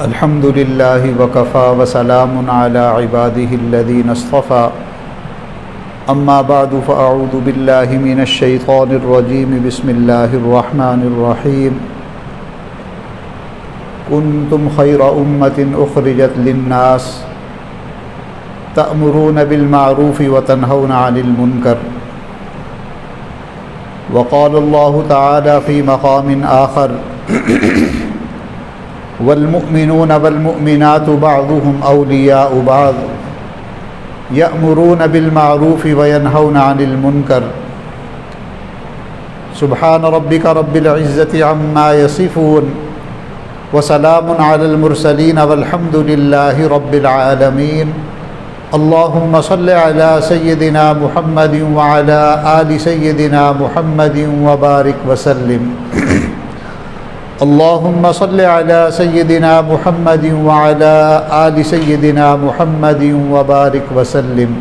الحمد للہ وکفى وسلام علی عباده الذین اصطفى اما بعد فاعوذ باللہ من الشیطان الرجیم بسم اللہ الرحمن الرحیم کنتم خیر امۃ اخرجت للناس تأمرون بالمعروف وتنہون عن المنکر وقال اللہ تعالی فی مقام آخر والمؤمنون والمؤمنات بعضهم أولياء بعض يأمرون بالمعروف وينهون عن المنكر سبحان ربك رب العزة عما يصفون وسلام على المرسلين والحمد لله رب العالمين اللهم صل على سيدنا محمد وعلى آل سيدنا محمد وبارك وسلم اللهم صل على سيدنا محمد وعلى آل سيدنا محمد وبارك وسلم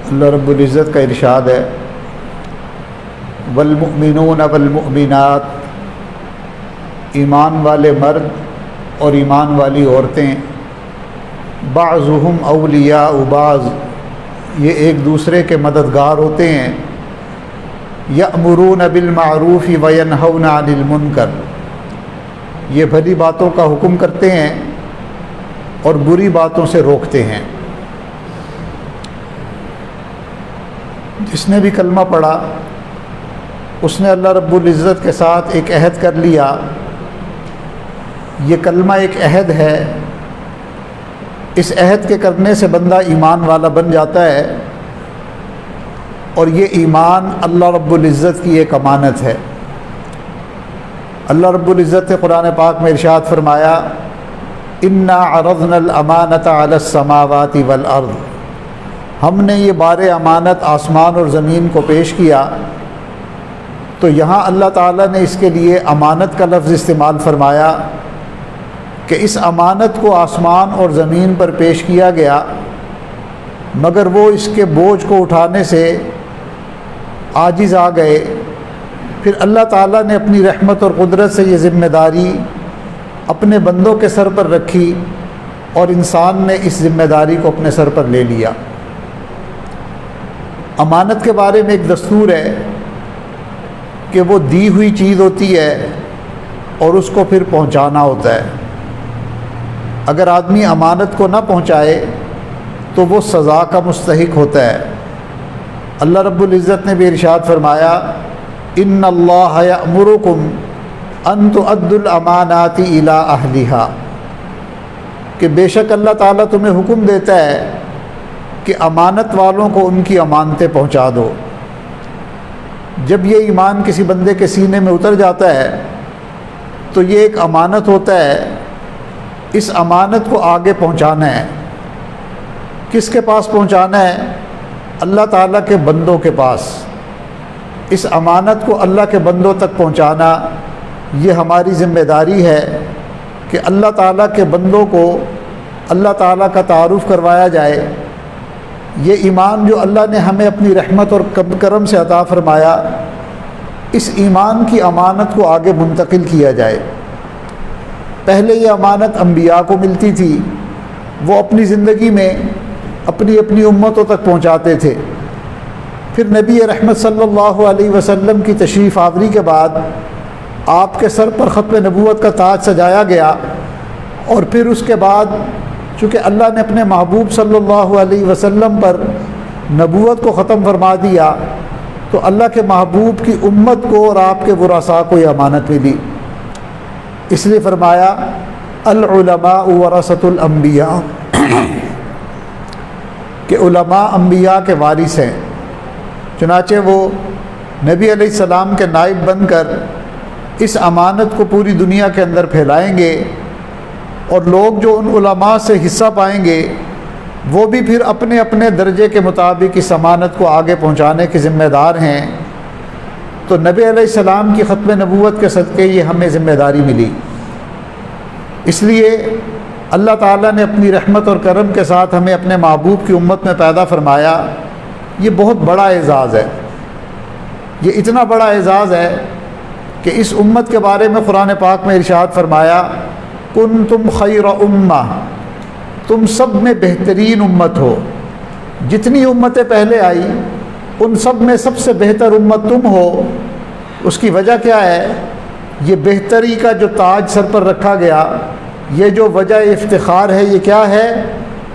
اللہ رب العزت کا ارشاد ہے والمؤمنون والمؤمنات، ایمان والے مرد اور ایمان والی عورتیں، بعضهم اولیاء بعض، یہ ایک دوسرے کے مددگار ہوتے ہیں، یأمرون بالمعروف وینہون عن المنکر، یہ بھلی باتوں کا حکم کرتے ہیں اور بری باتوں سے روکتے ہیں۔ جس نے بھی کلمہ پڑھا اس نے اللہ رب العزت کے ساتھ ایک عہد کر لیا۔ یہ کلمہ ایک عہد ہے، اس عہد کے کرنے سے بندہ ایمان والا بن جاتا ہے، اور یہ ایمان اللہ رب العزت کی ایک امانت ہے۔ اللہ رب العزت نے قرآن پاک میں ارشاد فرمایا انا عرضنا الامانۃ علی السماوات والارض، ہم نے یہ بار امانت آسمان اور زمین کو پیش کیا۔ تو یہاں اللہ تعالیٰ نے اس کے لیے امانت کا لفظ استعمال فرمایا کہ اس امانت کو آسمان اور زمین پر پیش کیا گیا، مگر وہ اس کے بوجھ کو اٹھانے سے عاجز آ گئے۔ پھر اللہ تعالیٰ نے اپنی رحمت اور قدرت سے یہ ذمہ داری اپنے بندوں کے سر پر رکھی، اور انسان نے اس ذمہ داری کو اپنے سر پر لے لیا۔ امانت کے بارے میں ایک دستور ہے کہ وہ دی ہوئی چیز ہوتی ہے اور اس کو پھر پہنچانا ہوتا ہے۔ اگر آدمی امانت کو نہ پہنچائے تو وہ سزا کا مستحق ہوتا ہے۔ اللہ رب العزت نے بھی ارشاد فرمایا ان اللہ یأمرکم ان تؤدوا الامانات الی اہلہا، کہ بے شک اللہ تعالیٰ تمہیں حکم دیتا ہے کہ امانت والوں کو ان کی امانتیں پہنچا دو۔ جب یہ ایمان کسی بندے کے سینے میں اتر جاتا ہے تو یہ ایک امانت ہوتا ہے، اس امانت کو آگے پہنچانا ہے۔ کس کے پاس پہنچانا ہے؟ اللہ تعالیٰ کے بندوں کے پاس۔ اس امانت کو اللہ کے بندوں تک پہنچانا یہ ہماری ذمہ داری ہے کہ اللہ تعالیٰ کے بندوں کو اللہ تعالیٰ کا تعارف کروایا جائے۔ یہ ایمان جو اللہ نے ہمیں اپنی رحمت اور کرم سے عطا فرمایا، اس ایمان کی امانت کو آگے منتقل کیا جائے۔ پہلے یہ امانت انبیاء کو ملتی تھی، وہ اپنی زندگی میں اپنی اپنی امتوں تک پہنچاتے تھے۔ پھر نبی رحمت صلی اللہ علیہ وسلم کی تشریف آوری کے بعد آپ کے سر پر ختم نبوت کا تاج سجایا گیا، اور پھر اس کے بعد چونکہ اللہ نے اپنے محبوب صلی اللہ علیہ وسلم پر نبوت کو ختم فرما دیا، تو اللہ کے محبوب کی امت کو اور آپ کے ورثاء کو یہ امانت ملی۔ اس لیے فرمایا العلماء ورثۃ الانبیاء، کہ علماء انبیاء کے وارث ہیں۔ چنانچہ وہ نبی علیہ السلام کے نائب بن کر اس امانت کو پوری دنیا کے اندر پھیلائیں گے، اور لوگ جو ان علماء سے حصہ پائیں گے وہ بھی پھر اپنے اپنے درجے کے مطابق اس امانت کو آگے پہنچانے کے ذمہ دار ہیں۔ تو نبی علیہ السلام کی ختم نبوت کے صدقے یہ ہمیں ذمہ داری ملی۔ اس لیے اللہ تعالیٰ نے اپنی رحمت اور کرم کے ساتھ ہمیں اپنے محبوب کی امت میں پیدا فرمایا، یہ بہت بڑا اعزاز ہے۔ یہ اتنا بڑا اعزاز ہے کہ اس امت کے بارے میں قرآن پاک میں ارشاد فرمایا کنتم خیر امہ، تم سب میں بہترین امت ہو، جتنی امتیں پہلے آئی ان سب میں سب سے بہتر امت تم ہو۔ اس کی وجہ کیا ہے؟ یہ بہتری کا جو تاج سر پر رکھا گیا، یہ جو وجہ افتخار ہے، یہ کیا ہے؟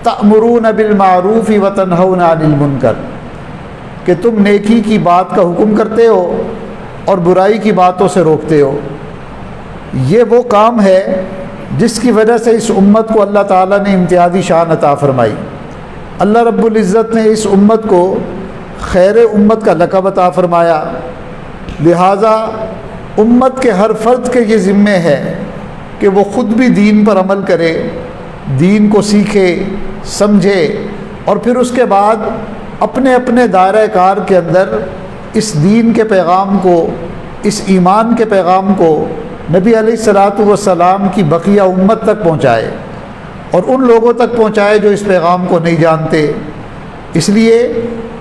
تأمرون بالمعروف وتنہون عن المنکر، کہ تم نیکی کی بات کا حکم کرتے ہو اور برائی کی باتوں سے روکتے ہو۔ یہ وہ کام ہے جس کی وجہ سے اس امت کو اللہ تعالیٰ نے امتیازی شان عطا فرمائی۔ اللہ رب العزت نے اس امت کو خیر امت کا لقب عطا فرمایا، لہٰذا امت کے ہر فرد کے یہ ذمہ ہے کہ وہ خود بھی دین پر عمل کرے، دین کو سیکھے سمجھے، اور پھر اس کے بعد اپنے اپنے دائرہ کار کے اندر اس دین کے پیغام کو، اس ایمان کے پیغام کو نبی علیہ الصلوۃ والسلام کی بقیہ امت تک پہنچائے، اور ان لوگوں تک پہنچائے جو اس پیغام کو نہیں جانتے۔ اس لیے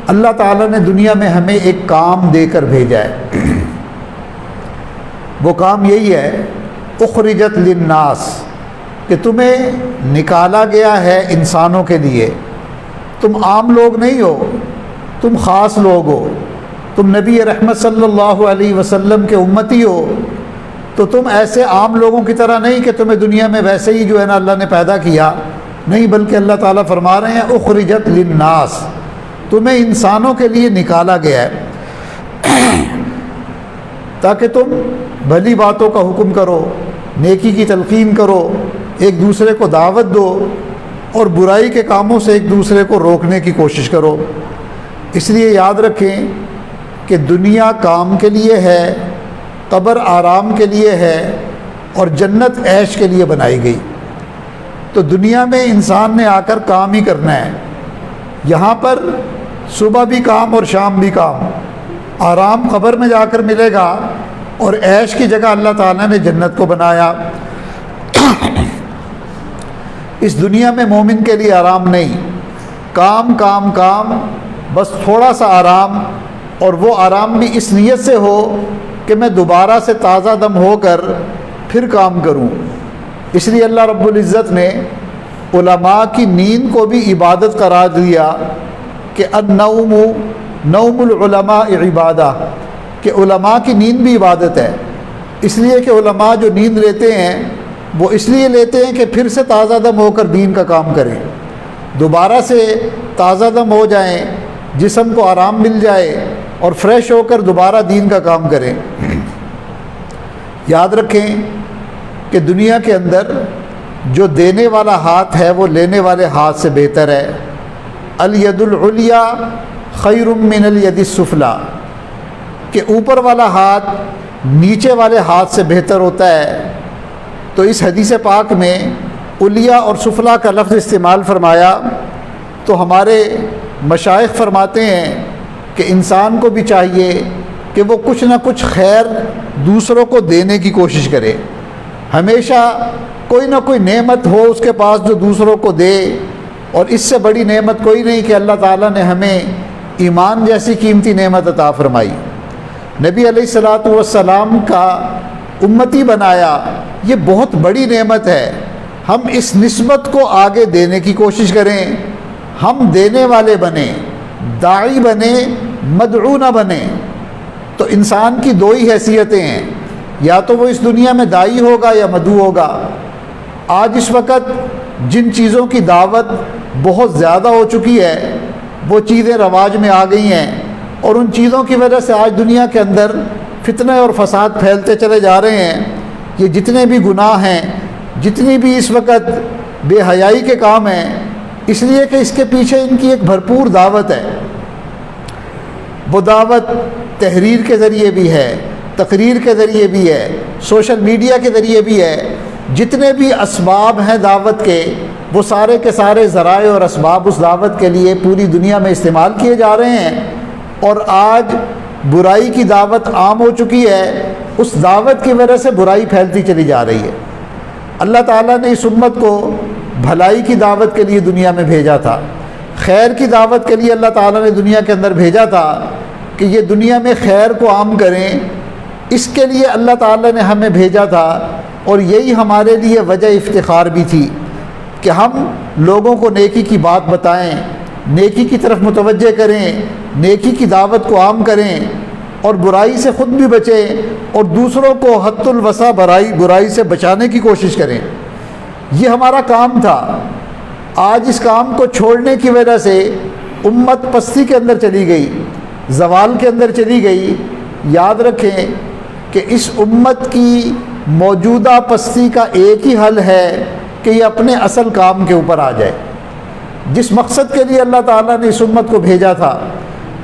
اللہ تعالیٰ نے دنیا میں ہمیں ایک کام دے کر بھیجا ہے، وہ کام یہی ہے اخرجت للناس، کہ تمہیں نکالا گیا ہے انسانوں کے لیے۔ تم عام لوگ نہیں ہو، تم خاص لوگ ہو، تم نبی رحمت صلی اللہ علیہ وسلم کے امتی ہو، تو تم ایسے عام لوگوں کی طرح نہیں کہ تمہیں دنیا میں ویسے ہی جو ہے نا اللہ نے پیدا کیا، نہیں، بلکہ اللہ تعالیٰ فرما رہے ہیں اخرجت للناس، تمہیں انسانوں کے لیے نکالا گیا ہے تاکہ تم بھلی باتوں کا حکم کرو، نیکی کی تلقین کرو، ایک دوسرے کو دعوت دو، اور برائی کے کاموں سے ایک دوسرے کو روکنے کی کوشش کرو۔ اس لیے یاد رکھیں کہ دنیا کام کے لیے ہے، قبر آرام کے لیے ہے، اور جنت عیش کے لیے بنائی گئی۔ تو دنیا میں انسان نے آ کر کام ہی کرنا ہے، یہاں پر صبح بھی کام اور شام بھی کام، آرام قبر میں جا کر ملے گا، اور عیش کی جگہ اللہ تعالیٰ نے جنت کو بنایا۔ اس دنیا میں مومن کے لیے آرام نہیں، کام کام کام، بس تھوڑا سا آرام، اور وہ آرام بھی اس نیت سے ہو کہ میں دوبارہ سے تازہ دم ہو کر پھر کام کروں۔ اس لیے اللہ رب العزت نے علماء کی نیند کو بھی عبادت قرار دیا کہ النوم نوم العلماء عبادہ، کہ علماء کی نیند بھی عبادت ہے۔ اس لیے کہ علماء جو نیند لیتے ہیں وہ اس لیے لیتے ہیں کہ پھر سے تازہ دم ہو کر دین کا کام کریں، دوبارہ سے تازہ دم ہو جائیں، جسم کو آرام مل جائے، اور فریش ہو کر دوبارہ دین کا کام کریں۔ یاد رکھیں کہ دنیا کے اندر جو دینے والا ہاتھ ہے وہ لینے والے ہاتھ سے بہتر ہے۔ الید العلیٰ خیر من الید السفلیٰ، کہ اوپر والا ہاتھ نیچے والے ہاتھ سے بہتر ہوتا ہے۔ تو اس حدیث پاک میں علیٰ اور سفلیٰ کا لفظ استعمال فرمایا، تو ہمارے مشائخ فرماتے ہیں کہ انسان کو بھی چاہیے کہ وہ کچھ نہ کچھ خیر دوسروں کو دینے کی کوشش کرے، ہمیشہ کوئی نہ کوئی نعمت ہو اس کے پاس جو دوسروں کو دے، اور اس سے بڑی نعمت کوئی نہیں کہ اللہ تعالیٰ نے ہمیں ایمان جیسی قیمتی نعمت عطا فرمائی، نبی علیہ الصلوۃ والسلام کا امتی بنایا، یہ بہت بڑی نعمت ہے۔ ہم اس نسبت کو آگے دینے کی کوشش کریں، ہم دینے والے بنیں، داعی بنیں، مدعو نہ بنیں۔ تو انسان کی دو ہی حیثیتیں ہیں، یا تو وہ اس دنیا میں داعی ہوگا یا مدعو ہوگا۔ آج اس وقت جن چیزوں کی دعوت بہت زیادہ ہو چکی ہے وہ چیزیں رواج میں آ گئی ہیں، اور ان چیزوں کی وجہ سے آج دنیا کے اندر فتنہ اور فساد پھیلتے چلے جا رہے ہیں۔ یہ جتنے بھی گناہ ہیں، جتنی بھی اس وقت بے حیائی کے کام ہیں، اس لیے کہ اس کے پیچھے ان کی ایک بھرپور دعوت ہے۔ وہ دعوت تحریر کے ذریعے بھی ہے، تقریر کے ذریعے بھی ہے، سوشل میڈیا کے ذریعے بھی ہے۔ جتنے بھی اسباب ہیں دعوت کے، وہ سارے کے سارے ذرائع اور اسباب اس دعوت کے لیے پوری دنیا میں استعمال کیے جا رہے ہیں، اور آج برائی کی دعوت عام ہو چکی ہے۔ اس دعوت کی وجہ سے برائی پھیلتی چلی جا رہی ہے۔ اللہ تعالیٰ نے اس امت کو بھلائی کی دعوت کے لیے دنیا میں بھیجا تھا، خیر کی دعوت کے لیے اللہ تعالیٰ نے دنیا کے اندر بھیجا تھا کہ یہ دنیا میں خیر کو عام کریں، اس کے لیے اللہ تعالیٰ نے ہمیں بھیجا تھا، اور یہی ہمارے لیے وجہ افتخار بھی تھی کہ ہم لوگوں کو نیکی کی بات بتائیں، نیکی کی طرف متوجہ کریں، نیکی کی دعوت کو عام کریں، اور برائی سے خود بھی بچیں اور دوسروں کو حد الوسع برائی سے بچانے کی کوشش کریں۔ یہ ہمارا کام تھا۔ آج اس کام کو چھوڑنے کی وجہ سے امت پستی کے اندر چلی گئی، زوال کے اندر چلی گئی۔ یاد رکھیں کہ اس امت کی موجودہ پستی کا ایک ہی حل ہے کہ یہ اپنے اصل کام کے اوپر آ جائے۔ جس مقصد کے لیے اللہ تعالیٰ نے اس امت کو بھیجا تھا،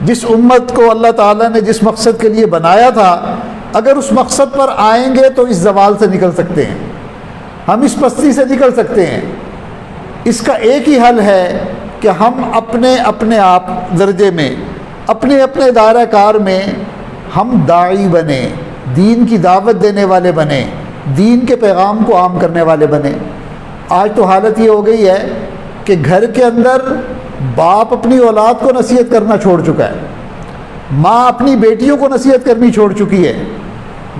جس امت کو اللہ تعالیٰ نے جس مقصد کے لیے بنایا تھا، اگر اس مقصد پر آئیں گے تو اس زوال سے نکل سکتے ہیں، ہم اس پستی سے نکل سکتے ہیں۔ اس کا ایک ہی حل ہے کہ ہم اپنے آپ درجے میں، اپنے دائرہ کار میں ہم داعی بنیں، دین کی دعوت دینے والے بنیں، دین کے پیغام کو عام کرنے والے بنیں۔ آج تو حالت یہ ہو گئی ہے کہ گھر کے اندر باپ اپنی اولاد کو نصیحت کرنا چھوڑ چکا ہے، ماں اپنی بیٹیوں کو نصیحت کرنی چھوڑ چکی ہے۔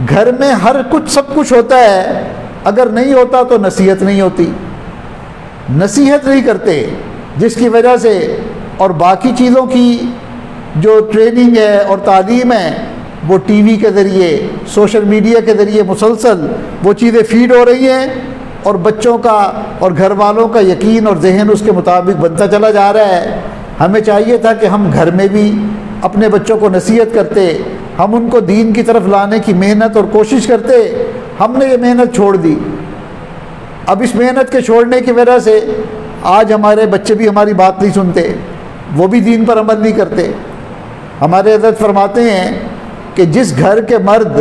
گھر میں سب کچھ ہوتا ہے، اگر نہیں ہوتا تو نصیحت نہیں ہوتی، نصیحت نہیں کرتے، جس کی وجہ سے اور باقی چیزوں کی جو ٹریننگ ہے اور تعلیم ہے وہ ٹی وی کے ذریعے، سوشل میڈیا کے ذریعے مسلسل وہ چیزیں فیڈ ہو رہی ہیں، اور بچوں کا اور گھر والوں کا یقین اور ذہن اس کے مطابق بنتا چلا جا رہا ہے۔ ہمیں چاہیے تھا کہ ہم گھر میں بھی اپنے بچوں کو نصیحت کرتے، ہم ان کو دین کی طرف لانے کی محنت اور کوشش کرتے۔ ہم نے یہ محنت چھوڑ دی۔ اب اس محنت کے چھوڑنے کی وجہ سے آج ہمارے بچے بھی ہماری بات نہیں سنتے، وہ بھی دین پر عمل نہیں کرتے۔ ہمارے حضرت فرماتے ہیں کہ جس گھر کے مرد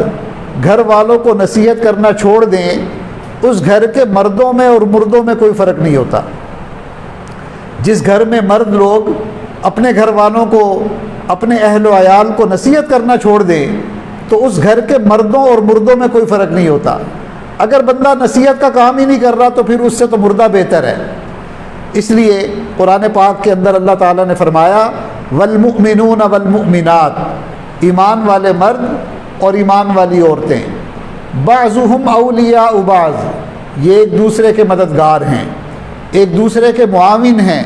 گھر والوں کو نصیحت کرنا چھوڑ دیں، اس گھر کے مردوں میں اور مردوں میں کوئی فرق نہیں ہوتا۔ جس گھر میں مرد لوگ اپنے گھر والوں کو، اپنے اہل و عیال کو نصیحت کرنا چھوڑ دیں تو اس گھر کے مردوں اور مردوں میں کوئی فرق نہیں ہوتا۔ اگر بندہ نصیحت کا کام ہی نہیں کر رہا تو پھر اس سے تو مردہ بہتر ہے۔ اس لیے قرآن پاک کے اندر اللہ تعالیٰ نے فرمایا والمؤمنون والمؤمنات، ایمان والے مرد اور ایمان والی عورتیں، بعضهم اولیاء بعض، یہ ایک دوسرے کے مددگار ہیں، ایک دوسرے کے معاون ہیں،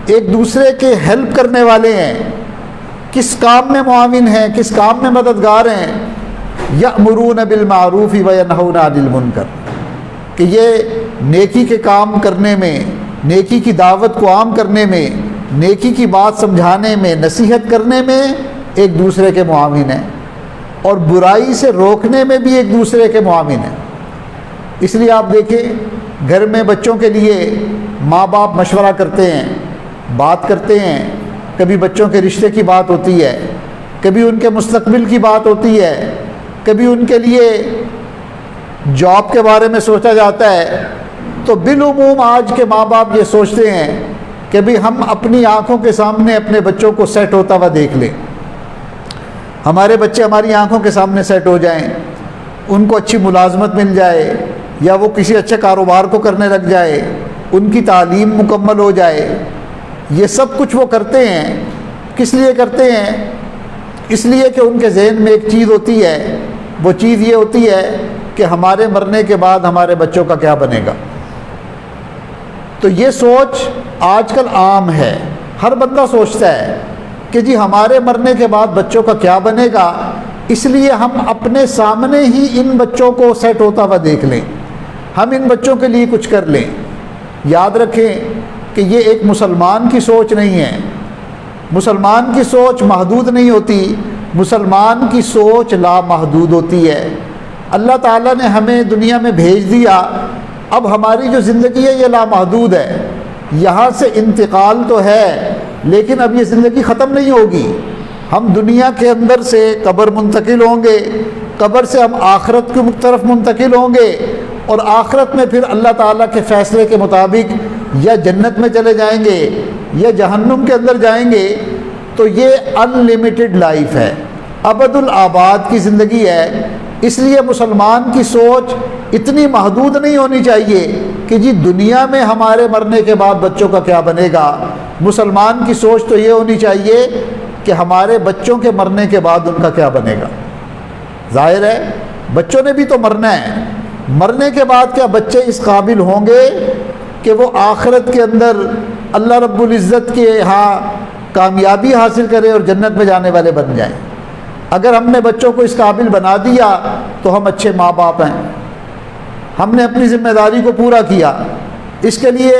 ایک دوسرے کے ہیلپ کرنے والے ہیں۔ کس کام میں معاون ہیں، کس کام میں مددگار ہیں؟ یأمرون بالمعروف وینہون عن المنکر، کہ یہ نیکی کے کام کرنے میں، نیکی کی دعوت کو عام کرنے میں، نیکی کی بات سمجھانے میں، نصیحت کرنے میں ایک دوسرے کے معاون ہیں، اور برائی سے روکنے میں بھی ایک دوسرے کے معاون ہیں۔ اس لیے آپ دیکھیں گھر میں بچوں کے لیے ماں باپ مشورہ کرتے ہیں، بات کرتے ہیں، کبھی بچوں کے رشتے کی بات ہوتی ہے، کبھی ان کے مستقبل کی بات ہوتی ہے، کبھی ان کے لیے جاب کے بارے میں سوچا جاتا ہے۔ تو بالعموم آج کے ماں باپ یہ سوچتے ہیں کہ بھی ہم اپنی آنکھوں کے سامنے اپنے بچوں کو سیٹ ہوتا ہوا دیکھ لیں، ہمارے بچے ہماری آنکھوں کے سامنے سیٹ ہو جائیں، ان کو اچھی ملازمت مل جائے یا وہ کسی اچھے کاروبار کو کرنے لگ جائے، ان کی تعلیم مکمل ہو جائے۔ یہ سب کچھ وہ کرتے ہیں، کس لیے کرتے ہیں؟ اس لیے کہ ان کے ذہن میں ایک چیز ہوتی ہے، وہ چیز یہ ہوتی ہے کہ ہمارے مرنے کے بعد ہمارے بچوں کا کیا بنے گا۔ تو یہ سوچ آج کل عام ہے، ہر بندہ سوچتا ہے کہ جی ہمارے مرنے کے بعد بچوں کا کیا بنے گا، اس لیے ہم اپنے سامنے ہی ان بچوں کو سیٹ ہوتا ہوا دیکھ لیں، ہم ان بچوں کے لیے کچھ کر لیں۔ یاد رکھیں کہ یہ ایک مسلمان کی سوچ نہیں ہے، مسلمان کی سوچ محدود نہیں ہوتی، مسلمان کی سوچ لامحدود ہوتی ہے۔ اللہ تعالیٰ نے ہمیں دنیا میں بھیج دیا، اب ہماری جو زندگی ہے یہ لامحدود ہے، یہاں سے انتقال تو ہے لیکن اب یہ زندگی ختم نہیں ہوگی۔ ہم دنیا کے اندر سے قبر منتقل ہوں گے، قبر سے ہم آخرت کی طرف منتقل ہوں گے، اور آخرت میں پھر اللہ تعالیٰ کے فیصلے کے مطابق یا جنت میں چلے جائیں گے یا جہنم کے اندر جائیں گے۔ تو یہ ان لمیٹڈ لائف ہے، ابد الآباد کی زندگی ہے۔ اس لیے مسلمان کی سوچ اتنی محدود نہیں ہونی چاہیے کہ جی دنیا میں ہمارے مرنے کے بعد بچوں کا کیا بنے گا۔ مسلمان کی سوچ تو یہ ہونی چاہیے کہ ہمارے بچوں کے مرنے کے بعد ان کا کیا بنے گا۔ ظاہر ہے بچوں نے بھی تو مرنا ہے، مرنے کے بعد کیا بچے اس قابل ہوں گے کہ وہ آخرت کے اندر اللہ رب العزت کے ہاں کامیابی حاصل کرے اور جنت میں جانے والے بن جائیں؟ اگر ہم نے بچوں کو اس قابل بنا دیا تو ہم اچھے ماں باپ ہیں، ہم نے اپنی ذمہ داری کو پورا کیا، اس کے لیے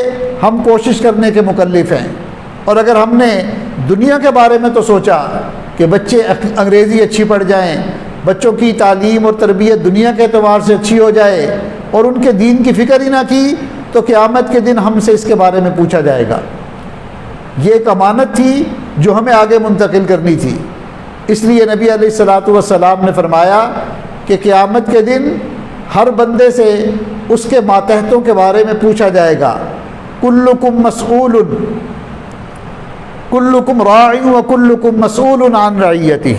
ہم کوشش کرنے کے مکلف ہیں۔ اور اگر ہم نے دنیا کے بارے میں تو سوچا کہ بچے انگریزی اچھی پڑھ جائیں، بچوں کی تعلیم اور تربیت دنیا کے اعتبار سے اچھی ہو جائے اور ان کے دین کی فکر ہی نہ کی، تو قیامت کے دن ہم سے اس کے بارے میں پوچھا جائے گا۔ یہ ایک امانت تھی جو ہمیں آگے منتقل کرنی تھی۔ اس لیے نبی علیہ الصلوۃ والسلام نے فرمایا کہ قیامت کے دن ہر بندے سے اس کے ماتحتوں کے بارے میں پوچھا جائے گا۔ کلکم مسئول، کلکم راع وکلکم مسئول عن رعیتہ،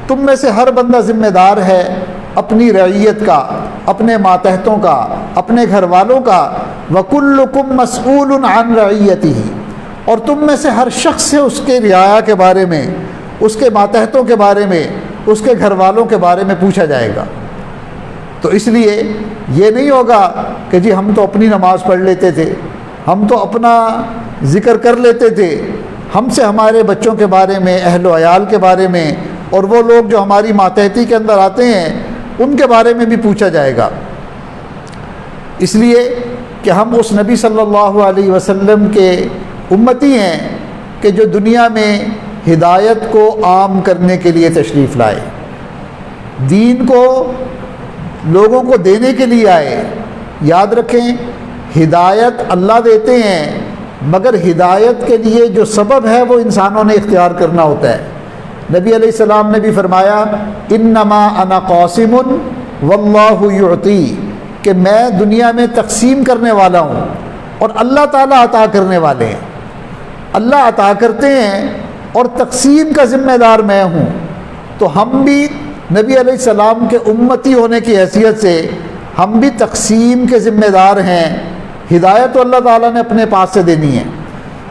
تم میں سے ہر بندہ ذمہ دار ہے اپنی رعیت کا، اپنے ماتحتوں کا، اپنے گھر والوں کا۔ وکلکم مسئول عن رعیتہ، اور تم میں سے ہر شخص سے اس کے رعایا کے بارے میں، اس کے ماتحتوں کے بارے میں، اس کے گھر والوں کے بارے میں پوچھا جائے گا۔ تو اس لیے یہ نہیں ہوگا کہ جی ہم تو اپنی نماز پڑھ لیتے تھے، ہم تو اپنا ذکر کر لیتے تھے، ہم سے ہمارے بچوں کے بارے میں، اہل و عیال کے بارے میں، اور وہ لوگ جو ہماری ماتحتی کے اندر آتے ہیں ان کے بارے میں بھی پوچھا جائے گا۔ اس لیے کہ ہم اس نبی صلی اللہ علیہ وسلم کے امتی ہیں کہ جو دنیا میں ہدایت کو عام کرنے کے لیے تشریف لائے، دین کو لوگوں کو دینے کے لیے آئے۔ یاد رکھیں ہدایت اللہ دیتے ہیں، مگر ہدایت کے لیے جو سبب ہے وہ انسانوں نے اختیار کرنا ہوتا ہے۔ نبی علیہ السلام نے بھی فرمایا انما انا قاسم واللہ یعطی، کہ میں دنیا میں تقسیم کرنے والا ہوں اور اللہ تعالیٰ عطا کرنے والے ہیں۔ اللہ عطا کرتے ہیں اور تقسیم کا ذمہ دار میں ہوں۔ تو ہم بھی نبی علیہ السلام کے امتی ہونے کی حیثیت سے ہم بھی تقسیم کے ذمہ دار ہیں۔ ہدایت تو اللہ تعالیٰ نے اپنے پاس سے دینی ہے،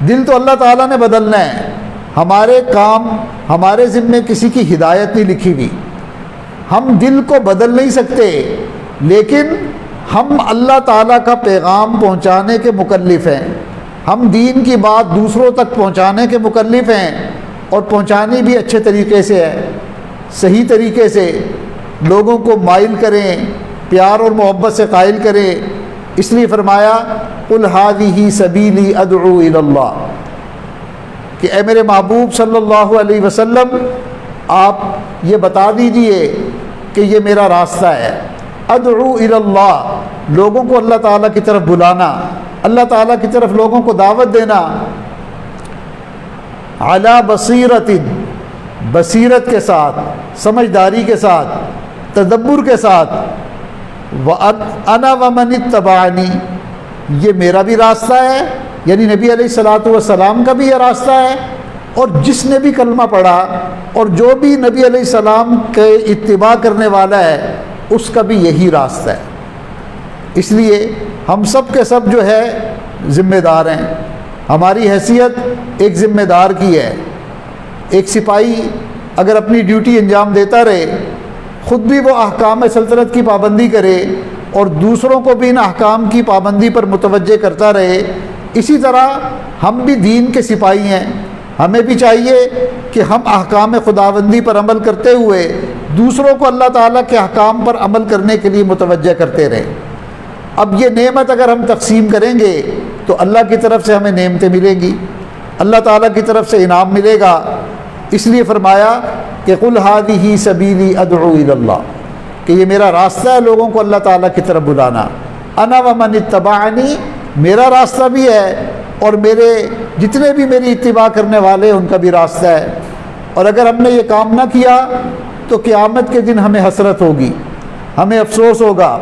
دل تو اللہ تعالیٰ نے بدلنا ہے۔ ہمارے کام، ہمارے ذمے کسی کی ہدایت نہیں لکھی ہوئی، ہم دل کو بدل نہیں سکتے، لیکن ہم اللہ تعالیٰ کا پیغام پہنچانے کے مکلف ہیں۔ ہم دین کی بات دوسروں تک پہنچانے کے مکلف ہیں، اور پہنچانی بھی اچھے طریقے سے ہے، صحیح طریقے سے لوگوں کو مائل کریں، پیار اور محبت سے قائل کریں۔ اس لیے فرمایا قل ھذہ سبیلی ادعو الی اللہ، کہ اے میرے محبوب صلی اللہ علیہ وسلم آپ یہ بتا دیجئے کہ یہ میرا راستہ ہے۔ ادعو الی اللہ، لوگوں کو اللہ تعالیٰ کی طرف بلانا، اللہ تعالیٰ کی طرف لوگوں کو دعوت دینا۔ علی بصیرت، بصیرت کے ساتھ، سمجھداری کے ساتھ، تدبر کے ساتھ۔ وَأَنَا وَمَنِ اتَّبَعَنِي، یہ میرا بھی راستہ ہے، یعنی نبی علیہ الصلوۃ والسلام کا بھی یہ راستہ ہے، اور جس نے بھی کلمہ پڑھا اور جو بھی نبی علیہ السلام کے اتباع کرنے والا ہے اس کا بھی یہی راستہ ہے۔ اس لیے ہم سب کے سب جو ہے ذمہ دار ہیں۔ ہماری حیثیت ایک ذمہ دار کی ہے۔ ایک سپاہی اگر اپنی ڈیوٹی انجام دیتا رہے، خود بھی وہ احکام سلطنت کی پابندی کرے اور دوسروں کو بھی ان احکام کی پابندی پر متوجہ کرتا رہے، اسی طرح ہم بھی دین کے سپاہی ہیں۔ ہمیں بھی چاہیے کہ ہم احکام خداوندی پر عمل کرتے ہوئے دوسروں کو اللہ تعالیٰ کے احکام پر عمل کرنے کے لیے متوجہ کرتے رہیں۔ اب یہ نعمت اگر ہم تقسیم کریں گے تو اللہ کی طرف سے ہمیں نعمتیں ملیں گی، اللہ تعالیٰ کی طرف سے انعام ملے گا۔ اس لیے فرمایا کہ قل ھذہ سبیلی ادعو الی اللہ، کہ یہ میرا راستہ ہے لوگوں کو اللہ تعالیٰ کی طرف بلانا۔ انا ومن اتبعنی، میرا راستہ بھی ہے اور میرے جتنے بھی میری اتباع کرنے والے ان کا بھی راستہ ہے۔ اور اگر ہم نے یہ کام نہ کیا تو قیامت کے دن ہمیں حسرت ہوگی، ہمیں افسوس ہوگا۔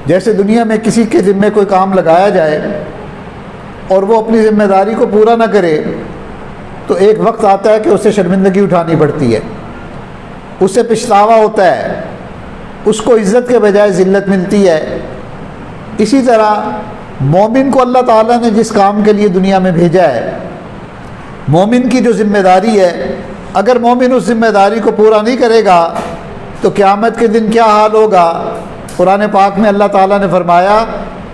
جیسے دنیا میں کسی کے ذمے کوئی کام لگایا جائے اور وہ اپنی ذمہ داری کو پورا نہ کرے تو ایک وقت آتا ہے کہ اسے شرمندگی اٹھانی پڑتی ہے، اسے پچھتاوا ہوتا ہے، اس کو عزت کے بجائے ذلت ملتی ہے، اسی طرح مومن کو اللہ تعالیٰ نے جس کام کے لیے دنیا میں بھیجا ہے، مومن کی جو ذمہ داری ہے، اگر مومن اس ذمہ داری کو پورا نہیں کرے گا تو قیامت کے دن کیا حال ہوگا؟ قرآن پاک میں اللہ تعالیٰ نے فرمایا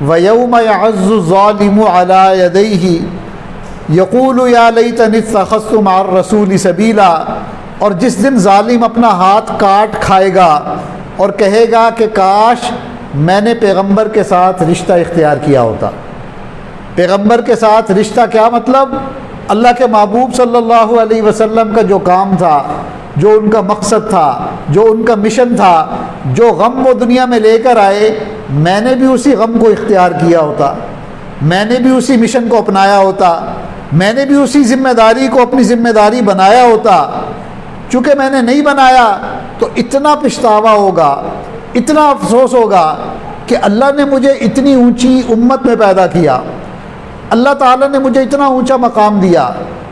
وَيَوْمَ يَعَزُّ الظَّالِمُ عَلَىٰ يَدَيْهِ يَقُولُ يَا لَيْتَنِي اتَّخَذْتُ مَعَ الرَّسُولِ سَبِيلًا، اور جس دن ظالم اپنا ہاتھ کاٹ کھائے گا اور کہے گا کہ کاش میں نے پیغمبر کے ساتھ رشتہ اختیار کیا ہوتا۔ پیغمبر کے ساتھ رشتہ کیا مطلب؟ اللہ کے محبوب صلی اللہ علیہ وسلم کا جو کام تھا، جو ان کا مقصد تھا، جو ان کا مشن تھا، جو غم وہ دنیا میں لے کر آئے، میں نے بھی اسی غم کو اختیار کیا ہوتا، میں نے بھی اسی مشن کو اپنایا ہوتا، میں نے بھی اسی ذمہ داری کو اپنی ذمہ داری بنایا ہوتا۔ چونکہ میں نے نہیں بنایا تو اتنا پچھتاوا ہوگا، اتنا افسوس ہوگا کہ اللہ نے مجھے اتنی اونچی امت میں پیدا کیا، اللہ تعالیٰ نے مجھے اتنا اونچا مقام دیا۔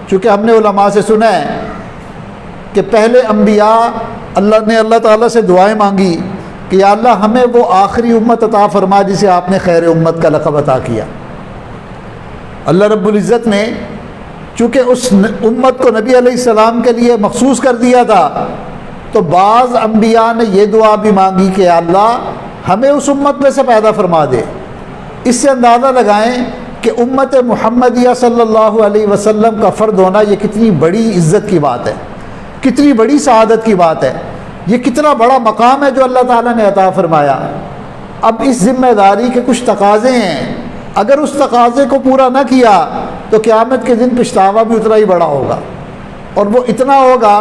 چونکہ ہم نے علماء سے سنا ہے کہ پہلے انبیاء اللہ تعالیٰ سے دعائیں مانگی کہ یا اللہ ہمیں وہ آخری امت عطا فرما جسے آپ نے خیر امت کا لقب عطا کیا۔ اللہ رب العزت نے چونکہ اس امت کو نبی علیہ السلام کے لیے مخصوص کر دیا تھا، تو بعض انبیاء نے یہ دعا بھی مانگی کہ یا اللہ ہمیں اس امت میں سے پیدا فرما دے۔ اس سے اندازہ لگائیں کہ امت محمدیہ صلی اللہ علیہ وسلم کا فرد ہونا یہ کتنی بڑی عزت کی بات ہے، کتنی بڑی سعادت کی بات ہے، یہ کتنا بڑا مقام ہے جو اللہ تعالیٰ نے عطا فرمایا۔ اب اس ذمہ داری کے کچھ تقاضے ہیں، اگر اس تقاضے کو پورا نہ کیا تو قیامت کے دن پچھتاوا بھی اتنا ہی بڑا ہوگا، اور وہ اتنا ہوگا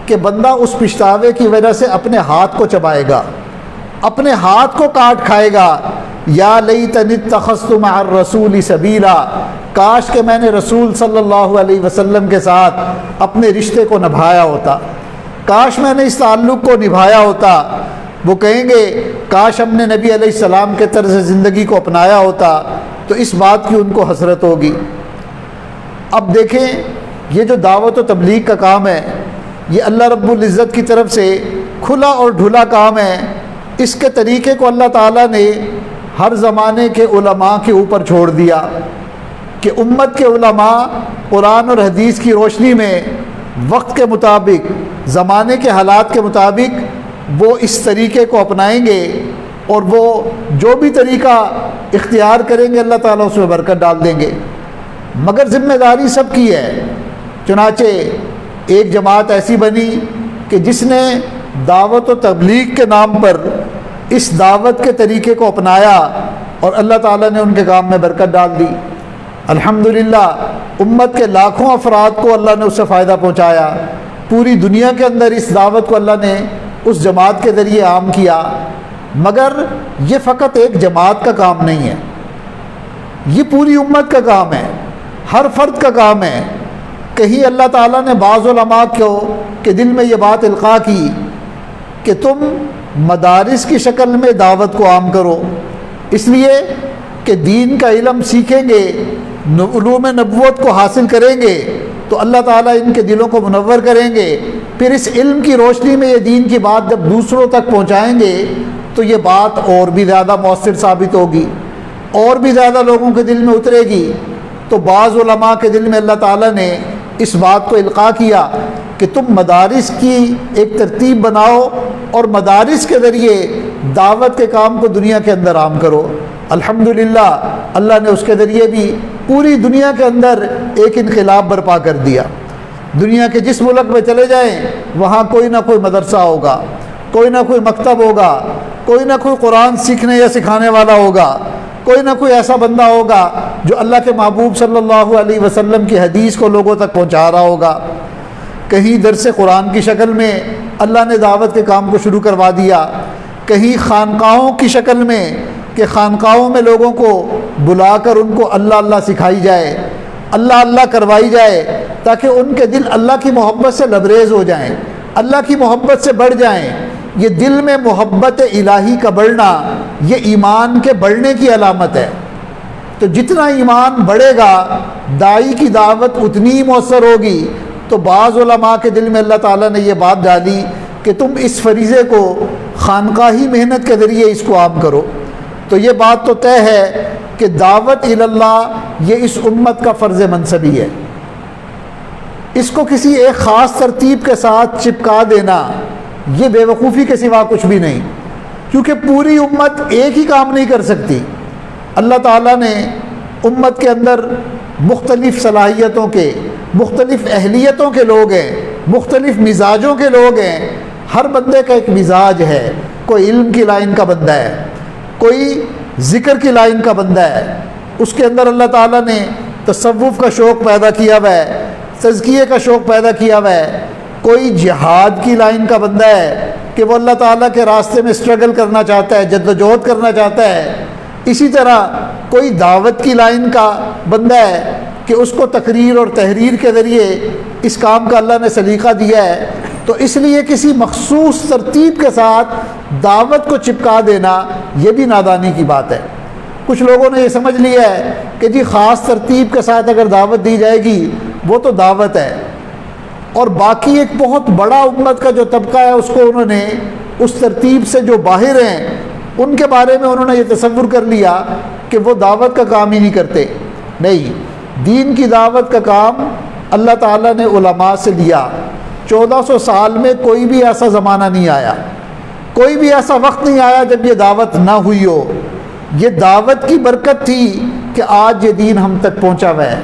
کہ بندہ اس پچھتاوے کی وجہ سے اپنے ہاتھ کو چبائے گا، اپنے ہاتھ کو کاٹ کھائے گا۔ یا لیتنی اتخذت مع الرسول سبیلا، کاش کہ میں نے رسول صلی اللہ علیہ وسلم کے ساتھ اپنے رشتے کو نبھایا ہوتا، کاش میں نے اس تعلق کو نبھایا ہوتا۔ وہ کہیں گے کاش ہم نے نبی علیہ السلام کے طرز زندگی کو اپنایا ہوتا، تو اس بات کی ان کو حسرت ہوگی۔ اب دیکھیں یہ جو دعوت و تبلیغ کا کام ہے یہ اللہ رب العزت کی طرف سے کھلا اور ڈھلا کام ہے۔ اس کے طریقے کو اللہ تعالیٰ نے ہر زمانے کے علماء کے اوپر چھوڑ دیا کہ امت کے علماء قرآن اور حدیث کی روشنی میں وقت کے مطابق، زمانے کے حالات کے مطابق وہ اس طریقے کو اپنائیں گے، اور وہ جو بھی طریقہ اختیار کریں گے اللہ تعالیٰ اس میں برکت ڈال دیں گے۔ مگر ذمہ داری سب کی ہے۔ چنانچہ ایک جماعت ایسی بنی کہ جس نے دعوت و تبلیغ کے نام پر اس دعوت کے طریقے کو اپنایا، اور اللہ تعالیٰ نے ان کے کام میں برکت ڈال دی۔ الحمدللہ امت کے لاکھوں افراد کو اللہ نے اس سے فائدہ پہنچایا، پوری دنیا کے اندر اس دعوت کو اللہ نے اس جماعت کے ذریعے عام کیا۔ مگر یہ فقط ایک جماعت کا کام نہیں ہے، یہ پوری امت کا کام ہے، ہر فرد کا کام ہے۔ کہیں اللہ تعالیٰ نے بعض علماء کو کے دل میں یہ بات القاء کی کہ تم مدارس کی شکل میں دعوت کو عام کرو، اس لیے کہ دین کا علم سیکھیں گے، علوم نبوت کو حاصل کریں گے تو اللہ تعالیٰ ان کے دلوں کو منور کریں گے، پھر اس علم کی روشنی میں یہ دین کی بات جب دوسروں تک پہنچائیں گے تو یہ بات اور بھی زیادہ مؤثر ثابت ہوگی، اور بھی زیادہ لوگوں کے دل میں اترے گی۔ تو بعض علماء کے دل میں اللہ تعالیٰ نے اس بات کو القاء کیا کہ تم مدارس کی ایک ترتیب بناؤ اور مدارس کے ذریعے دعوت کے کام کو دنیا کے اندر عام کرو۔ الحمدللہ اللہ نے اس کے ذریعے بھی پوری دنیا کے اندر ایک انقلاب برپا کر دیا۔ دنیا کے جس ملک میں چلے جائیں وہاں کوئی نہ کوئی مدرسہ ہوگا، کوئی نہ کوئی مکتب ہوگا، کوئی نہ کوئی قرآن سیکھنے یا سکھانے والا ہوگا، کوئی نہ کوئی ایسا بندہ ہوگا جو اللہ کے محبوب صلی اللہ علیہ وسلم کی حدیث کو لوگوں تک پہنچا رہا ہوگا۔ کہیں درس قرآن کی شکل میں اللہ نے دعوت کے کام کو شروع کروا دیا، کہیں خانقاہوں کی شکل میں کہ خانقاہوں میں لوگوں کو بلا کر ان کو اللہ اللہ سکھائی جائے، اللہ اللہ کروائی جائے، تاکہ ان کے دل اللہ کی محبت سے لبریز ہو جائیں، اللہ کی محبت سے بڑھ جائیں۔ یہ دل میں محبت الہی کا بڑھنا یہ ایمان کے بڑھنے کی علامت ہے۔ تو جتنا ایمان بڑھے گا داعی کی دعوت اتنی ہی مؤثر ہوگی۔ تو بعض علماء کے دل میں اللہ تعالیٰ نے یہ بات ڈالی کہ تم اس فریضے کو خانقاہی محنت کے ذریعے اس کو عام کرو، تو یہ بات تو طے ہے کہ دعوت اللہ یہ اس امت کا فرض منصبی ہے. اس کو کسی ایک خاص ترتیب کے ساتھ چپکا دینا یہ بے وقوفی کے سوا کچھ بھی نہیں، کیونکہ پوری امت ایک ہی کام نہیں کر سکتی. اللہ تعالیٰ نے امت کے اندر مختلف صلاحیتوں کے، مختلف اہلیتوں کے لوگ ہیں، مختلف مزاجوں کے لوگ ہیں. ہر بندے کا ایک مزاج ہے. کوئی علم کی لائن کا بندہ ہے، کوئی ذکر کی لائن کا بندہ ہے، اس کے اندر اللہ تعالیٰ نے تصوف کا شوق پیدا کیا ہوا ہے، تزکیے کا شوق پیدا کیا ہوا ہے. کوئی جہاد کی لائن کا بندہ ہے کہ وہ اللہ تعالیٰ کے راستے میں اسٹرگل کرنا چاہتا ہے، جد و جہد کرنا چاہتا ہے. اسی طرح کوئی دعوت کی لائن کا بندہ ہے کہ اس کو تقریر اور تحریر کے ذریعے اس کام کا اللہ نے سلیقہ دیا ہے. تو اس لیے کسی مخصوص ترتیب کے ساتھ دعوت کو چپکا دینا یہ بھی نادانی کی بات ہے. کچھ لوگوں نے یہ سمجھ لیا ہے کہ جی خاص ترتیب کے ساتھ اگر دعوت دی جائے گی وہ تو دعوت ہے، اور باقی ایک بہت بڑا امت کا جو طبقہ ہے اس کو انہوں نے اس ترتیب سے جو باہر ہیں ان کے بارے میں انہوں نے یہ تصور کر لیا کہ وہ دعوت کا کام ہی نہیں کرتے. نہیں، دین کی دعوت کا کام اللہ تعالیٰ نے علماء سے لیا. 1400 سال میں کوئی بھی ایسا زمانہ نہیں آیا، کوئی بھی ایسا وقت نہیں آیا جب یہ دعوت نہ ہوئی ہو. یہ دعوت کی برکت تھی کہ آج یہ دین ہم تک پہنچا ہوا ہے.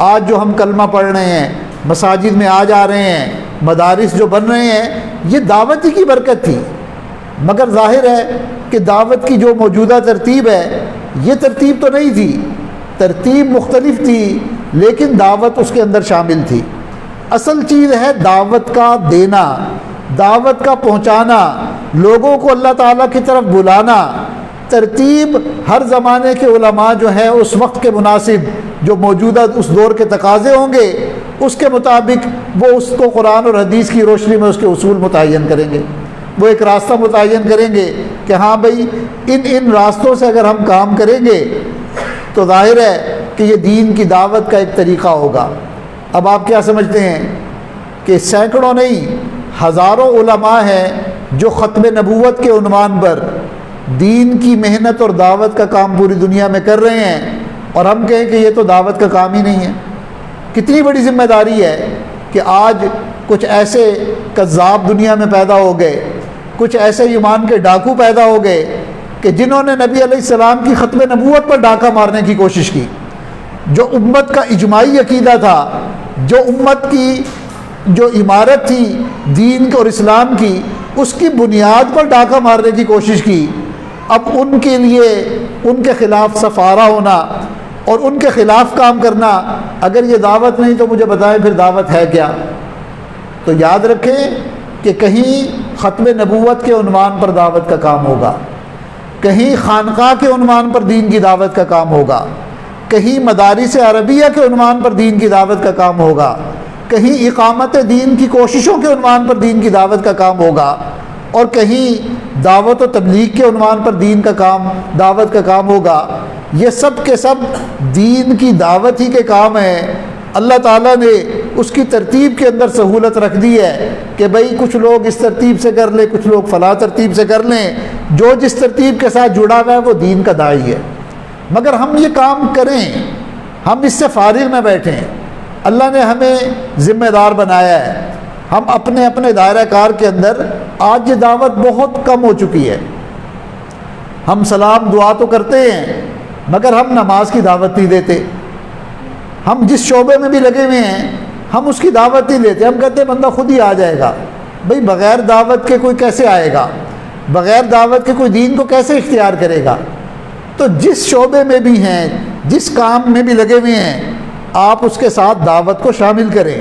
آج جو ہم کلمہ پڑھ رہے ہیں، مساجد میں آ جا رہے ہیں، مدارس جو بن رہے ہیں، یہ دعوت ہی کی برکت تھی. مگر ظاہر ہے کہ دعوت کی جو موجودہ ترتیب ہے یہ ترتیب تو نہیں تھی، ترتیب مختلف تھی لیکن دعوت اس کے اندر شامل تھی. اصل چیز ہے دعوت کا دینا، دعوت کا پہنچانا، لوگوں کو اللہ تعالیٰ کی طرف بلانا. ترتیب ہر زمانے کے علماء جو ہیں اس وقت کے مناسب جو موجودہ اس دور کے تقاضے ہوں گے اس کے مطابق وہ اس کو قرآن اور حدیث کی روشنی میں اس کے اصول متعین کریں گے. وہ ایک راستہ متعین کریں گے کہ ہاں بھائی ان راستوں سے اگر ہم کام کریں گے تو ظاہر ہے کہ یہ دین کی دعوت کا ایک طریقہ ہوگا. اب آپ کیا سمجھتے ہیں کہ سینکڑوں نہیں ہزاروں علماء ہیں جو ختم نبوت کے عنوان پر دین کی محنت اور دعوت کا کام پوری دنیا میں کر رہے ہیں، اور ہم کہیں کہ یہ تو دعوت کا کام ہی نہیں ہے. کتنی بڑی ذمہ داری ہے کہ آج کچھ ایسے کذاب دنیا میں پیدا ہو گئے، کچھ ایسے ایمان کے ڈاکو پیدا ہو گئے کہ جنہوں نے نبی علیہ السلام کی ختم نبوت پر ڈاکہ مارنے کی کوشش کی. جو امت کا اجماعی عقیدہ تھا، جو امت کی جو عمارت تھی دین اور اسلام کی، اس کی بنیاد پر ڈاکہ مارنے کی کوشش کی. اب ان کے لیے ان کے خلاف سفارہ ہونا اور ان کے خلاف کام کرنا، اگر یہ دعوت نہیں تو مجھے بتائیں پھر دعوت ہے کیا؟ تو یاد رکھیں کہ کہیں ختم نبوت کے عنوان پر دعوت کا کام ہوگا، کہیں خانقاہ کے عنوان پر دین کی دعوت کا کام ہوگا، کہیں مدارس عربیہ کے عنوان پر دین کی دعوت کا کام ہوگا، کہیں اقامت دین کی کوششوں کے عنوان پر دین کی دعوت کا کام ہوگا، اور کہیں دعوت و تبلیغ کے عنوان پر دین کا کام، دعوت کا کام ہوگا. یہ سب کے سب دین کی دعوت ہی کے کام ہیں. اللہ تعالیٰ نے اس کی ترتیب کے اندر سہولت رکھ دی ہے کہ بھئی کچھ لوگ اس ترتیب سے کر لیں، کچھ لوگ فلاں ترتیب سے کر لیں. جو جس ترتیب کے ساتھ جڑا ہوا ہے وہ دین کا داعی ہے. مگر ہم یہ کام کریں، ہم اس سے فارغ نہ بیٹھیں. اللہ نے ہمیں ذمہ دار بنایا ہے. ہم اپنے اپنے دائرہ کار کے اندر آج یہ دعوت بہت کم ہو چکی ہے. ہم سلام دعا تو کرتے ہیں مگر ہم نماز کی دعوت نہیں دیتے. ہم جس شعبے میں بھی لگے ہوئے ہیں ہم اس کی دعوت نہیں دیتے. ہم کہتے ہیں بندہ خود ہی آ جائے گا. بھئی بغیر دعوت کے کوئی کیسے آئے گا؟ بغیر دعوت کے کوئی دین کو کیسے اختیار کرے گا؟ تو جس شعبے میں بھی ہیں، جس کام میں بھی لگے ہوئے ہیں، آپ اس کے ساتھ دعوت کو شامل کریں.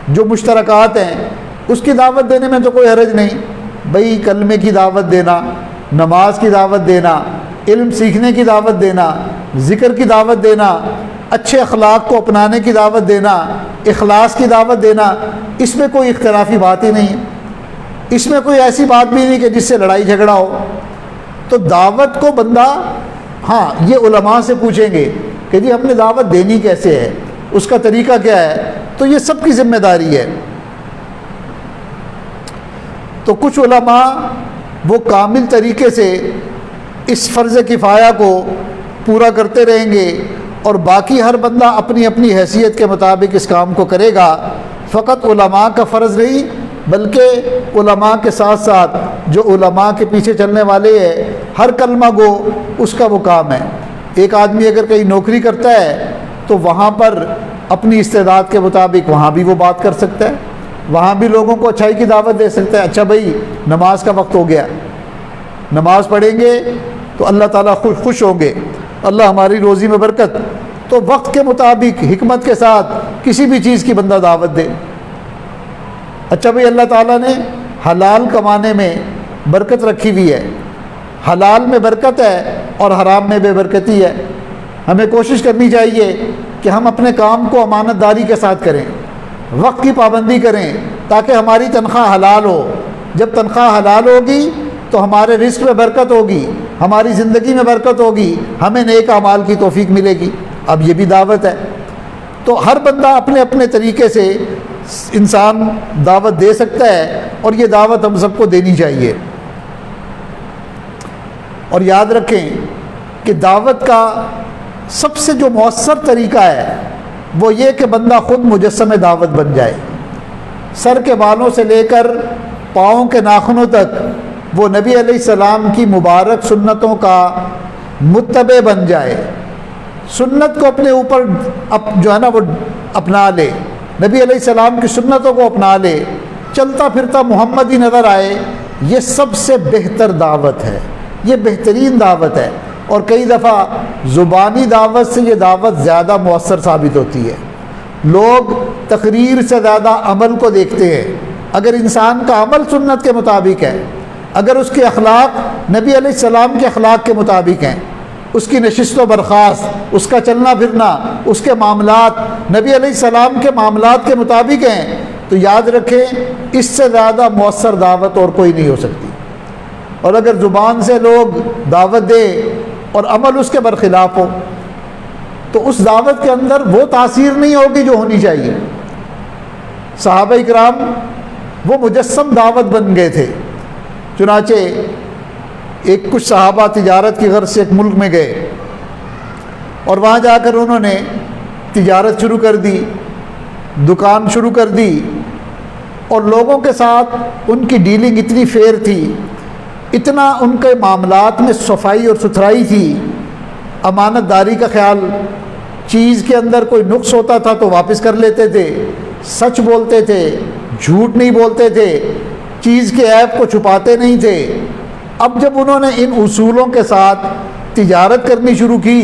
جو مشترکات ہیں اس کی دعوت دینے میں تو کوئی حرج نہیں. بھئی کلمے کی دعوت دینا، نماز کی دعوت دینا، علم سیکھنے کی دعوت دینا، ذکر کی دعوت دینا، اچھے اخلاق کو اپنانے کی دعوت دینا، اخلاص کی دعوت دینا، اس میں کوئی اختلافی بات ہی نہیں ہے. اس میں کوئی ایسی بات بھی نہیں کہ جس سے لڑائی جھگڑا ہو. تو دعوت کو بندہ، ہاں یہ علماء سے پوچھیں گے کہ جی ہم نے دعوت دینی کیسے ہے، اس کا طریقہ کیا ہے، تو یہ سب کی ذمہ داری ہے. تو کچھ علماء وہ کامل طریقے سے اس فرض کفایہ کو پورا کرتے رہیں گے اور باقی ہر بندہ اپنی اپنی حیثیت کے مطابق اس کام کو کرے گا، فقط علماء کا فرض نہیں بلکہ علماء کے ساتھ ساتھ جو علماء کے پیچھے چلنے والے ہیں، ہر کلمہ گو اس کا وہ کام ہے۔ ایک آدمی اگر کہیں نوکری کرتا ہے تو وہاں پر اپنی استعداد کے مطابق وہاں بھی وہ بات کر سکتا ہے، وہاں بھی لوگوں کو اچھائی کی دعوت دے سکتا ہے۔ اچھا بھائی نماز کا وقت ہو گیا، نماز پڑھیں گے تو اللہ تعالیٰ خوش ہوں گے، اللہ ہماری روزی میں برکت، تو وقت کے مطابق حکمت کے ساتھ کسی بھی چیز کی بندہ دعوت دے۔ اچھا بھائی اللہ تعالیٰ نے حلال کمانے میں برکت رکھی ہوئی ہے، حلال میں برکت ہے اور حرام میں بے برکتی ہے۔ ہمیں کوشش کرنی چاہیے کہ ہم اپنے کام کو امانت داری کے ساتھ کریں، وقت کی پابندی کریں تاکہ ہماری تنخواہ حلال ہو۔ جب تنخواہ حلال ہوگی تو ہمارے رزق میں برکت ہوگی، ہماری زندگی میں برکت ہوگی، ہمیں نیک اعمال کی توفیق ملے گی۔ اب یہ بھی دعوت ہے، تو ہر بندہ اپنے اپنے طریقے سے انسان دعوت دے سکتا ہے اور یہ دعوت ہم سب کو دینی چاہیے۔ اور یاد رکھیں کہ دعوت کا سب سے جو مؤثر طریقہ ہے وہ یہ کہ بندہ خود مجسم دعوت بن جائے، سر کے بالوں سے لے کر پاؤں کے ناخنوں تک وہ نبی علیہ السلام کی مبارک سنتوں کا متبع بن جائے، سنت کو اپنے اوپر جو ہے نا وہ اپنا لے، نبی علیہ السلام کی سنتوں کو اپنا لے، چلتا پھرتا محمدی نظر آئے۔ یہ سب سے بہتر دعوت ہے، یہ بہترین دعوت ہے، اور کئی دفعہ زبانی دعوت سے یہ دعوت زیادہ مؤثر ثابت ہوتی ہے۔ لوگ تقریر سے زیادہ عمل کو دیکھتے ہیں۔ اگر انسان کا عمل سنت کے مطابق ہے، اگر اس کے اخلاق نبی علیہ السلام کے اخلاق کے مطابق ہیں، اس کی نشست و برخاست، اس کا چلنا پھرنا، اس کے معاملات نبی علیہ السلام کے معاملات کے مطابق ہیں، تو یاد رکھیں اس سے زیادہ مؤثر دعوت اور کوئی نہیں ہو سکتی۔ اور اگر زبان سے لوگ دعوت دے اور عمل اس کے برخلاف ہو تو اس دعوت کے اندر وہ تاثیر نہیں ہوگی جو ہونی چاہیے۔ صحابہ اکرام وہ مجسم دعوت بن گئے تھے۔ چنانچہ ایک کچھ صحابہ تجارت کی غرض سے ایک ملک میں گئے اور وہاں جا کر انہوں نے تجارت شروع کر دی، دکان شروع کر دی، اور لوگوں کے ساتھ ان کی ڈیلنگ اتنی فیئر تھی، اتنا ان کے معاملات میں صفائی اور ستھرائی تھی، امانت داری کا خیال، چیز کے اندر کوئی نقص ہوتا تھا تو واپس کر لیتے تھے، سچ بولتے تھے، جھوٹ نہیں بولتے تھے، چیز کے عیب کو چھپاتے نہیں تھے۔ اب جب انہوں نے ان اصولوں کے ساتھ تجارت کرنی شروع کی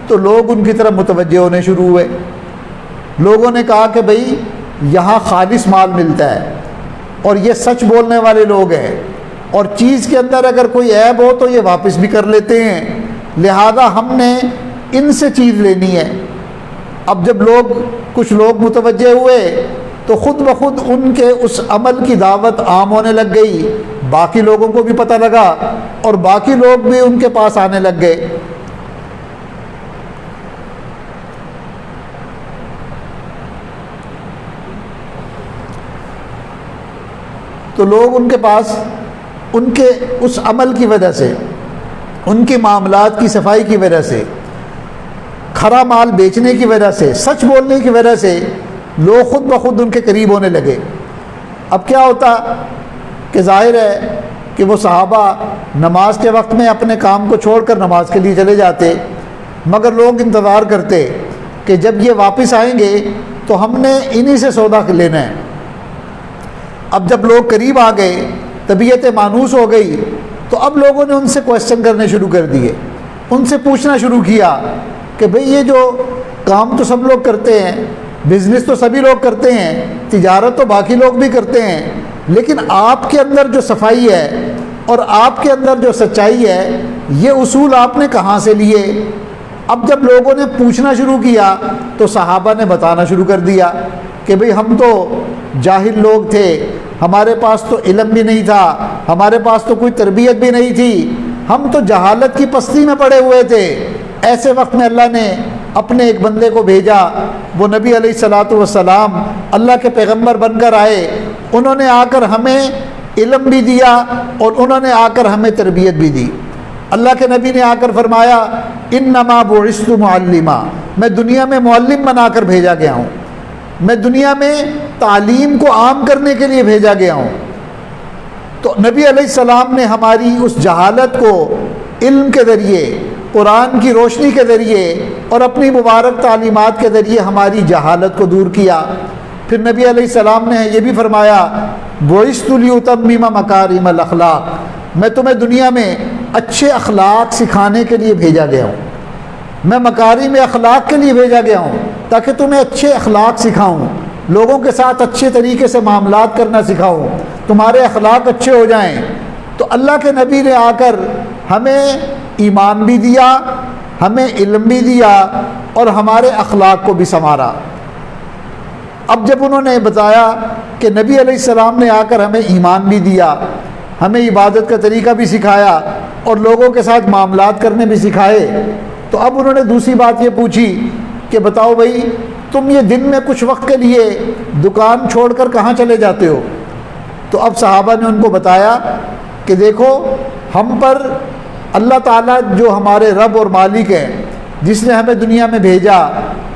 تو لوگ ان کی طرف متوجہ ہونے شروع ہوئے۔ لوگوں نے کہا کہ بھئی یہاں خالص مال ملتا ہے اور یہ سچ بولنے والے لوگ ہیں، اور چیز کے اندر اگر کوئی عیب ہو تو یہ واپس بھی کر لیتے ہیں، لہذا ہم نے ان سے چیز لینی ہے۔ اب جب کچھ لوگ متوجہ ہوئے تو خود بخود ان کے اس عمل کی دعوت عام ہونے لگ گئی، باقی لوگوں کو بھی پتہ لگا اور باقی لوگ بھی ان کے پاس آنے لگ گئے۔ تو لوگ ان کے پاس ان کے اس عمل کی وجہ سے، ان کے معاملات کی صفائی کی وجہ سے، کھرا مال بیچنے کی وجہ سے، سچ بولنے کی وجہ سے لوگ خود بخود ان کے قریب ہونے لگے۔ اب کیا ہوتا کہ ظاہر ہے کہ وہ صحابہ نماز کے وقت میں اپنے کام کو چھوڑ کر نماز کے لیے چلے جاتے، مگر لوگ انتظار کرتے کہ جب یہ واپس آئیں گے تو ہم نے انہی سے سودا لینا ہے۔ اب جب لوگ قریب آ گئے، طبیعت مانوس ہو گئی، تو اب لوگوں نے ان سے کویسچن کرنے شروع کر دیے، ان سے پوچھنا شروع کیا کہ بھئی یہ جو کام تو سب لوگ کرتے ہیں، بزنس تو سبھی لوگ کرتے ہیں، تجارت تو باقی لوگ بھی کرتے ہیں، لیکن آپ کے اندر جو صفائی ہے اور آپ کے اندر جو سچائی ہے، یہ اصول آپ نے کہاں سے لیے؟ اب جب لوگوں نے پوچھنا شروع کیا تو صحابہ نے بتانا شروع کر دیا کہ بھئی ہم تو جاہل لوگ تھے، ہمارے پاس تو علم بھی نہیں تھا، ہمارے پاس تو کوئی تربیت بھی نہیں تھی، ہم تو جہالت کی پستی میں پڑے ہوئے تھے۔ ایسے وقت میں اللہ نے اپنے ایک بندے کو بھیجا، وہ نبی علیہ الصلاۃ والسلام اللہ کے پیغمبر بن کر آئے، انہوں نے آ کر ہمیں علم بھی دیا اور انہوں نے آ کر ہمیں تربیت بھی دی۔ اللہ کے نبی نے آ کر فرمایا انما بعثت معلما، میں دنیا میں معلم بنا کر بھیجا گیا ہوں، میں دنیا میں تعلیم کو عام کرنے کے لیے بھیجا گیا ہوں۔ تو نبی علیہ السلام نے ہماری اس جہالت کو علم کے ذریعے، قرآن کی روشنی کے ذریعے اور اپنی مبارک تعلیمات کے ذریعے ہماری جہالت کو دور کیا۔ پھر نبی علیہ السلام نے یہ بھی فرمایا بعثت لأتمم مکارم الاخلاق، میں تمہیں دنیا میں اچھے اخلاق سکھانے کے لیے بھیجا گیا ہوں، میں مکارم اخلاق کے لیے بھیجا گیا ہوں تاکہ تمہیں اچھے اخلاق سکھاؤں، لوگوں کے ساتھ اچھے طریقے سے معاملات کرنا سکھاؤں، تمہارے اخلاق اچھے ہو جائیں۔ تو اللہ کے نبی نے آ کر ہمیں ایمان بھی دیا، ہمیں علم بھی دیا اور ہمارے اخلاق کو بھی سنوارا۔ اب جب انہوں نے بتایا کہ نبی علیہ السلام نے آ کر ہمیں ایمان بھی دیا، ہمیں عبادت کا طریقہ بھی سکھایا اور لوگوں کے ساتھ معاملات کرنے بھی سکھائے، تو اب انہوں نے دوسری بات یہ پوچھی کہ بتاؤ بھائی تم یہ دن میں کچھ وقت کے لیے دکان چھوڑ کر کہاں چلے جاتے ہو؟ تو اب صحابہ نے ان کو بتایا کہ دیکھو ہم پر اللہ تعالیٰ جو ہمارے رب اور مالک ہیں، جس نے ہمیں دنیا میں بھیجا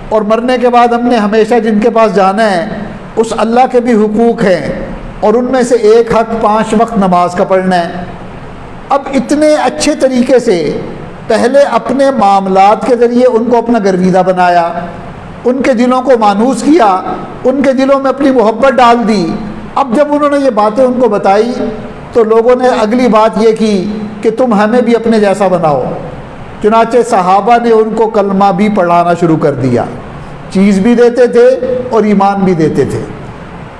اور مرنے کے بعد ہم نے ہمیشہ جن کے پاس جانا ہے، اس اللہ کے بھی حقوق ہیں اور ان میں سے ایک حق 5 وقت نماز کا پڑھنا ہے۔ اب اتنے اچھے طریقے سے پہلے اپنے معاملات کے ذریعے ان کو اپنا گرویدہ بنایا، ان کے دلوں کو مانوس کیا، ان کے دلوں میں اپنی محبت ڈال دی۔ اب جب انہوں نے یہ باتیں ان کو بتائی تو لوگوں نے اگلی بات یہ کی کہ تم ہمیں بھی اپنے جیسا بناؤ۔ چنانچہ صحابہ نے ان کو کلمہ بھی پڑھانا شروع کر دیا، چیز بھی دیتے تھے اور ایمان بھی دیتے تھے،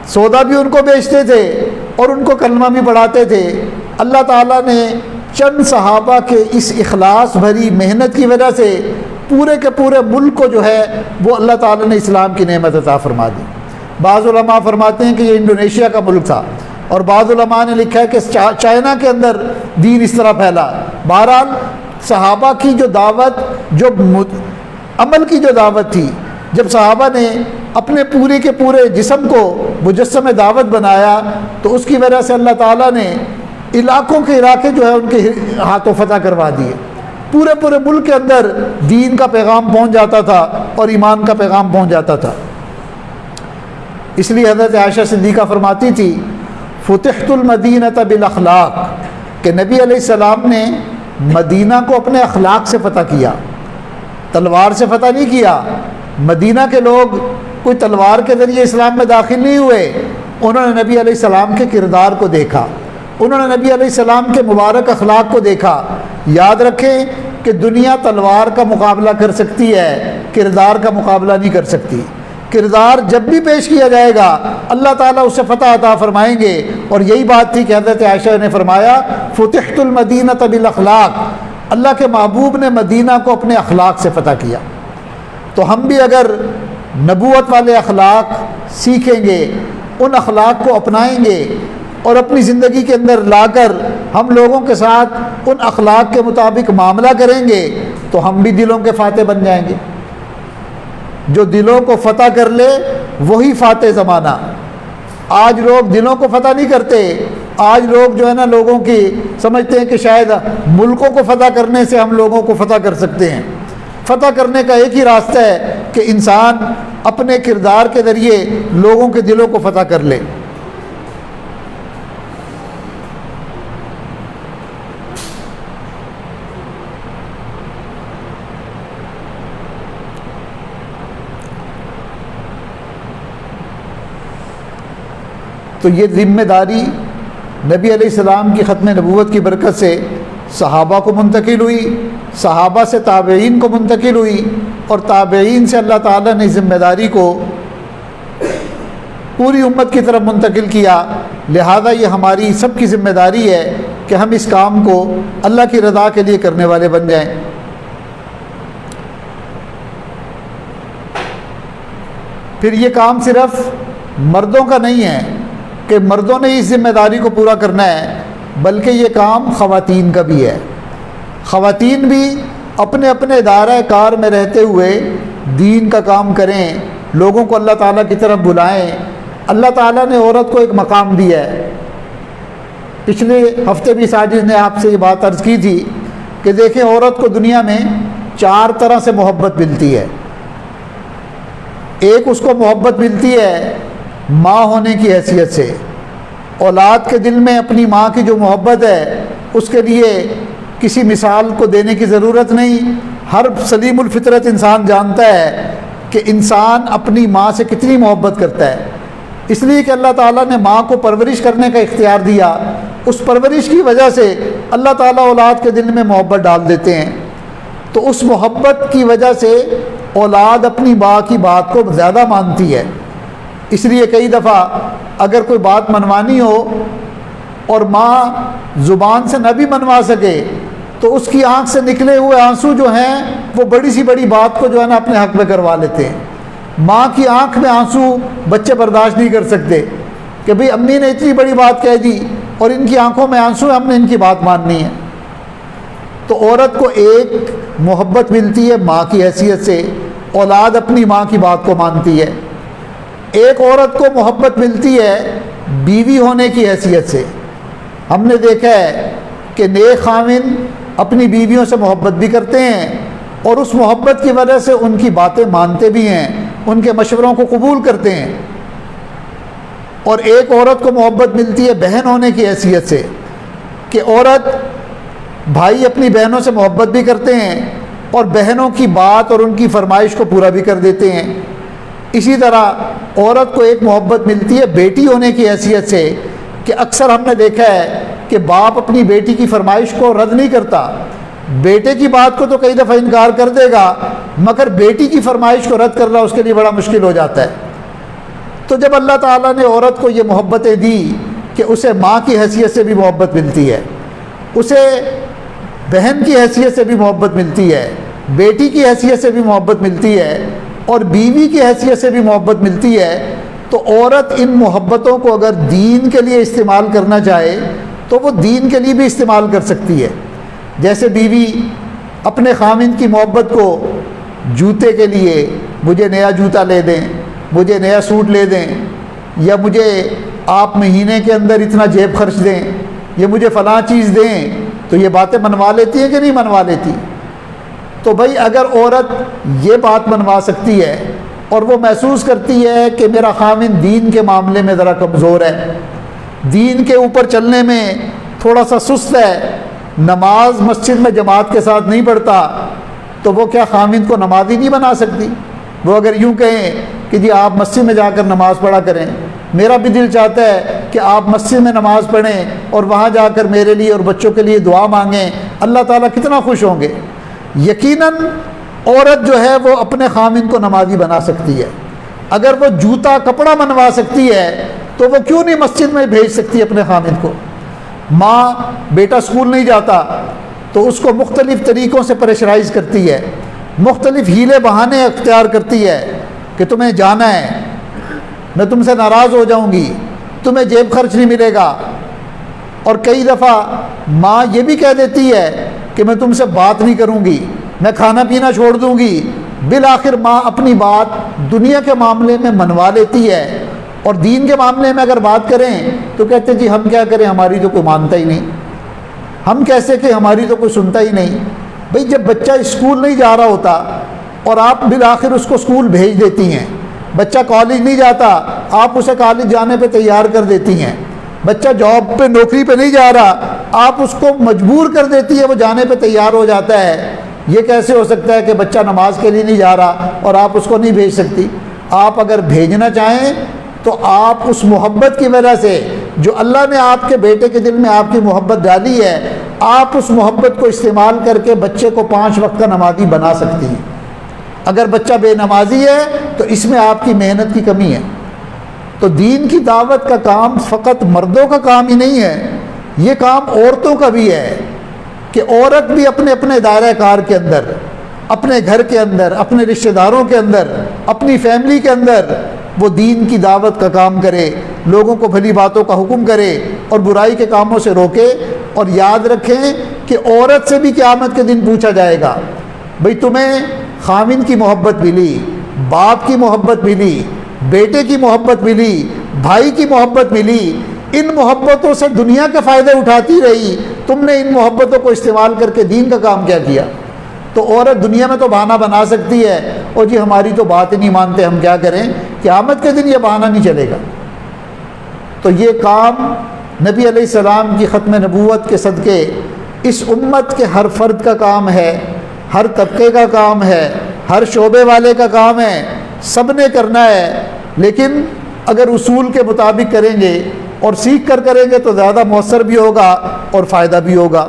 سودا بھی ان کو بیچتے تھے اور ان کو کلمہ بھی پڑھاتے تھے۔ اللہ تعالیٰ نے چند صحابہ کے اس اخلاص بھری محنت کی وجہ سے پورے کے پورے ملک کو جو ہے وہ اللہ تعالیٰ نے اسلام کی نعمت عطا فرما دی۔ بعض علماء فرماتے ہیں کہ یہ انڈونیشیا کا ملک تھا، اور بعض علماء نے لکھا ہے کہ چائنا کے اندر دین اس طرح پھیلا۔ بہرحال صحابہ کی جو دعوت، جو عمل کی جو دعوت تھی، جب صحابہ نے اپنے پورے کے پورے جسم کو مجسم دعوت بنایا تو اس کی وجہ سے اللہ تعالیٰ نے علاقوں کے علاقے جو ہے ان کے ہاتھوں فتح کروا دیے۔ پورے پورے ملک کے اندر دین کا پیغام پہنچ جاتا تھا اور ایمان کا پیغام پہنچ جاتا تھا۔ اس لیے حضرت عائشہ صدیقہ فرماتی تھی فتحت المدینۃ بالاخلاق، کہ نبی علیہ السلام نے مدینہ کو اپنے اخلاق سے فتح کیا، تلوار سے فتح نہیں کیا۔ مدینہ کے لوگ کوئی تلوار کے ذریعے اسلام میں داخل نہیں ہوئے، انہوں نے نبی علیہ السلام کے کردار کو دیکھا، انہوں نے نبی علیہ السلام کے مبارک اخلاق کو دیکھا۔ یاد رکھیں کہ دنیا تلوار کا مقابلہ کر سکتی ہے، کردار کا مقابلہ نہیں کر سکتی۔ کردار جب بھی پیش کیا جائے گا اللہ تعالیٰ اسے فتح عطا فرمائیں گے، اور یہی بات تھی کہ حضرت عائشہ نے فرمایا فتحت المدینۃ بالاخلاق، اللہ کے محبوب نے مدینہ کو اپنے اخلاق سے فتح کیا۔ تو ہم بھی اگر نبوت والے اخلاق سیکھیں گے، ان اخلاق کو اپنائیں گے اور اپنی زندگی کے اندر لا کر ہم لوگوں کے ساتھ ان اخلاق کے مطابق معاملہ کریں گے تو ہم بھی دلوں کے فاتح بن جائیں گے۔ جو دلوں کو فتح کر لے وہی فاتح زمانہ۔ آج لوگ دلوں کو فتح نہیں کرتے، آج لوگ جو ہے نا لوگوں کی سمجھتے ہیں کہ شاید ملکوں کو فتح کرنے سے ہم لوگوں کو فتح کر سکتے ہیں۔ فتح کرنے کا ایک ہی راستہ ہے کہ انسان اپنے کردار کے ذریعے لوگوں کے دلوں کو فتح کر لے۔ تو یہ ذمہ داری نبی علیہ السلام کی ختم نبوت کی برکت سے صحابہ کو منتقل ہوئی، صحابہ سے تابعین کو منتقل ہوئی، اور تابعین سے اللہ تعالیٰ نے ذمہ داری کو پوری امت کی طرف منتقل کیا۔ لہذا یہ ہماری سب کی ذمہ داری ہے کہ ہم اس کام کو اللہ کی رضا کے لیے کرنے والے بن جائیں۔ پھر یہ کام صرف مردوں کا نہیں ہے کہ مردوں نے اس ذمہ داری کو پورا کرنا ہے، بلکہ یہ کام خواتین کا بھی ہے۔ خواتین بھی اپنے اپنے دائرہ کار میں رہتے ہوئے دین کا کام کریں، لوگوں کو اللہ تعالیٰ کی طرف بلائیں۔ اللہ تعالیٰ نے عورت کو ایک مقام دیا ہے۔ پچھلے ہفتے بھی ساجد نے آپ سے یہ بات عرض کی تھی کہ دیکھیں عورت کو دنیا میں 4 طرح سے محبت ملتی ہے۔ ایک اس کو محبت ملتی ہے ماں ہونے کی حیثیت سے، اولاد کے دل میں اپنی ماں کی جو محبت ہے اس کے لیے کسی مثال کو دینے کی ضرورت نہیں، ہر سلیم الفطرت انسان جانتا ہے کہ انسان اپنی ماں سے کتنی محبت کرتا ہے، اس لیے کہ اللہ تعالیٰ نے ماں کو پرورش کرنے کا اختیار دیا، اس پرورش کی وجہ سے اللہ تعالیٰ اولاد کے دل میں محبت ڈال دیتے ہیں، تو اس محبت کی وجہ سے اولاد اپنی ماں کی بات کو زیادہ مانتی ہے۔ اس لیے کئی دفعہ اگر کوئی بات منوانی ہو اور ماں زبان سے نہ بھی منوا سکے تو اس کی آنکھ سے نکلے ہوئے آنسو جو ہیں وہ بڑی سی بڑی بات کو جو ہے نا اپنے حق میں کروا لیتے ہیں۔ ماں کی آنکھ میں آنسو بچے برداشت نہیں کر سکتے کہ بھئی امی نے اتنی بڑی بات کہہ دی اور ان کی آنکھوں میں آنسو ہے، ہم نے ان کی بات ماننی ہے۔ تو عورت کو ایک محبت ملتی ہے ماں کی حیثیت سے، اولاد اپنی ماں کی بات کو مانتی ہے۔ ایک عورت کو محبت ملتی ہے بیوی ہونے کی حیثیت سے۔ ہم نے دیکھا ہے کہ نیک خاوند اپنی بیویوں سے محبت بھی کرتے ہیں اور اس محبت کی وجہ سے ان کی باتیں مانتے بھی ہیں، ان کے مشوروں کو قبول کرتے ہیں۔ اور ایک عورت کو محبت ملتی ہے بہن ہونے کی حیثیت سے کہ عورت بھائی اپنی بہنوں سے محبت بھی کرتے ہیں اور بہنوں کی بات اور ان کی فرمائش کو پورا بھی کر دیتے ہیں۔ اسی طرح عورت کو ایک محبت ملتی ہے بیٹی ہونے کی حیثیت سے کہ اکثر ہم نے دیکھا ہے کہ باپ اپنی بیٹی کی فرمائش کو رد نہیں کرتا، بیٹے کی بات کو تو کئی دفعہ انکار کر دے گا مگر بیٹی کی فرمائش کو رد کرنا اس کے لیے بڑا مشکل ہو جاتا ہے۔ تو جب اللہ تعالیٰ نے عورت کو یہ محبتیں دی کہ اسے ماں کی حیثیت سے بھی محبت ملتی ہے، اسے بہن کی حیثیت سے بھی محبت ملتی ہے، بیٹی کی حیثیت سے بھی محبت ملتی ہے اور بیوی کی حیثیت سے بھی محبت ملتی ہے، تو عورت ان محبتوں کو اگر دین کے لیے استعمال کرنا چاہے تو وہ دین کے لیے بھی استعمال کر سکتی ہے۔ جیسے بیوی اپنے خاوند کی محبت کو جوتے کے لیے مجھے نیا جوتا لے دیں، مجھے نیا سوٹ لے دیں، یا مجھے آپ مہینے کے اندر اتنا جیب خرچ دیں، یا مجھے فلاں چیز دیں، تو یہ باتیں منوا لیتی ہیں کہ نہیں منوا لیتی؟ تو بھائی اگر عورت یہ بات منوا سکتی ہے اور وہ محسوس کرتی ہے کہ میرا خاوند دین کے معاملے میں ذرا کمزور ہے، دین کے اوپر چلنے میں تھوڑا سا سست ہے، نماز مسجد میں جماعت کے ساتھ نہیں پڑھتا، تو وہ کیا خاوند کو نمازی نہیں بنا سکتی؟ وہ اگر یوں کہیں کہ جی آپ مسجد میں جا کر نماز پڑھا کریں، میرا بھی دل چاہتا ہے کہ آپ مسجد میں نماز پڑھیں اور وہاں جا کر میرے لیے اور بچوں کے لیے دعا مانگیں، اللہ تعالیٰ کتنا خوش ہوں گے۔ یقیناً عورت جو ہے وہ اپنے خاوند کو نمازی بنا سکتی ہے۔ اگر وہ جوتا کپڑا منوا سکتی ہے تو وہ کیوں نہیں مسجد میں بھیج سکتی اپنے خاوند کو؟ ماں بیٹا اسکول نہیں جاتا تو اس کو مختلف طریقوں سے پریشرائز کرتی ہے، مختلف ہیلے بہانے اختیار کرتی ہے کہ تمہیں جانا ہے، میں تم سے ناراض ہو جاؤں گی، تمہیں جیب خرچ نہیں ملے گا۔ اور کئی دفعہ ماں یہ بھی کہہ دیتی ہے کہ میں تم سے بات نہیں کروں گی، میں کھانا پینا چھوڑ دوں گی۔ بالآخر ماں اپنی بات دنیا کے معاملے میں منوا لیتی ہے اور دین کے معاملے میں اگر بات کریں تو کہتے جی ہم کیا کریں، ہماری تو کوئی مانتا ہی نہیں، ہم کیسے کہ ہماری تو کوئی سنتا ہی نہیں۔ بھئی جب بچہ اسکول نہیں جا رہا ہوتا اور آپ بالآخر اس کو اسکول بھیج دیتی ہیں، بچہ کالج نہیں جاتا آپ اسے کالج جانے پہ تیار کر دیتی ہیں، بچہ جاب پہ نوکری پہ نہیں جا رہا آپ اس کو مجبور کر دیتی ہے، وہ جانے پہ تیار ہو جاتا ہے۔ یہ کیسے ہو سکتا ہے کہ بچہ نماز کے لیے نہیں جا رہا اور آپ اس کو نہیں بھیج سکتی؟ آپ اگر بھیجنا چاہیں تو آپ اس محبت کی وجہ سے جو اللہ نے آپ کے بیٹے کے دل میں آپ کی محبت ڈالی ہے، آپ اس محبت کو استعمال کر کے بچے کو 5 وقت کا نمازی بنا سکتی ہیں۔ اگر بچہ بے نمازی ہے تو اس میں آپ کی محنت کی کمی ہے۔ تو دین کی دعوت کا کام فقط مردوں کا کام ہی نہیں ہے، یہ کام عورتوں کا بھی ہے کہ عورت بھی اپنے اپنے دائرہ کار کے اندر، اپنے گھر کے اندر، اپنے رشتہ داروں کے اندر، اپنی فیملی کے اندر وہ دین کی دعوت کا کام کرے، لوگوں کو بھلی باتوں کا حکم کرے اور برائی کے کاموں سے روکے۔ اور یاد رکھیں کہ عورت سے بھی قیامت کے دن پوچھا جائے گا، بھئی تمہیں خاوند کی محبت ملی، باپ کی محبت ملی، بیٹے کی محبت ملی، بھائی کی محبت ملی، ان محبتوں سے دنیا کے فائدے اٹھاتی رہی، تم نے ان محبتوں کو استعمال کر کے دین کا کام کیا کیا؟ تو عورت دنیا میں تو بہانہ بنا سکتی ہے، اور جی ہماری تو بات ہی نہیں مانتے، ہم کیا کریں؟ قیامت کے دن یہ بہانہ نہیں چلے گا۔ تو یہ کام نبی علیہ السلام کی ختم نبوت کے صدقے اس امت کے ہر فرد کا کام ہے، ہر طبقے کا کام ہے، ہر شعبے والے کا کام ہے، سب نے کرنا ہے۔ لیکن اگر اصول کے مطابق کریں گے اور سیکھ کر کریں گے تو زیادہ مؤثر بھی ہوگا اور فائدہ بھی ہوگا۔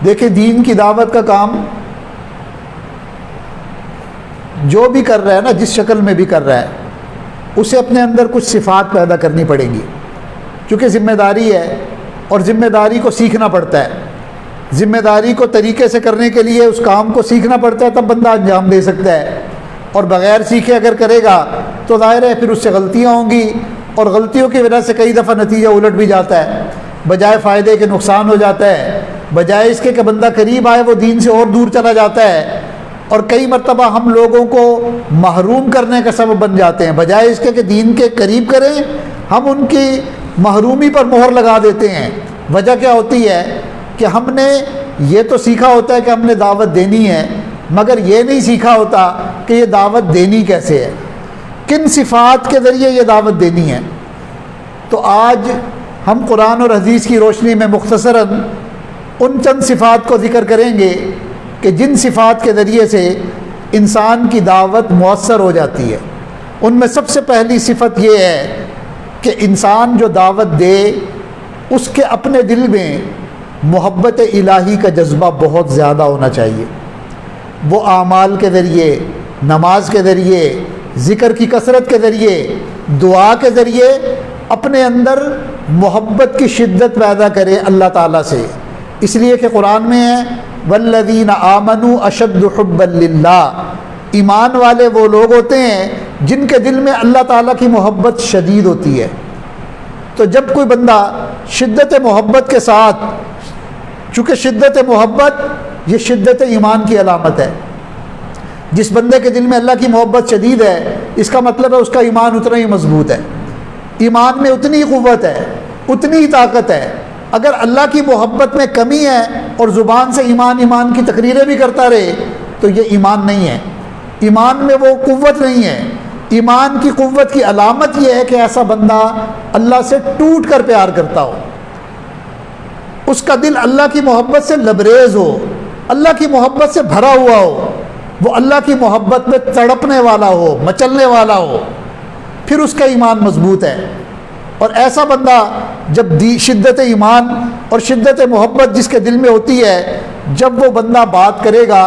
دیکھیں، دین کی دعوت کا کام جو بھی کر رہا ہے نا، جس شکل میں بھی کر رہا ہے، اسے اپنے اندر کچھ صفات پیدا کرنی پڑیں گی، کیونکہ ذمہ داری ہے اور ذمہ داری کو سیکھنا پڑتا ہے۔ ذمہ داری کو طریقے سے کرنے کے لیے اس کام کو سیکھنا پڑتا ہے، تب بندہ انجام دے سکتا ہے، اور بغیر سیکھے اگر کرے گا تو ظاہر ہے پھر اس سے غلطیاں ہوں گی، اور غلطیوں کی وجہ سے کئی دفعہ نتیجہ الٹ بھی جاتا ہے، بجائے فائدے کے نقصان ہو جاتا ہے، بجائے اس کے کہ بندہ قریب آئے وہ دین سے اور دور چلا جاتا ہے، اور کئی مرتبہ ہم لوگوں کو محروم کرنے کا سبب بن جاتے ہیں، بجائے اس کے کہ دین کے قریب کریں ہم ان کی محرومی پر مہر لگا دیتے ہیں۔ وجہ کیا ہوتی ہے کہ ہم نے یہ تو سیکھا ہوتا ہے کہ ہم نے دعوت دینی ہے، مگر یہ نہیں سیکھا ہوتا کہ یہ دعوت دینی کیسے ہے، کن صفات کے ذریعے یہ دعوت دینی ہے۔ تو آج ہم قرآن اور حدیث کی روشنی میں مختصراً ان چند صفات کو ذکر کریں گے کہ جن صفات کے ذریعے سے انسان کی دعوت مؤثر ہو جاتی ہے۔ ان میں سب سے پہلی صفت یہ ہے کہ انسان جو دعوت دے اس کے اپنے دل میں محبت الہی کا جذبہ بہت زیادہ ہونا چاہیے۔ وہ اعمال کے ذریعے، نماز کے ذریعے، ذکر کی کثرت کے ذریعے، دعا کے ذریعے اپنے اندر محبت کی شدت پیدا کرے اللہ تعالیٰ سے، اس لیے کہ قرآن میں ہے والذین آمنوا اشد حبا للہ، ایمان والے وہ لوگ ہوتے ہیں جن کے دل میں اللہ تعالیٰ کی محبت شدید ہوتی ہے۔ تو جب کوئی بندہ شدت محبت کے ساتھ، چونکہ شدت محبت یہ شدت ایمان کی علامت ہے، جس بندے کے دل میں اللہ کی محبت شدید ہے اس کا مطلب ہے اس کا ایمان اتنا ہی مضبوط ہے، ایمان میں اتنی قوت ہے، اتنی ہی طاقت ہے۔ اگر اللہ کی محبت میں کمی ہے اور زبان سے ایمان ایمان کی تقریریں بھی کرتا رہے تو یہ ایمان نہیں ہے، ایمان میں وہ قوت نہیں ہے۔ ایمان کی قوت کی علامت یہ ہے کہ ایسا بندہ اللہ سے ٹوٹ کر پیار کرتا ہو، اس کا دل اللہ کی محبت سے لبریز ہو، اللہ کی محبت سے بھرا ہوا ہو، وہ اللہ کی محبت میں تڑپنے والا ہو، مچلنے والا ہو، پھر اس کا ایمان مضبوط ہے۔ اور ایسا بندہ جب شدت ایمان اور شدت محبت جس کے دل میں ہوتی ہے، جب وہ بندہ بات کرے گا،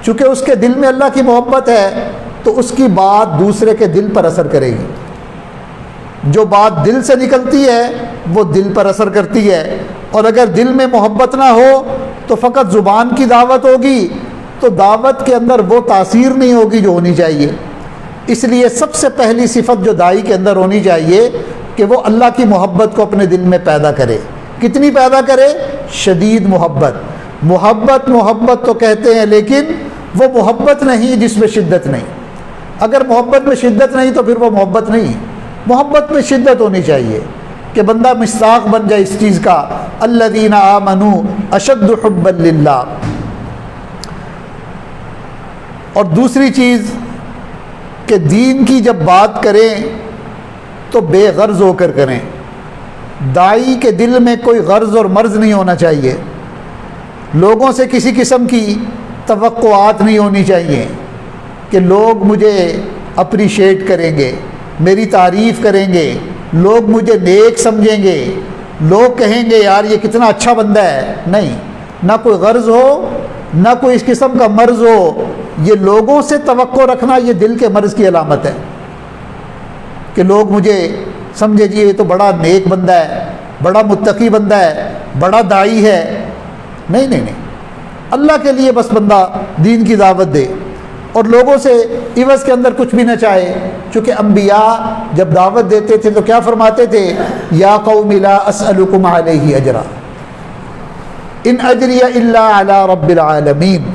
چونکہ اس کے دل میں اللہ کی محبت ہے تو اس کی بات دوسرے کے دل پر اثر کرے گی۔ جو بات دل سے نکلتی ہے وہ دل پر اثر کرتی ہے، اور اگر دل میں محبت نہ ہو تو فقط زبان کی دعوت ہوگی تو دعوت کے اندر وہ تاثیر نہیں ہوگی جو ہونی چاہیے۔ اس لیے سب سے پہلی صفت جو داعی کے اندر ہونی چاہیے کہ وہ اللہ کی محبت کو اپنے دل میں پیدا کرے۔ کتنی پیدا کرے؟ شدید محبت۔ محبت تو کہتے ہیں لیکن وہ محبت نہیں جس میں شدت نہیں۔ اگر محبت میں شدت نہیں تو پھر وہ محبت نہیں، محبت میں شدت ہونی چاہیے کہ بندہ مصداق بن جائے اس چیز کا، الذین آمنوا اشد حبا للہ۔ اور دوسری چیز کہ دین کی جب بات کریں تو بے غرض ہو کر کریں۔ داعی کے دل میں کوئی غرض اور مرض نہیں ہونا چاہیے، لوگوں سے کسی قسم کی توقعات نہیں ہونی چاہیے کہ لوگ مجھے اپریشیٹ کریں گے، میری تعریف کریں گے، لوگ مجھے نیک سمجھیں گے، لوگ کہیں گے یار یہ کتنا اچھا بندہ ہے۔ نہیں، نہ کوئی غرض ہو نہ کوئی اس قسم کا مرض ہو۔ یہ لوگوں سے توقع رکھنا یہ دل کے مرض کی علامت ہے کہ لوگ مجھے سمجھے جی یہ تو بڑا نیک بندہ ہے، بڑا متقی بندہ ہے، بڑا داعی ہے۔ نہیں نہیں نہیں، اللہ کے لیے بس بندہ دین کی دعوت دے اور لوگوں سے عوض کے اندر کچھ بھی نہ چاہے۔ چونکہ انبیاء جب دعوت دیتے تھے تو کیا فرماتے تھے؟ یا قوم لا اسألکم علیہ اجرا ان اجری الا علی رب العالمین۔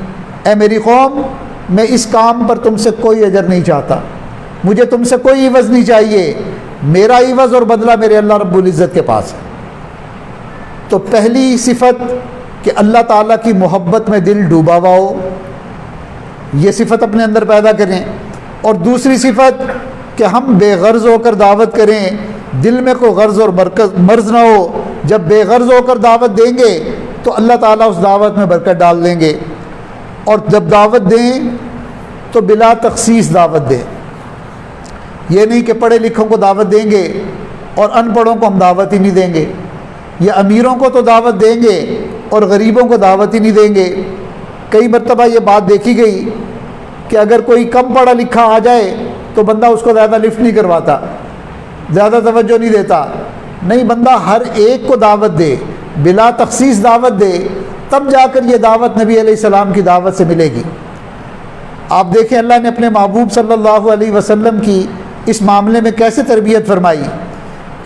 اے میری قوم، میں اس کام پر تم سے کوئی اجر نہیں چاہتا، مجھے تم سے کوئی عوض نہیں چاہیے، میرا عوض اور بدلہ میرے اللہ رب العزت کے پاس ہے۔ تو پہلی صفت کہ اللہ تعالیٰ کی محبت میں دل ڈوبا ہوا ہو، یہ صفت اپنے اندر پیدا کریں۔ اور دوسری صفت کہ ہم بے غرض ہو کر دعوت کریں، دل میں کوئی غرض اور مرض نہ ہو۔ جب بے غرض ہو کر دعوت دیں گے تو اللہ تعالیٰ اس دعوت میں برکت ڈال دیں گے۔ اور جب دعوت دیں تو بلا تخصیص دعوت دیں، یہ نہیں کہ پڑھے لکھوں کو دعوت دیں گے اور ان پڑھوں کو ہم دعوت ہی نہیں دیں گے، یا امیروں کو تو دعوت دیں گے اور غریبوں کو دعوت ہی نہیں دیں گے۔ کئی مرتبہ یہ بات دیکھی گئی کہ اگر کوئی کم پڑھا لکھا آ جائے تو بندہ اس کو زیادہ لفٹ نہیں کرواتا، زیادہ توجہ نہیں دیتا۔ نہیں، بندہ ہر ایک کو دعوت دے، بلا تخصیص دعوت دے، تب جا کر یہ دعوت نبی علیہ السلام کی دعوت سے ملے گی۔ آپ دیکھیں اللہ نے اپنے محبوب صلی اللہ علیہ وسلم کی اس معاملے میں کیسے تربیت فرمائی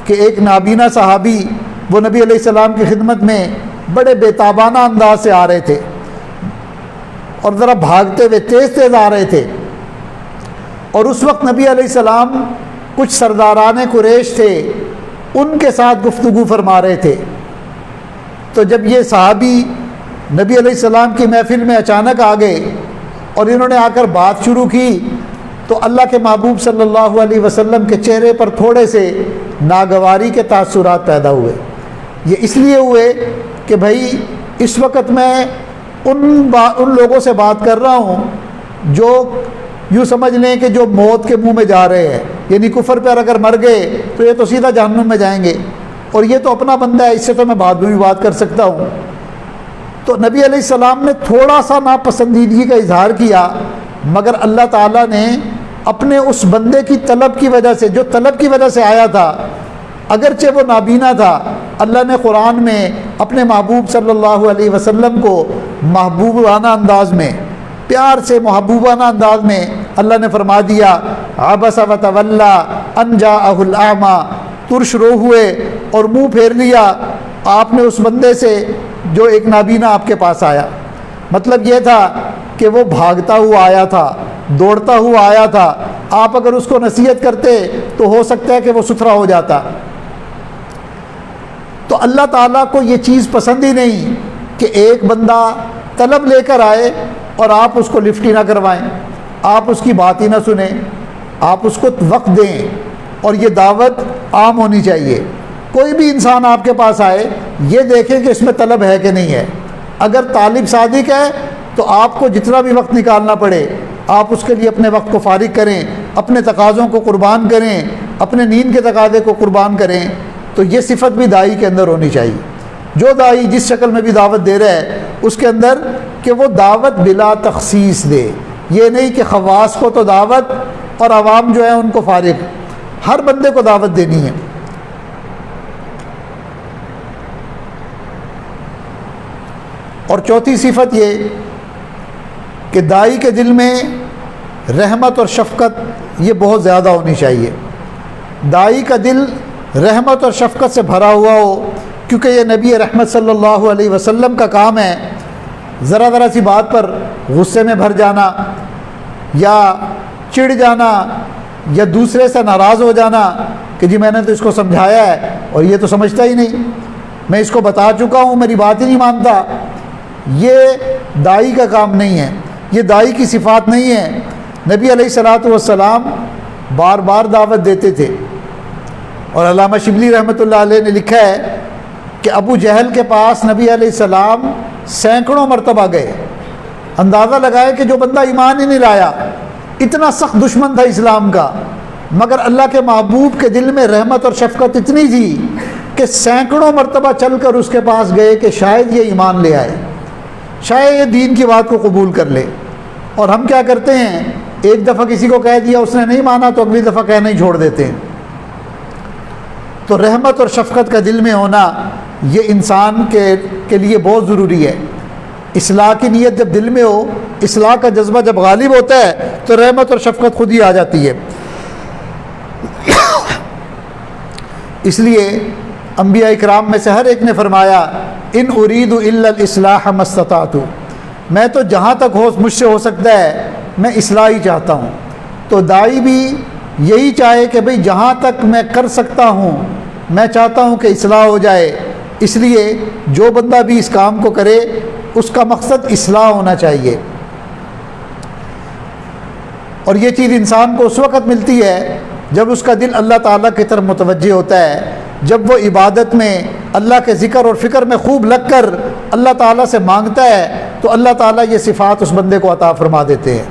کہ ایک نابینا صحابی وہ نبی علیہ السلام کی خدمت میں بڑے بے تابانہ انداز سے آ رہے تھے اور ذرا بھاگتے ہوئے تیز تیز آ رہے تھے، اور اس وقت نبی علیہ السلام کچھ سرداران قریش تھے، ان کے ساتھ گفتگو فرما رہے تھے۔ تو جب یہ صحابی نبی علیہ السلام کی محفل میں اچانک آ گئے اور انہوں نے آ کر بات شروع کی تو اللہ کے محبوب صلی اللہ علیہ وسلم کے چہرے پر تھوڑے سے ناگواری کے تاثرات پیدا ہوئے۔ یہ اس لیے ہوئے کہ بھائی اس وقت میں ان لوگوں سے بات کر رہا ہوں جو یوں سمجھ لیں کہ جو موت کے منہ میں جا رہے ہیں، یعنی کفر پر اگر مر گئے تو یہ تو سیدھا جہنم میں جائیں گے، اور یہ تو اپنا بندہ ہے، اس سے تو میں بعد میں بھی بات کر سکتا ہوں۔ تو نبی علیہ السلام نے تھوڑا سا ناپسندیدگی کا اظہار کیا، مگر اللہ تعالیٰ نے اپنے اس بندے کی طلب کی وجہ سے، جو طلب کی وجہ سے آیا تھا، اگرچہ وہ نابینا تھا، اللہ نے قرآن میں اپنے محبوب صلی اللہ علیہ وسلم کو محبوبانہ انداز میں، پیار سے محبوبانہ انداز میں اللہ نے فرما دیا عبس وتولی ان جاءہ الاعمی، ترش رو ہوئے اور منہ پھیر لیا آپ نے اس بندے سے جو ایک نابینا آپ کے پاس آیا۔ مطلب یہ تھا کہ وہ بھاگتا ہوا آیا تھا، دوڑتا ہوا آیا تھا، آپ اگر اس کو نصیحت کرتے تو ہو سکتا ہے کہ وہ ستھرا ہو جاتا۔ تو اللہ تعالیٰ کو یہ چیز پسند ہی نہیں کہ ایک بندہ طلب لے کر آئے اور آپ اس کو لفٹ ہی نہ کروائیں، آپ اس کی بات ہی نہ سنیں، آپ اس کو وقت دیں، اور یہ دعوت عام ہونی چاہیے۔ کوئی بھی انسان آپ کے پاس آئے، یہ دیکھیں کہ اس میں طلب ہے کہ نہیں ہے۔ اگر طالب صادق ہے تو آپ کو جتنا بھی وقت نکالنا پڑے آپ اس کے لیے اپنے وقت کو فارغ کریں، اپنے تقاضوں کو قربان کریں، اپنے نیند کے تقاضے کو قربان کریں۔ تو یہ صفت بھی داعی کے اندر ہونی چاہیے۔ جو داعی جس شکل میں بھی دعوت دے رہا ہے اس کے اندر کہ وہ دعوت بلا تخصیص دے، یہ نہیں کہ خواص کو تو دعوت اور عوام جو ہے ان کو فارغ، ہر بندے کو دعوت دینی ہے۔ اور چوتھی صفت یہ کہ داعی کے دل میں رحمت اور شفقت یہ بہت زیادہ ہونی چاہیے۔ داعی کا دل رحمت اور شفقت سے بھرا ہوا ہو، کیونکہ یہ نبی رحمت صلی اللہ علیہ وسلم کا کام ہے۔ ذرا ذرا سی بات پر غصے میں بھر جانا یا چڑ جانا یا دوسرے سے ناراض ہو جانا کہ جی میں نے تو اس کو سمجھایا ہے اور یہ تو سمجھتا ہی نہیں، میں اس کو بتا چکا ہوں میری بات ہی نہیں مانتا، یہ داعی کا کام نہیں ہے، یہ داعی کی صفات نہیں ہے۔ نبی علیہ الصلوۃ والسلام بار بار دعوت دیتے تھے، اور علامہ شبلی رحمۃ اللہ علیہ نے لکھا ہے کہ ابو جہل کے پاس نبی علیہ السلام سینکڑوں مرتبہ گئے، اندازہ لگائے کہ جو بندہ ایمان ہی نہیں لایا، اتنا سخت دشمن تھا اسلام کا، مگر اللہ کے محبوب کے دل میں رحمت اور شفقت اتنی تھی کہ سینکڑوں مرتبہ چل کر اس کے پاس گئے کہ شاید یہ ایمان لے آئے، شاید یہ دین کی بات کو قبول کر لے۔ اور ہم کیا کرتے ہیں، ایک دفعہ کسی کو کہہ دیا اس نے نہیں مانا تو اگلی دفعہ کہنا ہی چھوڑ دیتے ہیں۔ تو رحمت اور شفقت کا دل میں ہونا یہ انسان کے لیے بہت ضروری ہے۔ اصلاح کی نیت جب دل میں ہو، اصلاح کا جذبہ جب غالب ہوتا ہے تو رحمت اور شفقت خود ہی آ جاتی ہے۔ اس لیے انبیاء اکرام میں سے ہر ایک نے فرمایا ان اريد الا الاصلاح ما استطعت، میں تو جہاں تک ہو مجھ سے ہو سکتا ہے میں اصلاح ہی چاہتا ہوں۔ تو داعی بھی یہی چاہے کہ بھئی جہاں تک میں کر سکتا ہوں میں چاہتا ہوں کہ اصلاح ہو جائے، اس لیے جو بندہ بھی اس کام کو کرے اس کا مقصد اصلاح ہونا چاہیے۔ اور یہ چیز انسان کو اس وقت ملتی ہے جب اس کا دل اللہ تعالیٰ کی طرف متوجہ ہوتا ہے، جب وہ عبادت میں اللہ کے ذکر اور فکر میں خوب لگ کر اللہ تعالیٰ سے مانگتا ہے تو اللہ تعالیٰ یہ صفات اس بندے کو عطا فرما دیتے ہیں۔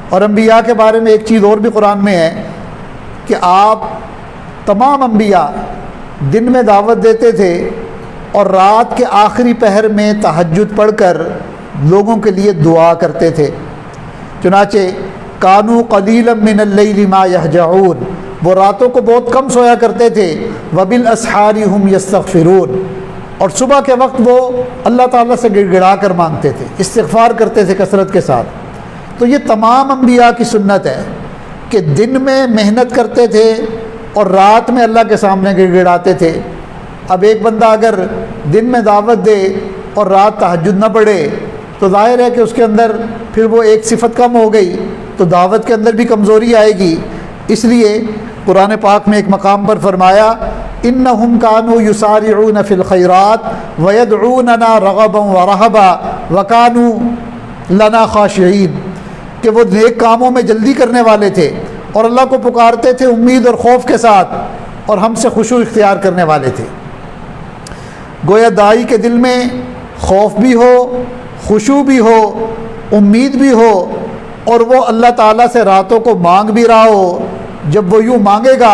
اور انبیاء کے بارے میں ایک چیز اور بھی قرآن میں ہے کہ آپ تمام انبیاء دن میں دعوت دیتے تھے اور رات کے آخری پہر میں تہجد پڑھ کر لوگوں کے لیے دعا کرتے تھے۔ چنانچہ کانوا قلیلا من اللیل ما یہجعون، وہ راتوں کو بہت کم سویا کرتے تھے، وبالاسحار هم یستغفرون، اور صبح کے وقت وہ اللہ تعالیٰ سے گڑ گڑا کر مانگتے تھے، استغفار کرتے تھے کثرت کے ساتھ۔ تو یہ تمام انبیاء کی سنت ہے کہ دن میں محنت کرتے تھے اور رات میں اللہ کے سامنے گڑ گڑاتے تھے۔ اب ایک بندہ اگر دن میں دعوت دے اور رات تہجد نہ پڑھے تو ظاہر ہے کہ اس کے اندر پھر وہ ایک صفت کم ہو گئی، تو دعوت کے اندر بھی کمزوری آئے گی۔ اس لیے قرآن پاک میں ایک مقام پر فرمایا انہم کانوا یسارعون فی الخیرات ویدعوننا رغبا ورہبا وکانوا لنا خاشعین، کہ وہ نیک کاموں میں جلدی کرنے والے تھے اور اللہ کو پکارتے تھے امید اور خوف کے ساتھ، اور ہم سے خشوع اختیار کرنے والے تھے۔ گویا داعی کے دل میں خوف بھی ہو، خشوع بھی ہو، امید بھی ہو، اور وہ اللہ تعالیٰ سے راتوں کو مانگ بھی رہا ہو۔ جب وہ یوں مانگے گا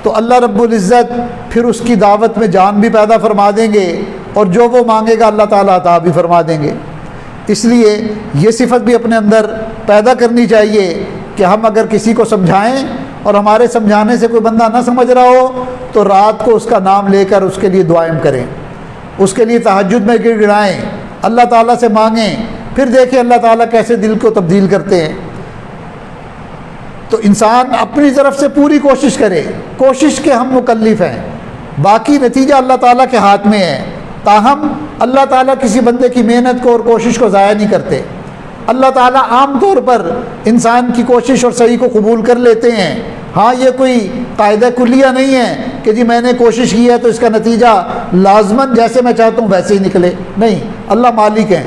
تو اللہ رب العزت پھر اس کی دعوت میں جان بھی پیدا فرما دیں گے، اور جو وہ مانگے گا اللہ تعالیٰ عطا بھی فرما دیں گے۔ اس لیے یہ صفت بھی اپنے اندر پیدا کرنی چاہیے کہ ہم اگر کسی کو سمجھائیں اور ہمارے سمجھانے سے کوئی بندہ نہ سمجھ رہا ہو تو رات کو اس کا نام لے کر اس کے لیے دعائیں کریں، اس کے لیے تہجد میں گڑ گڑائیں، اللہ تعالیٰ سے مانگیں، پھر دیکھیں اللہ تعالیٰ کیسے دل کو تبدیل کرتے ہیں۔ تو انسان اپنی طرف سے پوری کوشش کرے، کوشش کے ہم مکلف ہیں، باقی نتیجہ اللہ تعالیٰ کے ہاتھ میں ہے۔ تاہم اللہ تعالیٰ کسی بندے کی محنت کو اور کوشش کو ضائع نہیں کرتے۔ اللہ تعالیٰ عام طور پر انسان کی کوشش اور صحیح کو قبول کر لیتے ہیں۔ ہاں یہ کوئی قاعدہ کلیہ نہیں ہے کہ جی میں نے کوشش کی ہے تو اس کا نتیجہ لازماً جیسے میں چاہتا ہوں ویسے ہی نکلے، نہیں، اللہ مالک ہیں،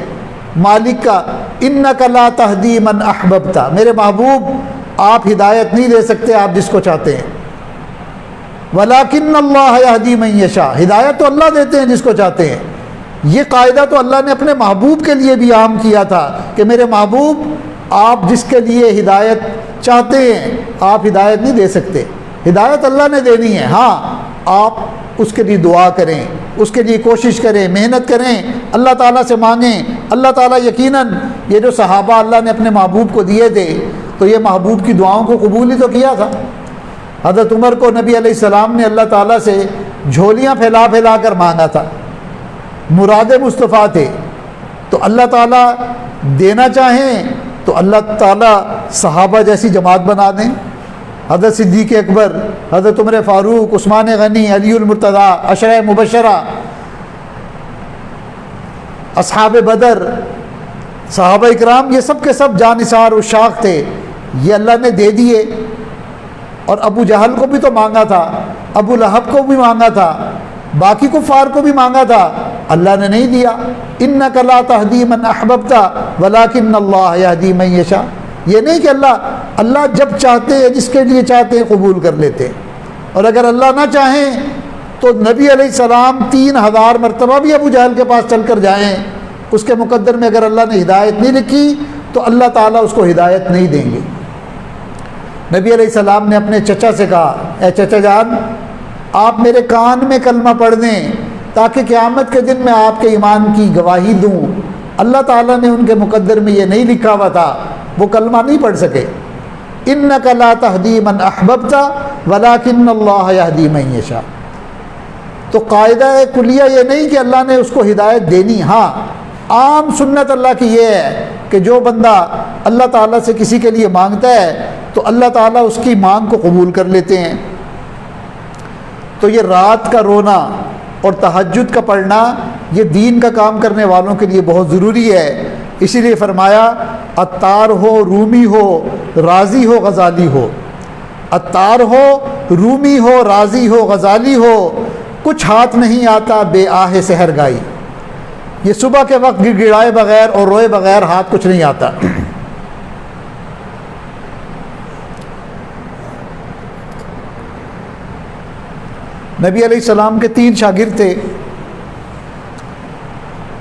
مالک کا انک لا تہدی من احببت، میرے محبوب آپ ہدایت نہیں دے سکتے آپ جس کو چاہتے ہیں، ولیکن اللہ یہدی من یشاء، ہدایت تو اللہ دیتے ہیں جس کو چاہتے ہیں۔ یہ قاعدہ تو اللہ نے اپنے محبوب کے لیے بھی عام کیا تھا کہ میرے محبوب آپ جس کے لیے ہدایت چاہتے ہیں آپ ہدایت نہیں دے سکتے، ہدایت اللہ نے دینی ہے۔ ہاں آپ اس کے لیے دعا کریں، اس کے لیے کوشش کریں، محنت کریں، اللہ تعالیٰ سے مانگیں۔ اللہ تعالیٰ یقیناً یہ جو صحابہ اللہ نے اپنے محبوب کو دیے تھے تو یہ محبوب کی دعاؤں کو قبول ہی تو کیا تھا۔ حضرت عمر کو نبی علیہ السلام نے اللہ تعالیٰ سے جھولیاں پھیلا پھیلا کر مانگا تھا، مراد مصطفیٰ تھے، تو اللہ تعالیٰ دینا چاہیں تو اللہ تعالیٰ صحابہ جیسی جماعت بنا دیں، حضرت صدیق اکبر، حضرت عمر فاروق، عثمان غنی، علی المرتضیٰ، عشرہ مبشرہ، اصحاب بدر، صحابہ اکرام، یہ سب کے سب جانثار عشاق تھے، یہ اللہ نے دے دیے۔ اور ابو جہل کو بھی تو مانگا تھا، ابو لہب کو بھی مانگا تھا، باقی کفار کو بھی مانگا تھا، اللہ نے نہیں دیا۔ انک لا تہدی من احببت ولکن اللہ یہدی من یشاء، یہ نہیں کہ اللہ جب چاہتے ہیں جس کے لیے چاہتے ہیں قبول کر لیتے ہیں، اور اگر اللہ نہ چاہیں تو نبی علیہ السلام 3000 مرتبہ بھی ابو جہل کے پاس چل کر جائیں، اس کے مقدر میں اگر اللہ نے ہدایت نہیں لکھی تو اللہ تعالیٰ اس کو ہدایت نہیں دیں گے۔ نبی علیہ السلام نے اپنے چچا سے کہا اے چچا جان آپ میرے کان میں کلمہ پڑھ دیں تاکہ قیامت کے دن میں آپ کے ایمان کی گواہی دوں۔ اللہ تعالیٰ نے ان کے مقدر میں یہ نہیں لکھا ہوا تھا، وہ کلمہ نہیں پڑھ سکے۔ انک لا تہدی من احببت ولکن اللہ یہدی من یشاء۔ تو قاعدہ کلیہ یہ نہیں کہ اللہ نے اس کو ہدایت دینی، ہاں عام سنت اللہ کی یہ ہے کہ جو بندہ اللہ تعالیٰ سے کسی کے لیے مانگتا ہے تو اللہ تعالیٰ اس کی مانگ کو قبول کر لیتے ہیں۔ تو یہ رات کا رونا اور تہجد کا پڑھنا یہ دین کا کام کرنے والوں کے لیے بہت ضروری ہے۔ اسی لیے فرمایا عطار ہو، رومی ہو، رازی ہو، غزالی ہو۔ عطار ہو، رومی ہو، رازی ہو، غزالی ہو، کچھ ہاتھ نہیں آتا بے آہ سحر گائی۔ یہ صبح کے وقت گڑ گڑائے بغیر اور روئے بغیر ہاتھ کچھ نہیں آتا۔ نبی علیہ السلام کے 3 شاگرد تھے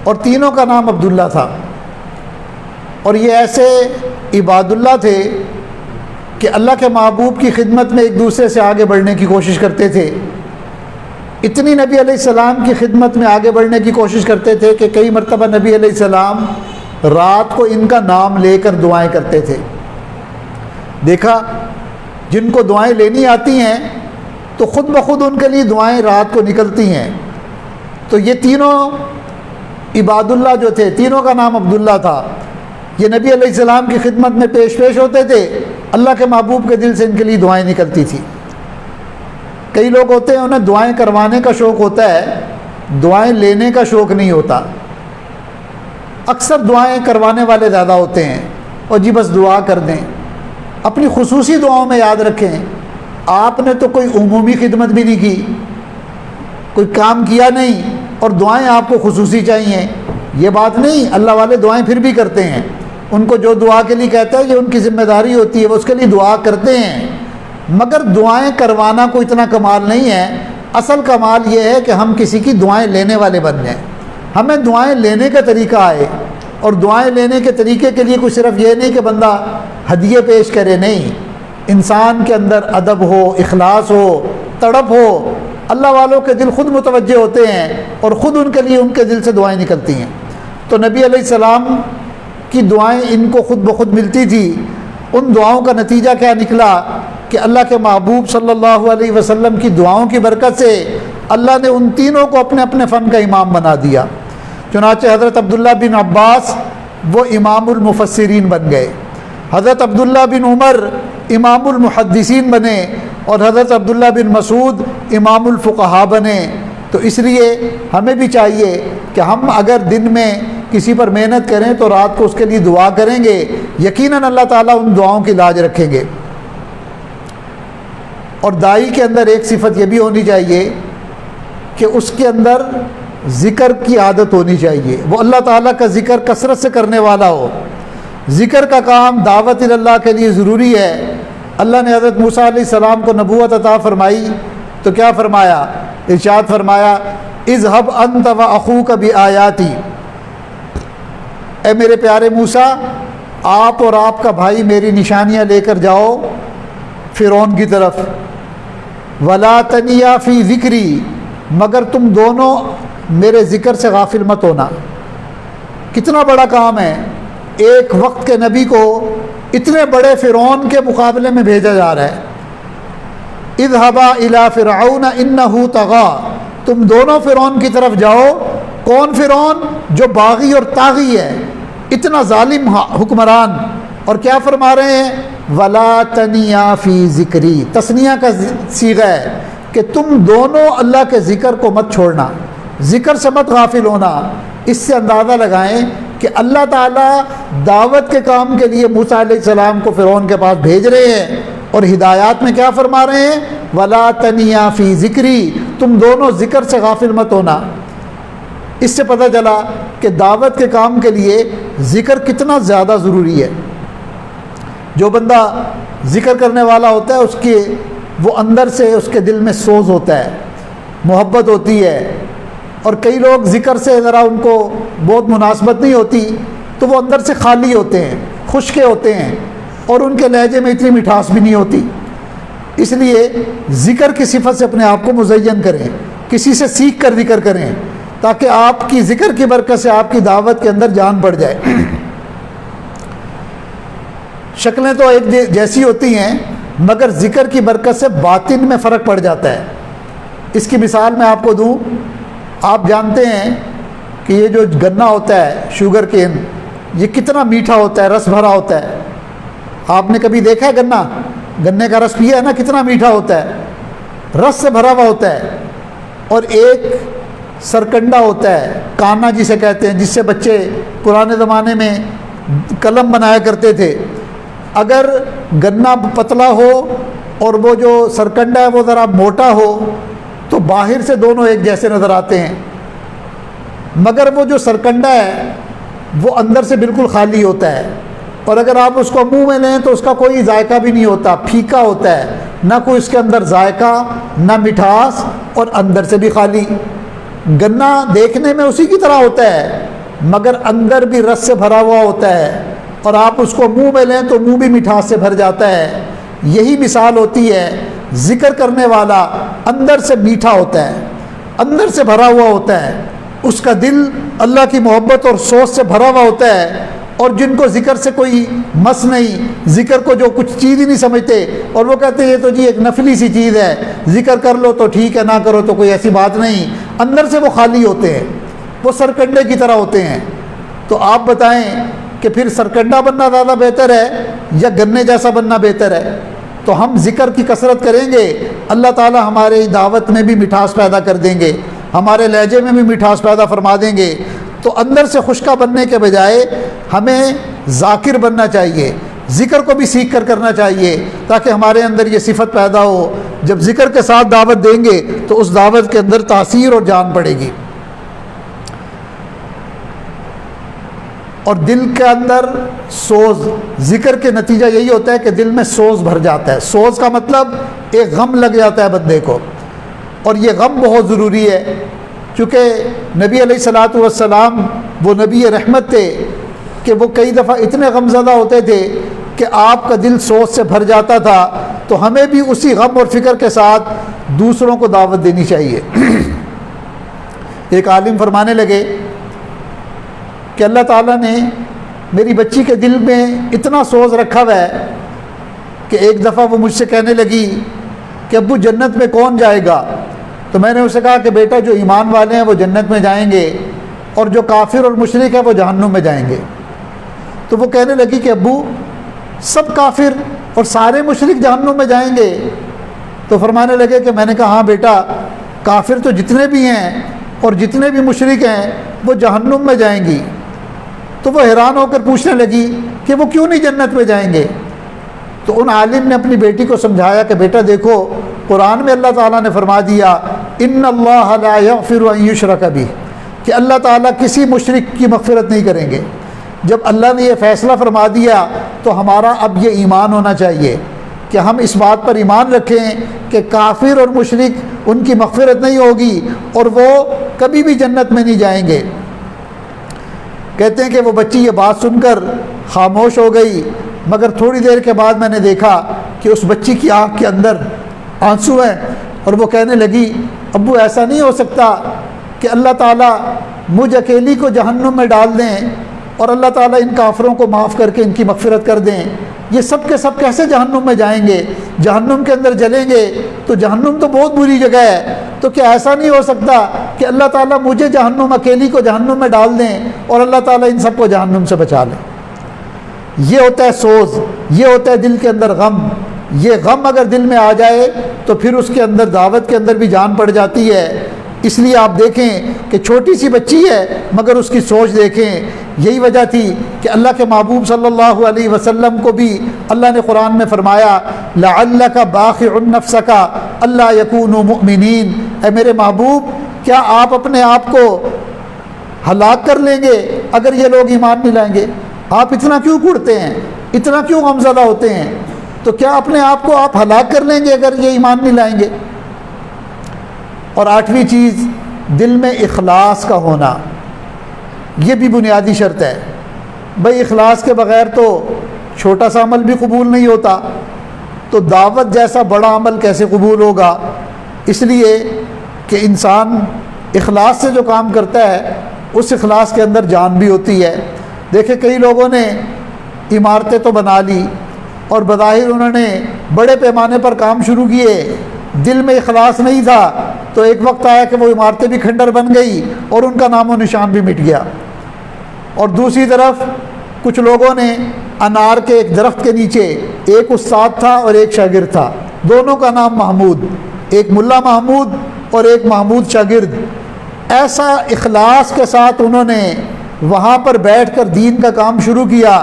اور تینوں کا نام عبداللہ تھا، اور یہ ایسے عباد اللہ تھے کہ اللہ کے محبوب کی خدمت میں ایک دوسرے سے آگے بڑھنے کی کوشش کرتے تھے۔ اتنی نبی علیہ السلام کی خدمت میں آگے بڑھنے کی کوشش کرتے تھے کہ کئی مرتبہ نبی علیہ السلام رات کو ان کا نام لے کر دعائیں کرتے تھے۔ دیکھا جن کو دعائیں لینی آتی ہیں تو خود بخود ان کے لیے دعائیں رات کو نکلتی ہیں۔ تو یہ تینوں عباد اللہ جو تھے، تینوں کا نام عبداللہ تھا، یہ نبی علیہ السلام کی خدمت میں پیش ہوتے تھے، اللہ کے محبوب کے دل سے ان کے لیے دعائیں نکلتی تھی۔ کئی لوگ ہوتے ہیں انہیں دعائیں کروانے کا شوق ہوتا ہے، دعائیں لینے کا شوق نہیں ہوتا۔ اکثر دعائیں کروانے والے زیادہ ہوتے ہیں، اور جی بس دعا کر دیں۔ اپنی خصوصی دعاؤں میں یاد رکھیں آپ نے تو کوئی عمومی خدمت بھی نہیں کی، کوئی کام کیا نہیں، اور دعائیں آپ کو خصوصی چاہیے، یہ بات نہیں۔ اللہ والے دعائیں پھر بھی کرتے ہیں، ان کو جو دعا کے لیے کہتا ہے یہ ان کی ذمہ داری ہوتی ہے، وہ اس کے لیے دعا کرتے ہیں، مگر دعائیں کروانا کوئی اتنا کمال نہیں ہے۔ اصل کمال یہ ہے کہ ہم کسی کی دعائیں لینے والے بن جائیں، ہمیں دعائیں لینے کا طریقہ آئے، اور دعائیں لینے کے طریقے کے لیے کوئی صرف یہ نہیں کہ بندہ ہدیے پیش کرے، نہیں، انسان کے اندر ادب ہو، اخلاص ہو، تڑپ ہو۔ اللہ والوں کے دل خود متوجہ ہوتے ہیں اور خود ان کے لیے ان کے دل سے دعائیں نکلتی ہیں۔ تو نبی علیہ السلام کی دعائیں ان کو خود بخود ملتی تھی۔ ان دعاؤں کا نتیجہ کیا نکلا کہ اللہ کے محبوب صلی اللہ علیہ وسلم کی دعاؤں کی برکت سے اللہ نے ان تینوں کو اپنے اپنے فن کا امام بنا دیا۔ چنانچہ حضرت عبداللہ بن عباس وہ امام المفسرین بن گئے، حضرت عبداللہ بن عمر امام المحدثین بنے، اور حضرت عبداللہ بن مسعود امام الفقہاء بنے۔ تو اس لیے ہمیں بھی چاہیے کہ ہم اگر دن میں کسی پر محنت کریں تو رات کو اس کے لیے دعا کریں گے، یقیناً اللہ تعالیٰ ان دعاؤں کی لاج رکھیں گے۔ اور داعی کے اندر ایک صفت یہ بھی ہونی چاہیے کہ اس کے اندر ذکر کی عادت ہونی چاہیے، وہ اللہ تعالیٰ کا ذکر کثرت سے کرنے والا ہو۔ ذکر کا کام دعوت اللہ کے لیے ضروری ہے۔ اللہ نے حضرت موسیٰ علیہ السلام کو نبوت عطا فرمائی تو کیا فرمایا؟ ارشاد فرمایا اذهب انت واخوک بآیاتی، اے میرے پیارے موسیٰ آپ اور آپ کا بھائی میری نشانیاں لے کر جاؤ فرعون کی طرف، ولا تنیا فی ذکری، مگر تم دونوں میرے ذکر سے غافل مت ہونا۔ کتنا بڑا کام ہے، ایک وقت کے نبی کو اتنے بڑے فرعون کے مقابلے میں بھیجا جا رہا ہے۔ اذهبا الی فرعون انہ طغی، تم دونوں فرعون کی طرف جاؤ۔ کون فرعون؟ جو باغی اور طاغی ہے، اتنا ظالم حکمران۔ اور کیا فرما رہے ہیں؟ ولا تنیا فی ذکری، تثنیہ کا صیغہ ہے کہ تم دونوں اللہ کے ذکر کو مت چھوڑنا، ذکر سے مت غافل ہونا۔ اس سے اندازہ لگائیں کہ اللہ تعالیٰ دعوت کے کام کے لیے موسیٰ علیہ السلام کو فرعون کے پاس بھیج رہے ہیں، اور ہدایات میں کیا فرما رہے ہیں؟ ولا تنیا فی ذکری، تم دونوں ذکر سے غافل مت ہونا۔ اس سے پتہ چلا کہ دعوت کے کام کے لیے ذکر کتنا زیادہ ضروری ہے۔ جو بندہ ذکر کرنے والا ہوتا ہے اس کے وہ اندر سے اس کے دل میں سوز ہوتا ہے، محبت ہوتی ہے۔ اور کئی لوگ ذکر سے ذرا ان کو بہت مناسبت نہیں ہوتی تو وہ اندر سے خالی ہوتے ہیں، خشکے ہوتے ہیں، اور ان کے لہجے میں اتنی مٹھاس بھی نہیں ہوتی۔ اس لیے ذکر کی صفت سے اپنے آپ کو مزین کریں، کسی سے سیکھ کر ذکر کریں، تاکہ آپ کی ذکر کی برکت سے آپ کی دعوت کے اندر جان بڑھ جائے۔ شکلیں تو ایک جیسی ہوتی ہیں مگر ذکر کی برکت سے باطن میں فرق پڑ جاتا ہے۔ اس کی مثال میں آپ کو دوں، آپ جانتے ہیں کہ یہ جو گنا ہوتا ہے شوگر کین، یہ کتنا میٹھا ہوتا ہے، رس بھرا ہوتا ہے۔ آپ نے کبھی دیکھا ہے گنا؟ گنے کا رس پیا ہے نا، کتنا میٹھا ہوتا ہے، رس سے بھرا ہوا ہوتا ہے۔ اور ایک سرکنڈا ہوتا ہے، کانا جسے کہتے ہیں، جس سے بچے پرانے زمانے میں قلم بنایا کرتے تھے، اگر گنا پتلا ہو اور وہ جو سرکنڈا ہے وہ ذرا موٹا ہو تو باہر سے دونوں ایک جیسے نظر آتے ہیں، مگر وہ جو سرکنڈا ہے وہ اندر سے بالکل خالی ہوتا ہے، اور اگر آپ اس کو منہ میں لیں تو اس کا کوئی ذائقہ بھی نہیں ہوتا، پھیکا ہوتا ہے، نہ کوئی اس کے اندر ذائقہ نہ مٹھاس، اور اندر سے بھی خالی۔ گنا دیکھنے میں اسی کی طرح ہوتا ہے مگر اندر بھی رس سے بھرا ہوا ہوتا ہے، اور آپ اس کو منہ میں لیں تو منہ بھی مٹھاس سے بھر جاتا ہے۔ یہی مثال ہوتی ہے، ذکر کرنے والا اندر سے میٹھا ہوتا ہے، اندر سے بھرا ہوا ہوتا ہے، اس کا دل اللہ کی محبت اور سوچ سے بھرا ہوا ہوتا ہے، اور جن کو ذکر سے کوئی مس نہیں، ذکر کو جو کچھ چیز ہی نہیں سمجھتے، اور وہ کہتے ہیں یہ تو جی ایک نفلی سی چیز ہے، ذکر کر لو تو ٹھیک ہے، نہ کرو تو کوئی ایسی بات نہیں، اندر سے وہ خالی ہوتے ہیں، وہ سرکنڈے کی طرح ہوتے ہیں۔ تو آپ بتائیں کہ پھر سرکنڈا بننا زیادہ بہتر ہے یا گنے جیسا بننا بہتر ہے؟ تو ہم ذکر کی کثرت کریں گے، اللہ تعالی ہمارے دعوت میں بھی مٹھاس پیدا کر دیں گے، ہمارے لہجے میں بھی مٹھاس پیدا فرما دیں گے۔ تو اندر سے خشکا بننے کے بجائے ہمیں ذاکر بننا چاہیے، ذکر کو بھی سیکھ کر کرنا چاہیے، تاکہ ہمارے اندر یہ صفت پیدا ہو، جب ذکر کے ساتھ دعوت دیں گے تو اس دعوت کے اندر تاثیر اور جان پڑے گی۔ اور دل کے اندر سوز، ذکر کے نتیجہ یہی ہوتا ہے کہ دل میں سوز بھر جاتا ہے۔ سوز کا مطلب ایک غم لگ جاتا ہے بندے کو، اور یہ غم بہت ضروری ہے، چونکہ نبی علیہ الصلوۃ والسلام وہ نبی رحمت تھے کہ وہ کئی دفعہ اتنے غم زدہ ہوتے تھے کہ آپ کا دل سوز سے بھر جاتا تھا۔ تو ہمیں بھی اسی غم اور فکر کے ساتھ دوسروں کو دعوت دینی چاہیے۔ ایک عالم فرمانے لگے کہ اللہ تعالیٰ نے میری بچی کے دل میں اتنا سوز رکھا ہوا ہے کہ ایک دفعہ وہ مجھ سے کہنے لگی کہ ابو جنت میں کون جائے گا؟ تو میں نے اسے کہا کہ بیٹا جو ایمان والے ہیں وہ جنت میں جائیں گے، اور جو کافر اور مشرک ہے وہ جہنم میں جائیں گے۔ تو وہ کہنے لگی کہ ابو سب کافر اور سارے مشرک جہنم میں جائیں گے؟ تو فرمانے لگے کہ میں نے کہا ہاں بیٹا، کافر تو جتنے بھی ہیں اور جتنے بھی مشرک ہیں وہ جہنم میں جائیں گی۔ تو وہ حیران ہو کر پوچھنے لگی کہ وہ کیوں نہیں جنت میں جائیں گے؟ تو ان عالم نے اپنی بیٹی کو سمجھایا کہ بیٹا دیکھو، قرآن میں اللہ تعالیٰ نے فرما دیا ان اللہ لا یغفر ان یشرک بہ، کہ اللہ تعالیٰ کسی مشرک کی مغفرت نہیں کریں گے۔ جب اللہ نے یہ فیصلہ فرما دیا تو ہمارا اب یہ ایمان ہونا چاہیے کہ ہم اس بات پر ایمان رکھیں کہ کافر اور مشرک ان کی مغفرت نہیں ہوگی اور وہ کبھی بھی جنت میں نہیں جائیں گے۔ کہتے ہیں کہ وہ بچی یہ بات سن کر خاموش ہو گئی، مگر تھوڑی دیر کے بعد میں نے دیکھا کہ اس بچی کی آنکھ کے اندر آنسو ہیں، اور وہ کہنے لگی ابو ایسا نہیں ہو سکتا کہ اللہ تعالیٰ مجھ اکیلی کو جہنم میں ڈال دیں اور اللہ تعالیٰ ان کافروں کو معاف کر کے ان کی مغفرت کر دیں۔ یہ سب کے سب کیسے جہنم میں جائیں گے؟ جہنم کے اندر جلیں گے تو جہنم تو بہت بری جگہ ہے، تو کیا ایسا نہیں ہو سکتا کہ اللہ تعالیٰ مجھے جہنم اکیلی کو جہنم میں ڈال دیں اور اللہ تعالیٰ ان سب کو جہنم سے بچا لیں؟ یہ ہوتا ہے سوز، یہ ہوتا ہے دل کے اندر غم۔ یہ غم اگر دل میں آ جائے تو پھر اس کے اندر دعوت کے اندر بھی جان پڑ جاتی ہے۔ اس لیے آپ دیکھیں کہ چھوٹی سی بچی ہے مگر اس کی سوچ دیکھیں۔ یہی وجہ تھی کہ اللہ کے محبوب صلی اللہ علیہ وسلم کو بھی اللہ نے قرآن میں فرمایا لعلک باخع نفسک الا یکونوا مؤمنین، اے میرے محبوب کیا آپ اپنے آپ کو ہلاک کر لیں گے اگر یہ لوگ ایمان نہیں لائیں گے؟ آپ اتنا کیوں کڑتے ہیں، اتنا کیوں غمزدہ ہوتے ہیں؟ تو کیا اپنے آپ کو آپ ہلاک کر لیں گے اگر یہ ایمان نہیں لائیں گے؟ اور آٹھویں چیز دل میں اخلاص کا ہونا، یہ بھی بنیادی شرط ہے۔ بھئی اخلاص کے بغیر تو چھوٹا سا عمل بھی قبول نہیں ہوتا، تو دعوت جیسا بڑا عمل کیسے قبول ہوگا؟ اس لیے کہ انسان اخلاص سے جو کام کرتا ہے اس اخلاص کے اندر جان بھی ہوتی ہے۔ دیکھیں کئی لوگوں نے عمارتیں تو بنا لی اور بظاہر انہوں نے بڑے پیمانے پر کام شروع کیے، دل میں اخلاص نہیں تھا، تو ایک وقت آیا کہ وہ عمارتیں بھی کھنڈر بن گئی اور ان کا نام و نشان بھی مٹ گیا۔ اور دوسری طرف کچھ لوگوں نے انار کے ایک درخت کے نیچے ایک استاد تھا اور ایک شاگرد تھا، دونوں کا نام محمود، ایک ملا محمود اور ایک محمود شاگرد، ایسا اخلاص کے ساتھ انہوں نے وہاں پر بیٹھ کر دین کا کام شروع کیا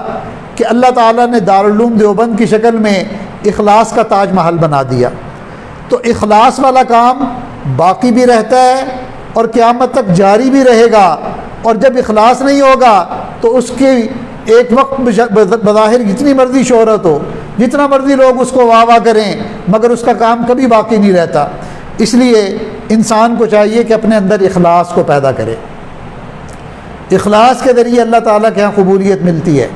کہ اللہ تعالیٰ نے دارالعلوم دیوبند کی شکل میں اخلاص کا تاج محل بنا دیا۔ تو اخلاص والا کام باقی بھی رہتا ہے اور قیامت تک جاری بھی رہے گا، اور جب اخلاص نہیں ہوگا تو اس کی ایک وقت بظاہر جتنی مرضی شہرت ہو، جتنا مرضی لوگ اس کو واہ واہ کریں، مگر اس کا کام کبھی باقی نہیں رہتا۔ اس لیے انسان کو چاہیے کہ اپنے اندر اخلاص کو پیدا کرے۔ اخلاص کے ذریعے اللہ تعالیٰ کے ہاں قبولیت ملتی ہے۔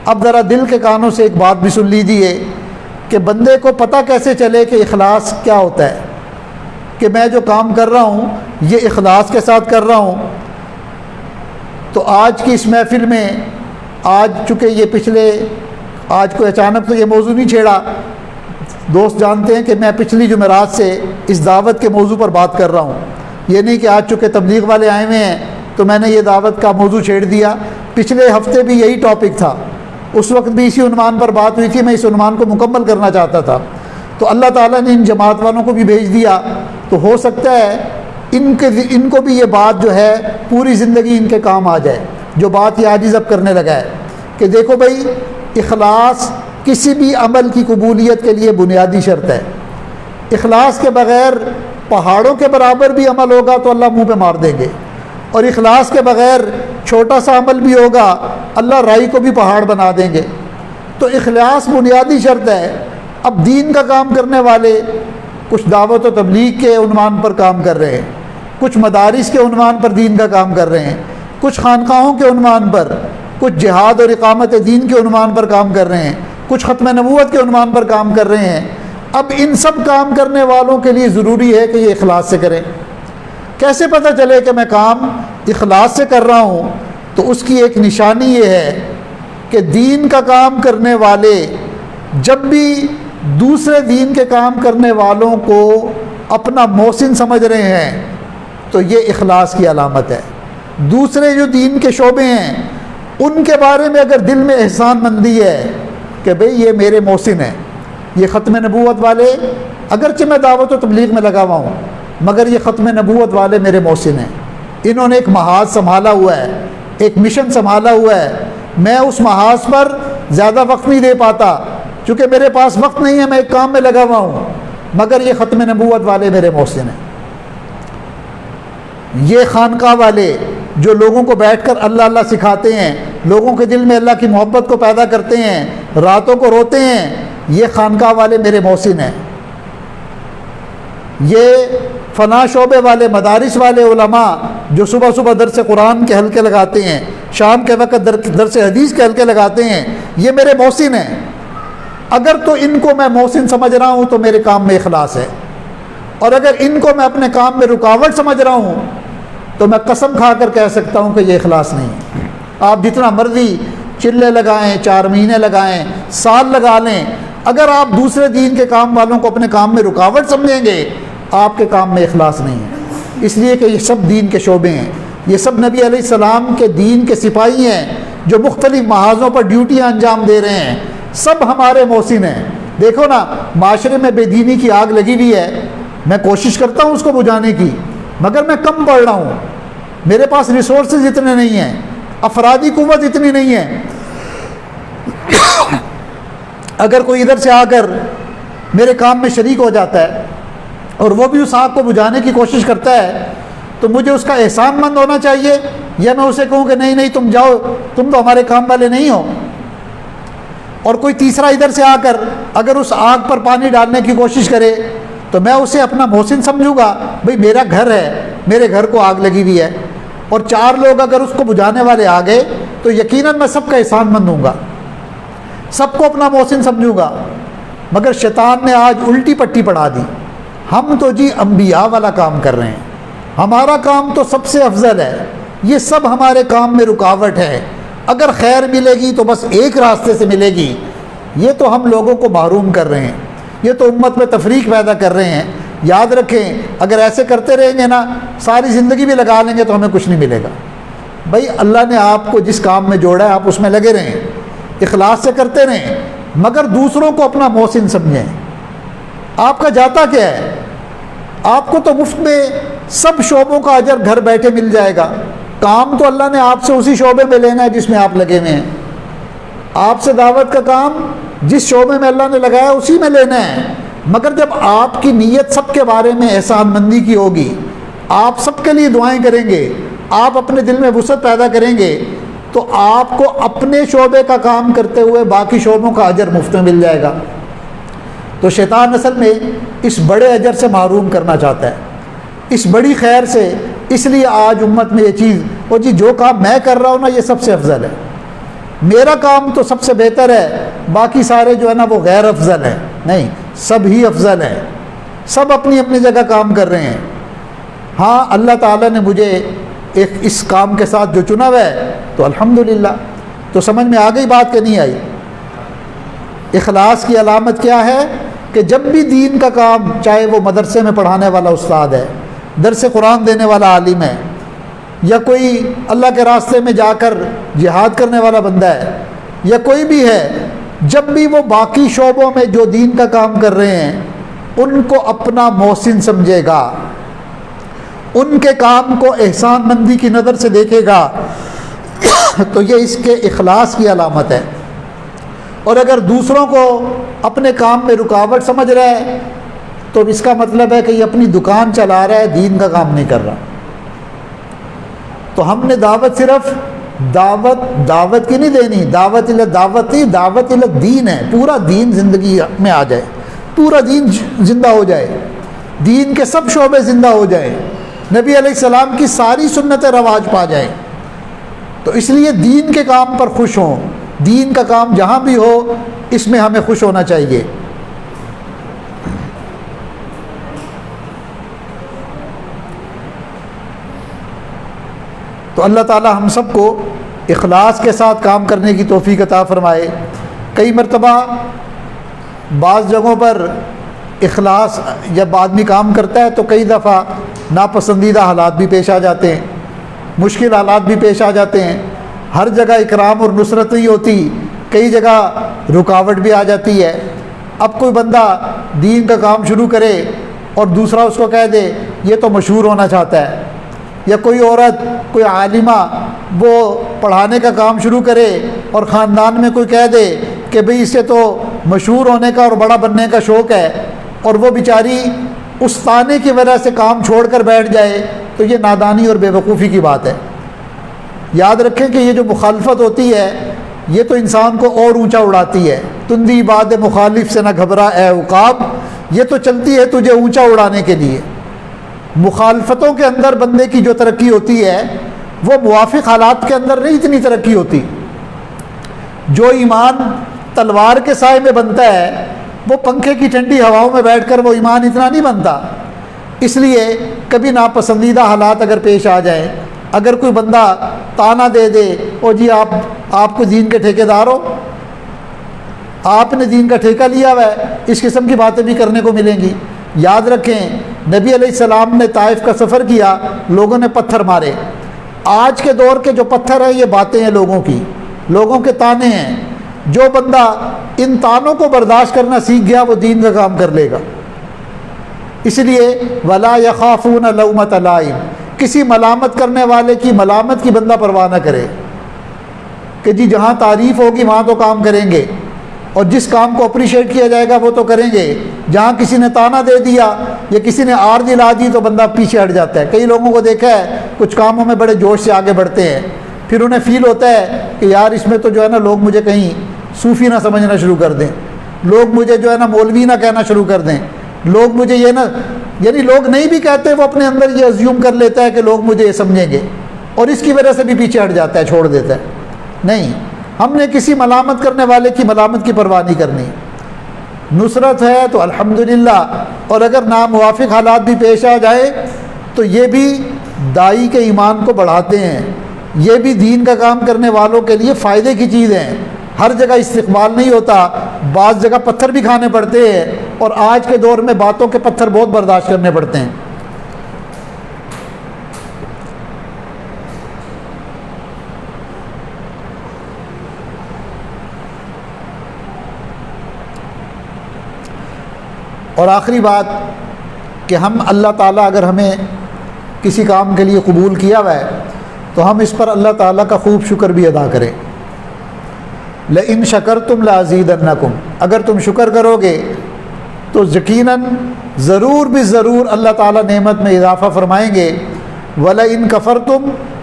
اب ذرا دل کے کانوں سے ایک بات بھی سن لیجیے کہ بندے کو پتہ کیسے چلے کہ اخلاص کیا ہوتا ہے، کہ میں جو کام کر رہا ہوں یہ اخلاص کے ساتھ کر رہا ہوں۔ تو آج کی اس محفل میں، آج چونکہ یہ آج کوئی اچانک تو یہ موضوع نہیں چھیڑا، دوست جانتے ہیں کہ میں پچھلی جمعرات سے اس دعوت کے موضوع پر بات کر رہا ہوں۔ یہ نہیں کہ آج چونکہ تبلیغ والے آئے ہوئے ہیں تو میں نے یہ دعوت کا موضوع چھیڑ دیا۔ پچھلے ہفتے بھی یہی ٹاپک تھا، اس وقت بھی اسی عنوان پر بات ہوئی تھی، میں اس عنوان کو مکمل کرنا چاہتا تھا۔ تو اللہ تعالیٰ نے ان جماعت والوں کو بھی بھیج دیا، تو ہو سکتا ہے ان کو بھی یہ بات جو ہے پوری زندگی ان کے کام آ جائے، جو بات یہ عاجز اب کرنے لگا ہے کہ دیکھو بھائی، اخلاص کسی بھی عمل کی قبولیت کے لیے بنیادی شرط ہے۔ اخلاص کے بغیر پہاڑوں کے برابر بھی عمل ہوگا تو اللہ منہ پہ مار دیں گے، اور اخلاص کے بغیر چھوٹا سا عمل بھی ہوگا اللہ رائی کو بھی پہاڑ بنا دیں گے۔ تو اخلاص بنیادی شرط ہے۔ اب دین کا کام کرنے والے کچھ دعوت و تبلیغ کے عنوان پر کام کر رہے ہیں، کچھ مدارس کے عنوان پر دین کا کام کر رہے ہیں، کچھ خانقاہوں کے عنوان پر، کچھ جہاد اور اقامت دین کے عنوان پر کام کر رہے ہیں، کچھ ختم نبوت کے عنوان پر کام کر رہے ہیں۔ اب ان سب کام کرنے والوں کے لیے ضروری ہے کہ یہ اخلاص سے کریں۔ کیسے پتہ چلے کہ میں کام اخلاص سے کر رہا ہوں؟ تو اس کی ایک نشانی یہ ہے کہ دین کا کام کرنے والے جب بھی دوسرے دین کے کام کرنے والوں کو اپنا محسن سمجھ رہے ہیں تو یہ اخلاص کی علامت ہے۔ دوسرے جو دین کے شعبے ہیں ان کے بارے میں اگر دل میں احسان مندی ہے کہ بھئی یہ میرے محسن ہیں، یہ ختم نبوت والے، اگرچہ میں دعوت و تبلیغ میں لگا ہوا ہوں مگر یہ ختم نبوت والے میرے محسن ہیں، انہوں نے ایک محاذ سنبھالا ہوا ہے، ایک مشن سنبھالا ہوا ہے، میں اس محاذ پر زیادہ وقت نہیں دے پاتا چونکہ میرے پاس وقت نہیں ہے، میں ایک کام میں لگا ہوا ہوں، مگر یہ ختم نبوت والے میرے محسن ہیں۔ یہ خانقاہ والے جو لوگوں کو بیٹھ کر اللہ اللہ سکھاتے ہیں، لوگوں کے دل میں اللہ کی محبت کو پیدا کرتے ہیں، راتوں کو روتے ہیں، یہ خانقاہ والے میرے محسن ہیں۔ یہ فلاں شعبے والے مدارس والے علماء جو صبح صبح درس قرآن کے حلقے لگاتے ہیں، شام کے وقت درس حدیث کے حلقے لگاتے ہیں، یہ میرے محسن ہیں۔ اگر تو ان کو میں محسن سمجھ رہا ہوں تو میرے کام میں اخلاص ہے، اور اگر ان کو میں اپنے کام میں رکاوٹ سمجھ رہا ہوں تو میں قسم کھا کر کہہ سکتا ہوں کہ یہ اخلاص نہیں ہے۔ آپ جتنا مرضی چلے لگائیں، 4 مہینے لگائیں، سال لگا لیں، اگر آپ دوسرے دین کے کام والوں کو اپنے کام میں رکاوٹ سمجھیں گے آپ کے کام میں اخلاص نہیں ہے۔ اس لیے کہ یہ سب دین کے شعبے ہیں، یہ سب نبی علیہ السلام کے دین کے سپاہی ہیں جو مختلف محاذوں پر ڈیوٹیاں انجام دے رہے ہیں، سب ہمارے محسن ہیں۔ دیکھو نا، معاشرے میں بے دینی کی آگ لگی ہوئی ہے، میں کوشش کرتا ہوں اس کو بجھانے کی، مگر میں کم پڑھ رہا ہوں، میرے پاس ریسورسز اتنے نہیں ہیں، افرادی قوت اتنی نہیں ہے۔ اگر کوئی ادھر سے آ کر میرے کام میں شریک ہو جاتا ہے اور وہ بھی اس آگ کو بجھانے کی کوشش کرتا ہے تو مجھے اس کا احسان مند ہونا چاہیے، یا میں اسے کہوں کہ نہیں نہیں تم جاؤ، تم تو ہمارے کام والے نہیں ہو۔ اور کوئی تیسرا ادھر سے آ کر اگر اس آگ پر پانی ڈالنے کی کوشش کرے تو میں اسے اپنا محسن سمجھوں گا، بھئی میرا گھر ہے، میرے گھر کو آگ لگی ہوئی ہے، اور 4 لوگ اگر اس کو بجھانے والے آ گئے تو یقیناً میں سب کا احسان مند ہوں گا، سب کو اپنا محسن سمجھوں گا۔ مگر شیطان نے آج الٹی پٹی پڑھا دی، ہم تو جی انبیاء والا کام کر رہے ہیں، ہمارا کام تو سب سے افضل ہے، یہ سب ہمارے کام میں رکاوٹ ہے، اگر خیر ملے گی تو بس ایک راستے سے ملے گی، یہ تو ہم لوگوں کو محروم کر رہے ہیں، یہ تو امت میں تفریق پیدا کر رہے ہیں۔ یاد رکھیں، اگر ایسے کرتے رہیں گے نا، ساری زندگی بھی لگا لیں گے تو ہمیں کچھ نہیں ملے گا۔ بھائی اللہ نے آپ کو جس کام میں جوڑا ہے آپ اس میں لگے رہیں، اخلاص سے کرتے رہیں، مگر دوسروں کو اپنا محسن سمجھیں۔ آپ کا جاتا کیا ہے؟ آپ کو تو مفت میں سب شعبوں کا اجر گھر بیٹھے مل جائے گا. کام تو اللہ نے آپ سے اسی شعبے میں لینا ہے جس میں آپ لگے ہوئے ہیں. آپ سے دعوت کا کام جس شعبے میں اللہ نے لگایا اسی میں لینا ہے. مگر جب آپ کی نیت سب کے بارے میں احسان مندی کی ہوگی، آپ سب کے لیے دعائیں کریں گے، آپ اپنے دل میں وسعت پیدا کریں گے، تو آپ کو اپنے شعبے کا کام کرتے ہوئے باقی شعبوں کا اجر مفت میں مل جائے گا. تو شیطان اصل میں اس بڑے اجر سے محروم کرنا چاہتا ہے، اس بڑی خیر سے. اس لیے آج امت میں یہ چیز، وہ جی جو کام میں کر رہا ہوں نا یہ سب سے افضل ہے، میرا کام تو سب سے بہتر ہے، باقی سارے جو ہے نا وہ غیر افضل ہیں. نہیں، سب ہی افضل ہیں، سب اپنی اپنی جگہ کام کر رہے ہیں. ہاں اللہ تعالیٰ نے مجھے اس کام کے ساتھ جو چنا ہوا ہے تو الحمدللہ. تو سمجھ میں آ گئی بات کہ نہیں آئی؟ اخلاص کی علامت کیا ہے کہ جب بھی دین کا کام، چاہے وہ مدرسے میں پڑھانے والا استاد ہے، درس قرآن دینے والا عالم ہے، یا کوئی اللہ کے راستے میں جا کر جہاد کرنے والا بندہ ہے، یا کوئی بھی ہے، جب بھی وہ باقی شعبوں میں جو دین کا کام کر رہے ہیں ان کو اپنا محسن سمجھے گا، ان کے کام کو احسان مندی کی نظر سے دیکھے گا، تو یہ اس کے اخلاص کی علامت ہے. اور اگر دوسروں کو اپنے کام میں رکاوٹ سمجھ رہا ہے تو اس کا مطلب ہے کہ یہ اپنی دکان چلا رہا ہے، دین کا کام نہیں کر رہا. تو ہم نے دعوت صرف دعوت کی نہیں دینی، دعوت الدین ہے. پورا دین زندگی میں آ جائے، پورا دین زندہ ہو جائے، دین کے سب شعبے زندہ ہو جائیں، نبی علیہ السلام کی ساری سنتیں رواج پا جائیں. تو اس لیے دین کے کام پر خوش ہوں. دین کا کام جہاں بھی ہو اس میں ہمیں خوش ہونا چاہیے. تو اللہ تعالی ہم سب کو اخلاص کے ساتھ کام کرنے کی توفیق عطا فرمائے. کئی مرتبہ بعض جگہوں پر اخلاص جب آدمی کام کرتا ہے تو کئی دفعہ ناپسندیدہ حالات بھی پیش آ جاتے ہیں، مشکل حالات بھی پیش آ جاتے ہیں. ہر جگہ اکرام اور نصرت نہیں ہوتی، کئی جگہ رکاوٹ بھی آ جاتی ہے. اب کوئی بندہ دین کا کام شروع کرے اور دوسرا اس کو کہہ دے یہ تو مشہور ہونا چاہتا ہے، یا کوئی عورت، کوئی عالمہ وہ پڑھانے کا کام شروع کرے اور خاندان میں کوئی کہہ دے کہ بھئی اسے تو مشہور ہونے کا اور بڑا بننے کا شوق ہے، اور وہ بیچاری اس تانے کی وجہ سے کام چھوڑ کر بیٹھ جائے، تو یہ نادانی اور بے وقوفی کی بات ہے. یاد رکھیں کہ یہ جو مخالفت ہوتی ہے یہ تو انسان کو اور اونچا اڑاتی ہے. تندی باد مخالف سے نہ گھبرا اے عقاب، یہ تو چلتی ہے تجھے اونچا اڑانے کے لیے. مخالفتوں کے اندر بندے کی جو ترقی ہوتی ہے وہ موافق حالات کے اندر نہیں اتنی ترقی ہوتی. جو ایمان تلوار کے سائے میں بنتا ہے وہ پنکھے کی ٹھنڈی ہواؤں میں بیٹھ کر وہ ایمان اتنا نہیں بنتا. اس لیے کبھی ناپسندیدہ حالات اگر پیش آ جائیں، اگر کوئی بندہ تانا دے دے او جی آپ کو دین کے ٹھیکیدار ہو، آپ نے دین کا ٹھیکہ لیا ہوا ہے، اس قسم کی باتیں بھی کرنے کو ملیں گی. یاد رکھیں نبی علیہ السلام نے طائف کا سفر کیا، لوگوں نے پتھر مارے. آج کے دور کے جو پتھر ہیں یہ باتیں ہیں لوگوں کی، لوگوں کے تانے ہیں. جو بندہ ان تانوں کو برداشت کرنا سیکھ گیا وہ دین کا کام کر لے گا. اس لیے ولا یخافون لومۃ لائم، کسی ملامت کرنے والے کی ملامت کی بندہ پرواہ نہ کرے کہ جی جہاں تعریف ہوگی وہاں تو کام کریں گے، اور جس کام کو اپریشیٹ کیا جائے گا وہ تو کریں گے. جہاں کسی نے تانا دے دیا یا کسی نے آر دلا دی تو بندہ پیچھے ہٹ جاتا ہے. کئی لوگوں کو دیکھا ہے کچھ کاموں میں بڑے جوش سے آگے بڑھتے ہیں، پھر انہیں فیل ہوتا ہے کہ یار اس میں تو جو ہے نا لوگ مجھے کہیں صوفی نہ سمجھنا شروع کر دیں، لوگ مجھے جو ہے نا مولوی نہ کہنا شروع کر دیں، لوگ مجھے یہ نہ، یعنی لوگ نہیں بھی کہتے، وہ اپنے اندر یہ ازیوم کر لیتا ہے کہ لوگ مجھے یہ سمجھیں گے، اور اس کی وجہ سے بھی پیچھے ہٹ جاتا ہے، چھوڑ دیتا ہے. نہیں، ہم نے کسی ملامت کرنے والے کی ملامت کی پرواہ نہیں کرنی. نصرت ہے تو الحمدللہ، اور اگر ناموافق حالات بھی پیش آ جائے تو یہ بھی داعی کے ایمان کو بڑھاتے ہیں، یہ بھی دین کا کام کرنے والوں کے لیے فائدے کی چیز ہیں. ہر جگہ استقبال نہیں ہوتا، بعض جگہ پتھر بھی کھانے پڑتے ہیں، اور آج کے دور میں باتوں کے پتھر بہت برداشت کرنے پڑتے ہیں. اور آخری بات کہ ہم اللہ تعالیٰ اگر ہمیں کسی کام کے لیے قبول کیا ہوا ہے تو ہم اس پر اللہ تعالیٰ کا خوب شکر بھی ادا کریں۔ لئن شکرتم لازیدنکم، اگر تم شکر کرو گے تو یقیناً ضرور بھی ضرور اللہ تعالیٰ نعمت میں اضافہ فرمائیں گے۔ وَلَئِن کَفَرْتُمْ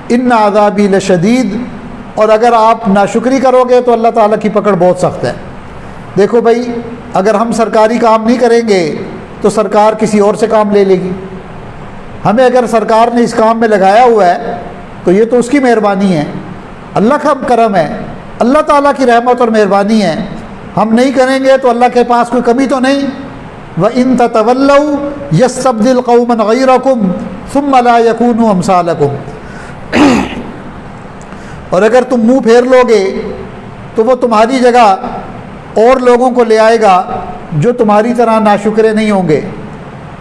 إِنَّ عَذَابِي لَشَدِيدٌ، اور اگر آپ ناشکری کرو گے تو اللہ تعالیٰ کی پکڑ بہت سخت ہے۔ دیکھو بھائی، اگر ہم سرکاری کام نہیں کریں گے تو سرکار کسی اور سے کام لے لے گی۔ ہمیں اگر سرکار نے اس کام میں لگایا ہوا ہے تو یہ تو اس کی مہربانی ہے، اللہ کا کرم ہے، اللہ تعالیٰ کی رحمت اور مہربانی ہے۔ ہم نہیں کریں گے تو اللہ کے پاس کوئی کمی تو نہیں۔ وَإِن تَتَوَلَّوْا يَسْتَبْدِلْ قَوْمًا غَيْرَكُمْ ثُمَّ لَا يَكُونُوا أَمْثَالَكُمْ، اور اگر تم منہ پھیر لو گے تو وہ تمہاری جگہ اور لوگوں کو لے آئے گا جو تمہاری طرح ناشکرے نہیں ہوں گے،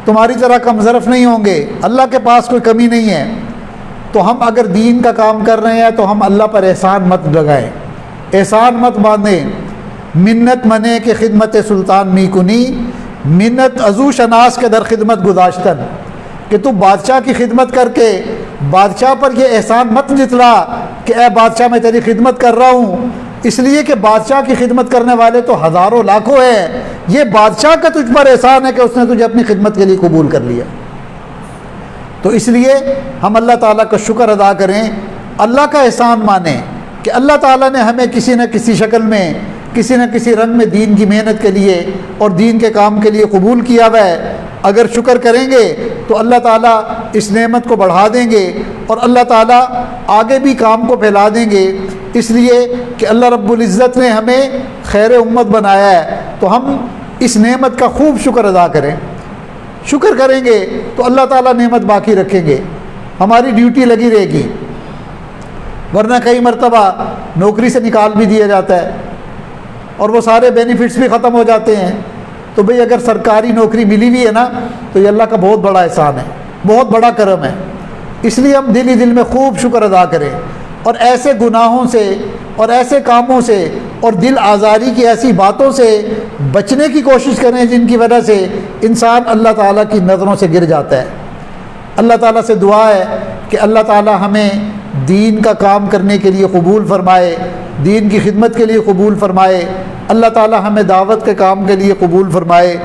تمہاری طرح کم ظرف نہیں ہوں گے، اللہ کے پاس کوئی کمی نہیں ہے۔ تو ہم اگر دین کا کام کر رہے ہیں تو ہم اللہ پر احسان مت لگائیں، احسان مت باندھیں۔ منت منے کہ خدمت سلطان می کنی، منت ازو شناس کے در خدمت گزاشتن، کہ تو بادشاہ کی خدمت کر کے بادشاہ پر یہ احسان مت جتلا کہ اے بادشاہ میں تیری خدمت کر رہا ہوں، اس لیے کہ بادشاہ کی خدمت کرنے والے تو ہزاروں لاکھوں ہیں، یہ بادشاہ کا تجھ پر احسان ہے کہ اس نے تجھے اپنی خدمت کے لیے قبول کر لیا۔ تو اس لیے ہم اللہ تعالیٰ کا شکر ادا کریں، اللہ کا احسان مانیں کہ اللہ تعالیٰ نے ہمیں کسی نہ کسی شکل میں، کسی نہ کسی رنگ میں دین کی محنت کے لیے اور دین کے کام کے لیے قبول کیا ہوا ہے۔ اگر شکر کریں گے تو اللہ تعالیٰ اس نعمت کو بڑھا دیں گے اور اللہ تعالیٰ آگے بھی کام کو پھیلا دیں گے، اس لیے کہ اللہ رب العزت نے ہمیں خیر امت بنایا ہے۔ تو ہم اس نعمت کا خوب شکر ادا کریں، شکر کریں گے تو اللہ تعالیٰ نعمت باقی رکھیں گے، ہماری ڈیوٹی لگی رہے گی۔ ورنہ کئی مرتبہ نوکری سے نکال بھی دیا جاتا ہے اور وہ سارے بینیفٹس بھی ختم ہو جاتے ہیں۔ تو بھئی اگر سرکاری نوکری ملی ہوئی ہے نا تو یہ اللہ کا بہت بڑا احسان ہے، بہت بڑا کرم ہے۔ اس لیے ہم دل ہی دل میں خوب شکر ادا کریں اور ایسے گناہوں سے اور ایسے کاموں سے اور دل آزاری کی ایسی باتوں سے بچنے کی کوشش کریں جن کی وجہ سے انسان اللہ تعالیٰ کی نظروں سے گر جاتا ہے۔ اللہ تعالیٰ سے دعا ہے کہ اللہ تعالیٰ ہمیں دین کا کام کرنے کے لیے قبول فرمائے، دین کی خدمت کے لیے قبول فرمائے، اللہ تعالیٰ ہمیں دعوت کے کام کے لیے قبول فرمائے،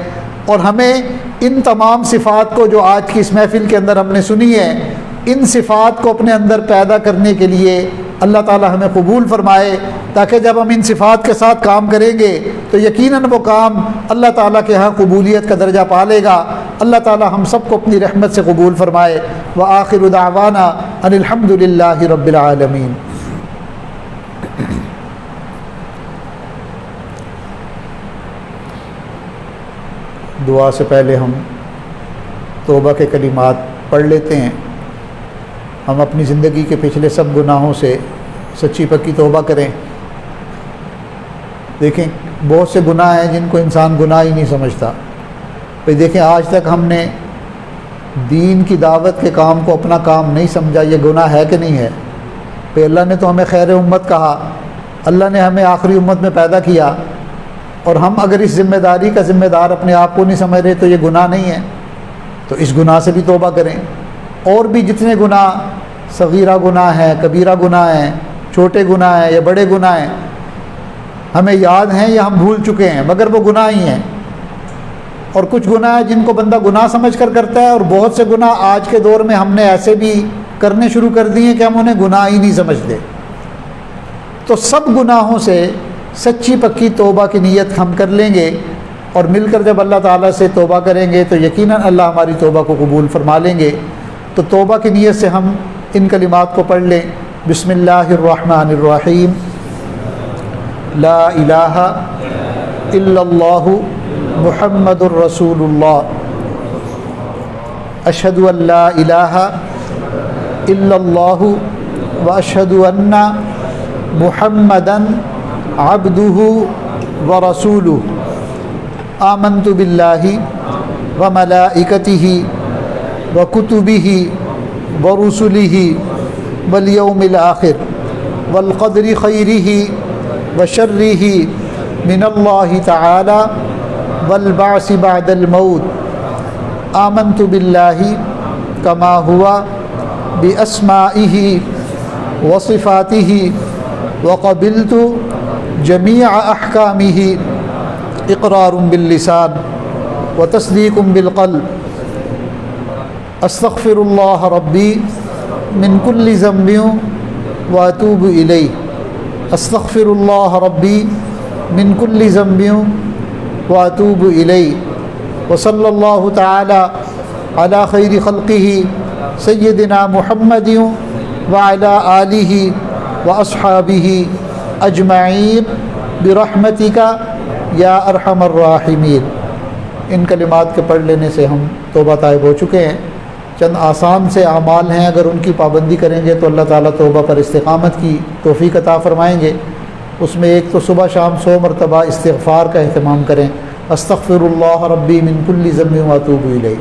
اور ہمیں ان تمام صفات کو جو آج کی اس محفل کے اندر ہم نے سنی ہے، ان صفات کو اپنے اندر پیدا کرنے کے لیے اللہ تعالیٰ ہمیں قبول فرمائے، تاکہ جب ہم ان صفات کے ساتھ کام کریں گے تو یقیناً وہ کام اللہ تعالیٰ کے ہاں قبولیت کا درجہ پا لے گا۔ اللہ تعالیٰ ہم سب کو اپنی رحمت سے قبول فرمائے۔ وآخر دعوانا ان الحمد للہ رب العالمین۔ دعا سے پہلے ہم توبہ کے کلمات پڑھ لیتے ہیں۔ ہم اپنی زندگی کے پچھلے سب گناہوں سے سچی پکی توبہ کریں۔ دیکھیں بہت سے گناہ ہیں جن کو انسان گناہ ہی نہیں سمجھتا۔ پھر دیکھیں آج تک ہم نے دین کی دعوت کے کام کو اپنا کام نہیں سمجھا، یہ گناہ ہے کہ نہیں ہے؟ پھر اللہ نے تو ہمیں خیر امت کہا، اللہ نے ہمیں آخری امت میں پیدا کیا، اور ہم اگر اس ذمہ داری کا ذمہ دار اپنے آپ کو نہیں سمجھ رہے تو یہ گناہ نہیں ہے۔ تو اس گناہ سے بھی توبہ کریں۔ اور بھی جتنے گناہ، صغیرہ گناہ ہیں، کبیرہ گناہ ہیں، چھوٹے گناہ ہیں یا بڑے گناہ ہیں، ہمیں یاد ہیں یا ہم بھول چکے ہیں مگر وہ گناہ ہی ہیں۔ اور کچھ گناہ ہیں جن کو بندہ گناہ سمجھ کر کرتا ہے، اور بہت سے گناہ آج کے دور میں ہم نے ایسے بھی کرنے شروع کر دیے ہیں کہ ہم انہیں گناہ ہی نہیں سمجھتے۔ تو سب گناہوں سے سچی پکی توبہ کی نیت ہم کر لیں گے، اور مل کر جب اللہ تعالیٰ سے توبہ کریں گے تو یقیناً اللہ ہماری توبہ کو قبول فرما لیں گے۔ تو توبہ کی نیت سے ہم ان کلمات کو پڑھ لیں۔ بسم اللہ الرحمن الرحیم۔ لا الہ الا اللہ محمد الرسول اللہ، اشہد ان لا الہ الا اللہ واشہد ان محمدا عبدہ ورسولہ، آمنت باللہ وملائکتہ وکتبہ ورسلہ والیوم الآخر والقدر خیرہ وشرہ من اللہ تعالی والبعث بعد الموت۔ آمنت باللہ کما ہوا باسمائہ وصفاتہ وقبلت جمیع احکامہ اقرار باللسان وتصدیق بالقلب استغفر اللہ ربی من کل ذنب واتوب الیہ استغفر اللہ ربی من کل ذنب واتوب الیہ وصلی اللہ تعالی علی خیر خلقہ سیدنا محمد وعلی آلہ واصحابہ اجمعین برحمتک یا ارحم الراحمین۔ ان کلمات کے پڑھ لینے سے ہم توبہ طائب ہو چکے ہیں۔ چند آسان سے اعمال ہیں، اگر ان کی پابندی کریں گے تو اللہ تعالیٰ توبہ پر استقامت کی توفیق عطا فرمائیں گے۔ اس میں ایک تو صبح شام 100 مرتبہ استغفار کا اہتمام کریں، استغفر اللہ ربی من کل ذنب واتوب الیہ،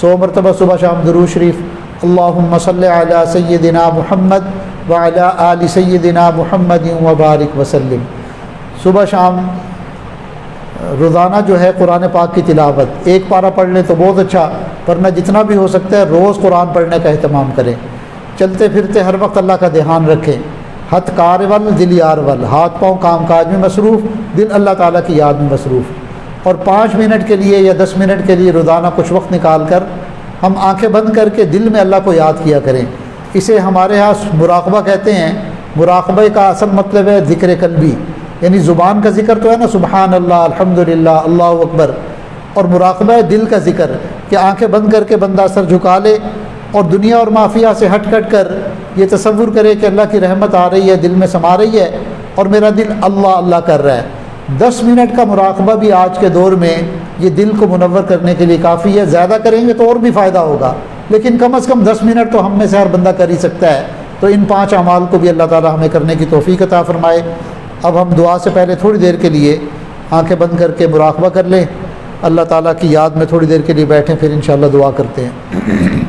100 مرتبہ صبح شام درود شریف، اللہم صلی علی سیدنا محمد وعلی آل سیدنا محمد وبارک وسلم۔ صبح شام روزانہ جو ہے قرآن پاک کی تلاوت، ایک پارہ پڑھ لیں تو بہت اچھا، ورنہ جتنا بھی ہو سکتا ہے روز قرآن پڑھنے کا اہتمام کریں۔ چلتے پھرتے ہر وقت اللہ کا دھیان رکھیں، ہتھ کار ول دل یار ول، ہاتھ پاؤں کام کاج میں مصروف، دل اللہ تعالیٰ کی یاد میں مصروف۔ اور 5 منٹ کے لیے یا 10 منٹ کے لیے روزانہ کچھ وقت نکال کر ہم آنکھیں بند کر کے دل میں اللہ کو یاد کیا کریں۔ اسے ہمارے ہاں مراقبہ کہتے ہیں۔ مراقبہ کا اصل مطلب ہے ذکر قلبی، یعنی زبان کا ذکر تو ہے نا سبحان اللہ الحمدللہ اللہ اکبر، اور مراقبہ ہے دل کا ذکر کہ آنکھیں بند کر کے بندہ سر جھکا لے اور دنیا اور مافیا سے ہٹ کر یہ تصور کرے کہ اللہ کی رحمت آ رہی ہے، دل میں سما رہی ہے اور میرا دل اللہ اللہ کر رہا ہے۔ 10 منٹ کا مراقبہ بھی آج کے دور میں یہ دل کو منور کرنے کے لیے کافی ہے۔ زیادہ کریں گے تو اور بھی فائدہ ہوگا، لیکن کم از کم 10 منٹ تو ہم میں سے ہر بندہ کر ہی سکتا ہے۔ تو ان 5 اعمال کو بھی اللہ تعالی ہمیں کرنے کی توفیق عطا فرمائے۔ اب ہم دعا سے پہلے تھوڑی دیر کے لیے آنکھیں بند کر کے مراقبہ کر لیں، اللہ تعالیٰ کی یاد میں تھوڑی دیر کے لیے بیٹھیں، پھر انشاءاللہ دعا کرتے ہیں۔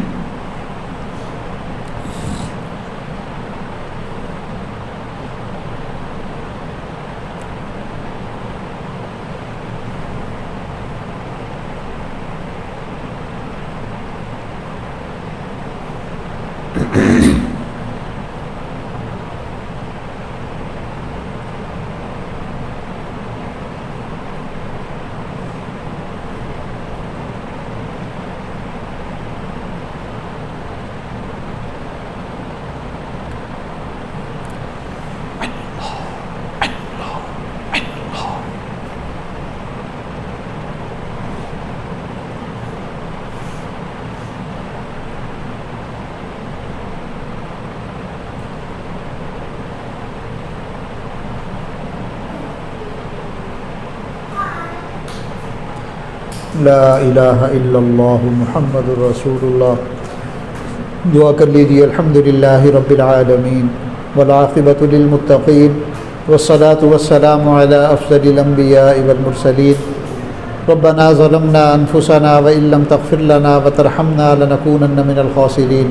لا الہ الا اللہ محمد رسول اللہ۔ دعا کر لیجیے۔ الحمدللہ رب العالمین والعاقبۃ للمتقین والصلاة والسلام علی افضل الانبیاء والمرسلین۔ ربنا ظلمنا انفسنا وان لم تغفر لنا وترحمنا لنکونن من الخاسرین۔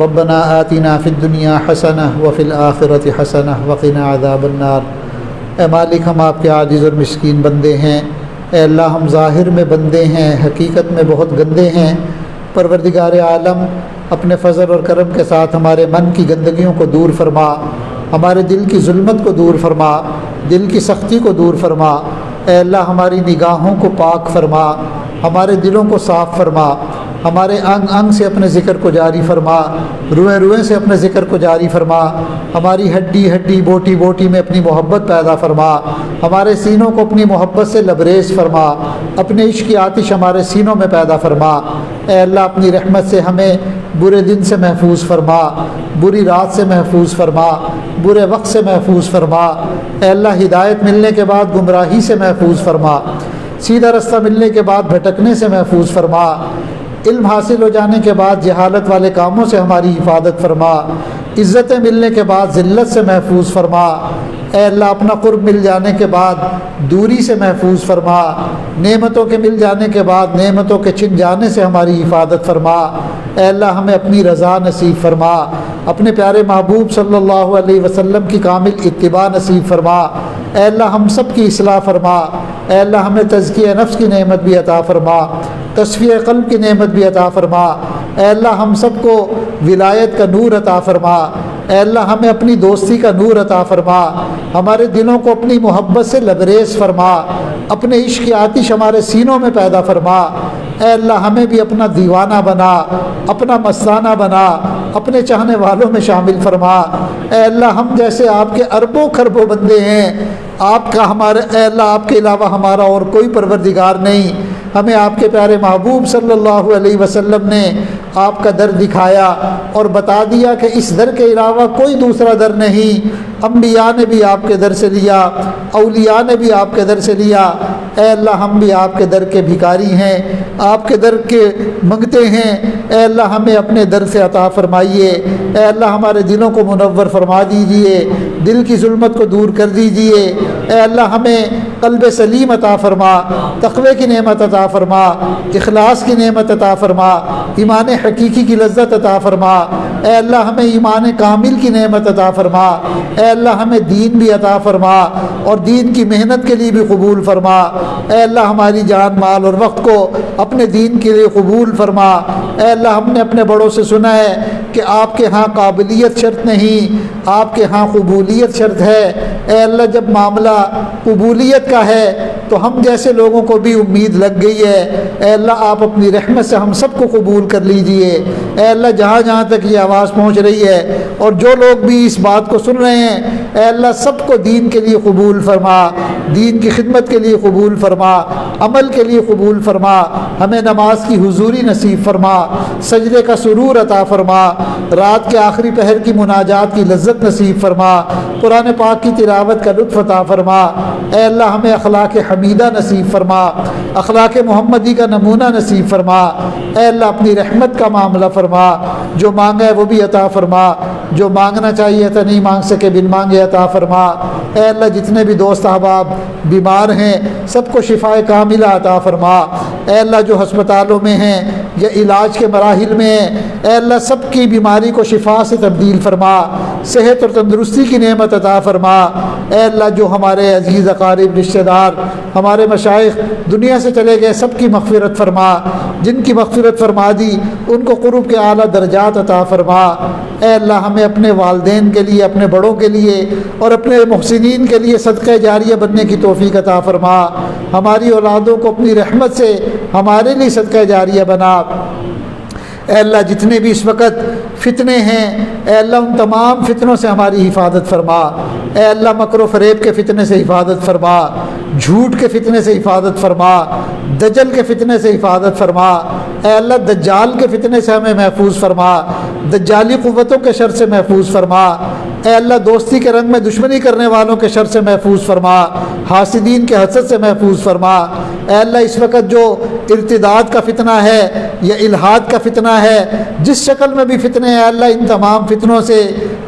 ربنا آتنا فی الدنیا حسنہ وفی الآخرۃ حسنہ وقنا عذاب النار۔ اے مالک، ہم آپ کے عاجز اور مسکین بندے ہیں۔ اے اللہ، ہم ظاہر میں بندے ہیں، حقیقت میں بہت گندے ہیں۔ پروردگار عالم، اپنے فضل اور کرم کے ساتھ ہمارے من کی گندگیوں کو دور فرما، ہمارے دل کی ظلمت کو دور فرما، دل کی سختی کو دور فرما۔ اے اللہ، ہماری نگاہوں کو پاک فرما، ہمارے دلوں کو صاف فرما، ہمارے انگ انگ سے اپنے ذکر کو جاری فرما، روئیں روئیں سے اپنے ذکر کو جاری فرما، ہماری ہڈی ہڈی بوٹی بوٹی میں اپنی محبت پیدا فرما، ہمارے سینوں کو اپنی محبت سے لبریز فرما، اپنے عشق کی آتش ہمارے سینوں میں پیدا فرما۔ اے اللہ، اپنی رحمت سے ہمیں برے دن سے محفوظ فرما، بری رات سے محفوظ فرما، برے وقت سے محفوظ فرما۔ اے اللہ، ہدایت ملنے کے بعد گمراہی سے محفوظ فرما، سیدھا رستہ ملنے کے بعد بھٹکنے سے محفوظ فرما، علم حاصل ہو جانے کے بعد جہالت والے کاموں سے ہماری حفاظت فرما، عزتیں ملنے کے بعد ذلت سے محفوظ فرما۔ اے اللہ، اپنا قرب مل جانے کے بعد دوری سے محفوظ فرما، نعمتوں کے مل جانے کے بعد نعمتوں کے چھن جانے سے ہماری حفاظت فرما۔ اے اللہ، ہمیں اپنی رضا نصیب فرما، اپنے پیارے محبوب صلی اللہ علیہ وسلم کی کامل اتباع نصیب فرما۔ اے اللہ، ہم سب کی اصلاح فرما۔ اے اللہ، ہمیں تزکیہ نفس کی نعمت بھی عطا فرما۔ تصفیہ قلب کی نعمت بھی عطا فرما۔ اے اللہ ہم سب کو ولایت کا نور عطا فرما۔ اے اللہ ہمیں اپنی دوستی کا نور عطا فرما، ہمارے دلوں کو اپنی محبت سے لبریز فرما، اپنے عشق کی آتش ہمارے سینوں میں پیدا فرما۔ اے اللہ ہمیں بھی اپنا دیوانہ بنا، اپنا مستانہ بنا، اپنے چاہنے والوں میں شامل فرما۔ اے اللہ ہم جیسے آپ کے اربوں خربوں بندے ہیں، آپ کا ہمارے اے اللہ آپ کے علاوہ ہمارا اور کوئی پروردگار نہیں۔ ہمیں آپ کے پیارے محبوب صلی اللہ علیہ وسلم نے آپ کا در دکھایا اور بتا دیا کہ اس در کے علاوہ کوئی دوسرا در نہیں۔ انبیاء نے بھی آپ کے در سے لیا، اولیاء نے بھی آپ کے در سے لیا۔ اے اللہ ہم بھی آپ کے در کے بھکاری ہیں، آپ کے در کے منگتے ہیں۔ اے اللہ ہمیں اپنے در سے عطا فرمائیے۔ اے اللہ ہمارے دلوں کو منور فرما دیجئے، دل کی ظلمت کو دور کر دیجئے۔ اے اللہ ہمیں قلب سلیم عطا فرما، تقوی کی نعمت عطا فرما، اخلاص کی نعمت عطا فرما، ایمان حقیقی کی لذت عطا فرما۔ اے اللہ ہمیں ایمان کامل کی نعمت عطا فرما۔ اے اللہ ہمیں دین بھی عطا فرما اور دین کی محنت کے لیے بھی قبول فرما۔ اے اللہ ہماری جان مال اور وقت کو اپنے دین کے لیے قبول فرما۔ اے اللہ ہم نے اپنے بڑوں سے سنا ہے کہ آپ کے ہاں قابلیت شرط نہیں، آپ کے ہاں قبولیت شرط ہے۔ اے اللہ جب معاملہ قبولیت کا ہے تو ہم جیسے لوگوں کو بھی امید لگ گئی ہے۔ اے اللہ آپ اپنی رحمت سے ہم سب کو قبول کر لیجئے۔ اے اللہ جہاں جہاں تک یہ آواز پہنچ رہی ہے اور جو لوگ بھی اس بات کو سن رہے ہیں، اے اللہ سب کو دین کے لیے قبول فرما، دین کی خدمت کے لیے قبول فرما، عمل کے لیے قبول فرما۔ ہمیں نماز کی حضوری نصیب فرما، سجدے کا سرور عطا فرما، رات کے آخری پہر کی مناجات کی لذت نصیب فرما، قرآن پاک کی تلاوت کا لطف عطا فرما۔ اے اللہ ہمیں اخلاق حمیدہ نصیب فرما، اخلاق محمدی کا نمونہ نصیب فرما۔ اے اللہ اپنی رحمت کا معاملہ فرما، جو مانگا ہے وہ بھی عطا فرما، جو مانگنا چاہیے تھا نہیں مانگ سکے بن مانگے عطا فرما۔ اے اللہ جتنے بھی دوست احباب بیمار ہیں سب کو شفائے کاملہ عطا فرما۔ اے اللہ جو ہسپتالوں میں ہیں یا علاج کے مراحل میں ہیں، اے اللہ سب کی بیماری کو شفا سے تبدیل فرما، صحت اور تندرستی کی نعمت عطا فرما۔ اے اللہ جو ہمارے عزیز اقارب رشتہ دار ہمارے مشائخ دنیا سے چلے گئے سب کی مغفرت فرما، جن کی مغفرت فرما دی ان کو قرب کے اعلیٰ درجات عطا فرما۔ اے اللہ ہمیں اپنے والدین کے لیے، اپنے بڑوں کے لیے اور اپنے محسنین کے لیے صدقہ جاریہ بننے کی توفیق عطا فرما۔ ہماری اولادوں کو اپنی رحمت سے ہمارے لیے صدقہ جاریہ بنا۔ اے اللہ جتنے بھی اس وقت فتنے ہیں، اے اللہ ان تمام فتنوں سے ہماری حفاظت فرما۔ اے اللہ مکر و فریب کے فتنے سے حفاظت فرما، جھوٹ کے فتنے سے حفاظت فرما، دجل کے فتنے سے حفاظت فرما۔ اے اللہ دجال کے فتنے سے ہمیں محفوظ فرما، دجالی قوتوں کے شر سے محفوظ فرما۔ اے اللہ دوستی کے رنگ میں دشمنی کرنے والوں کے شر سے محفوظ فرما، حاسدین کے حسد سے محفوظ فرما۔ اے اللہ اس وقت جو ارتداد کا فتنہ ہے یا الحاد کا فتنہ ہے، جس شکل میں بھی فتنے ہیں، اللہ ان تمام فتنوں سے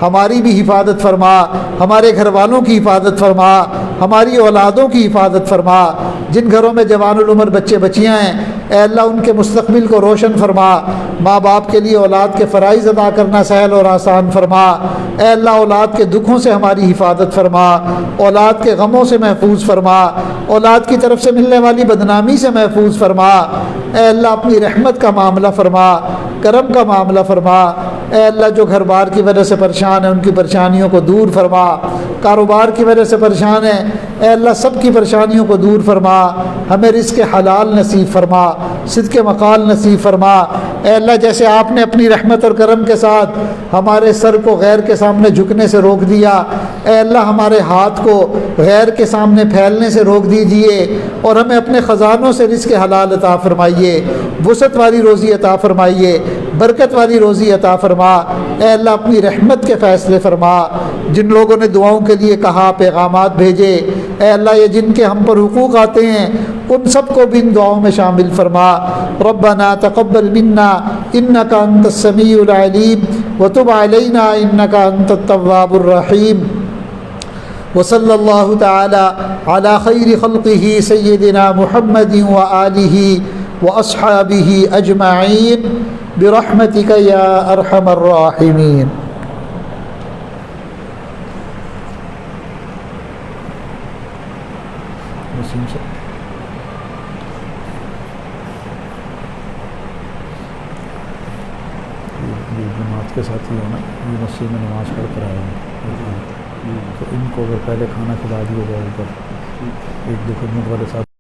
ہماری بھی حفاظت فرما، ہمارے گھر والوں کی حفاظت فرما، ہماری اولادوں کی حفاظت فرما۔ جن گھروں میں جوان العمر بچے بچیاں ہیں، اے اللہ ان کے مستقبل کو روشن فرما، ماں باپ کے لیے اولاد کے فرائض ادا کرنا سہل اور آسان فرما۔ اے اللہ اولاد کے دکھوں سے ہماری حفاظت فرما، اولاد کے غموں سے محفوظ فرما، اولاد کی طرف سے ملنے والی بدنامی سے محفوظ فرما۔ اے اللہ اپنی رحمت کا معاملہ فرما، کرم کا معاملہ فرما۔ اے اللہ جو گھر بار کی وجہ سے پریشان ہیں ان کی پریشانیوں کو دور فرما، کاروبار کی وجہ سے پریشان ہیں، اے اللہ سب کی پریشانیوں کو دور فرما، ہمیں رزق حلال نصیب فرما، صدق مقال نصیب فرما۔ اے اللہ جیسے آپ نے اپنی رحمت اور کرم کے ساتھ ہمارے سر کو غیر کے سامنے جھکنے سے روک دیا، اے اللہ ہمارے ہاتھ کو غیر کے سامنے پھیلنے سے روک دیجئے اور ہمیں اپنے خزانوں سے رزق حلال عطا فرمائیے، وسعت والی روزی عطا فرمائیے، برکت والی روزی عطا فرما۔ اے اللہ اپنی رحمت کے فیصلے فرما۔ جن لوگوں نے دعاؤں کے لیے کہا، پیغامات بھیجے، اے اللہ یہ جن کے ہم پر حقوق آتے ہیں ان سب کو بھی ان دعاؤں میں شامل فرما۔ ربنا تقبل منا انک انت السمیع العلیم وتب علینا انک انت التواب الرحیم۔ وصلی اللہ تعالی علی خیر خلقہ سیدنا محمد وآلہ واصحابہ اجمعین برحمتک یا ارحم الراحمین۔ جماعت کے ساتھی ہیں نا، یہ مسجد میں نماز پڑھ کر آئے ہیں، تو ان کو اگر پہلے کھانا کھلا دیا جائے اوپر، ایک دو خدمت والے ساتھ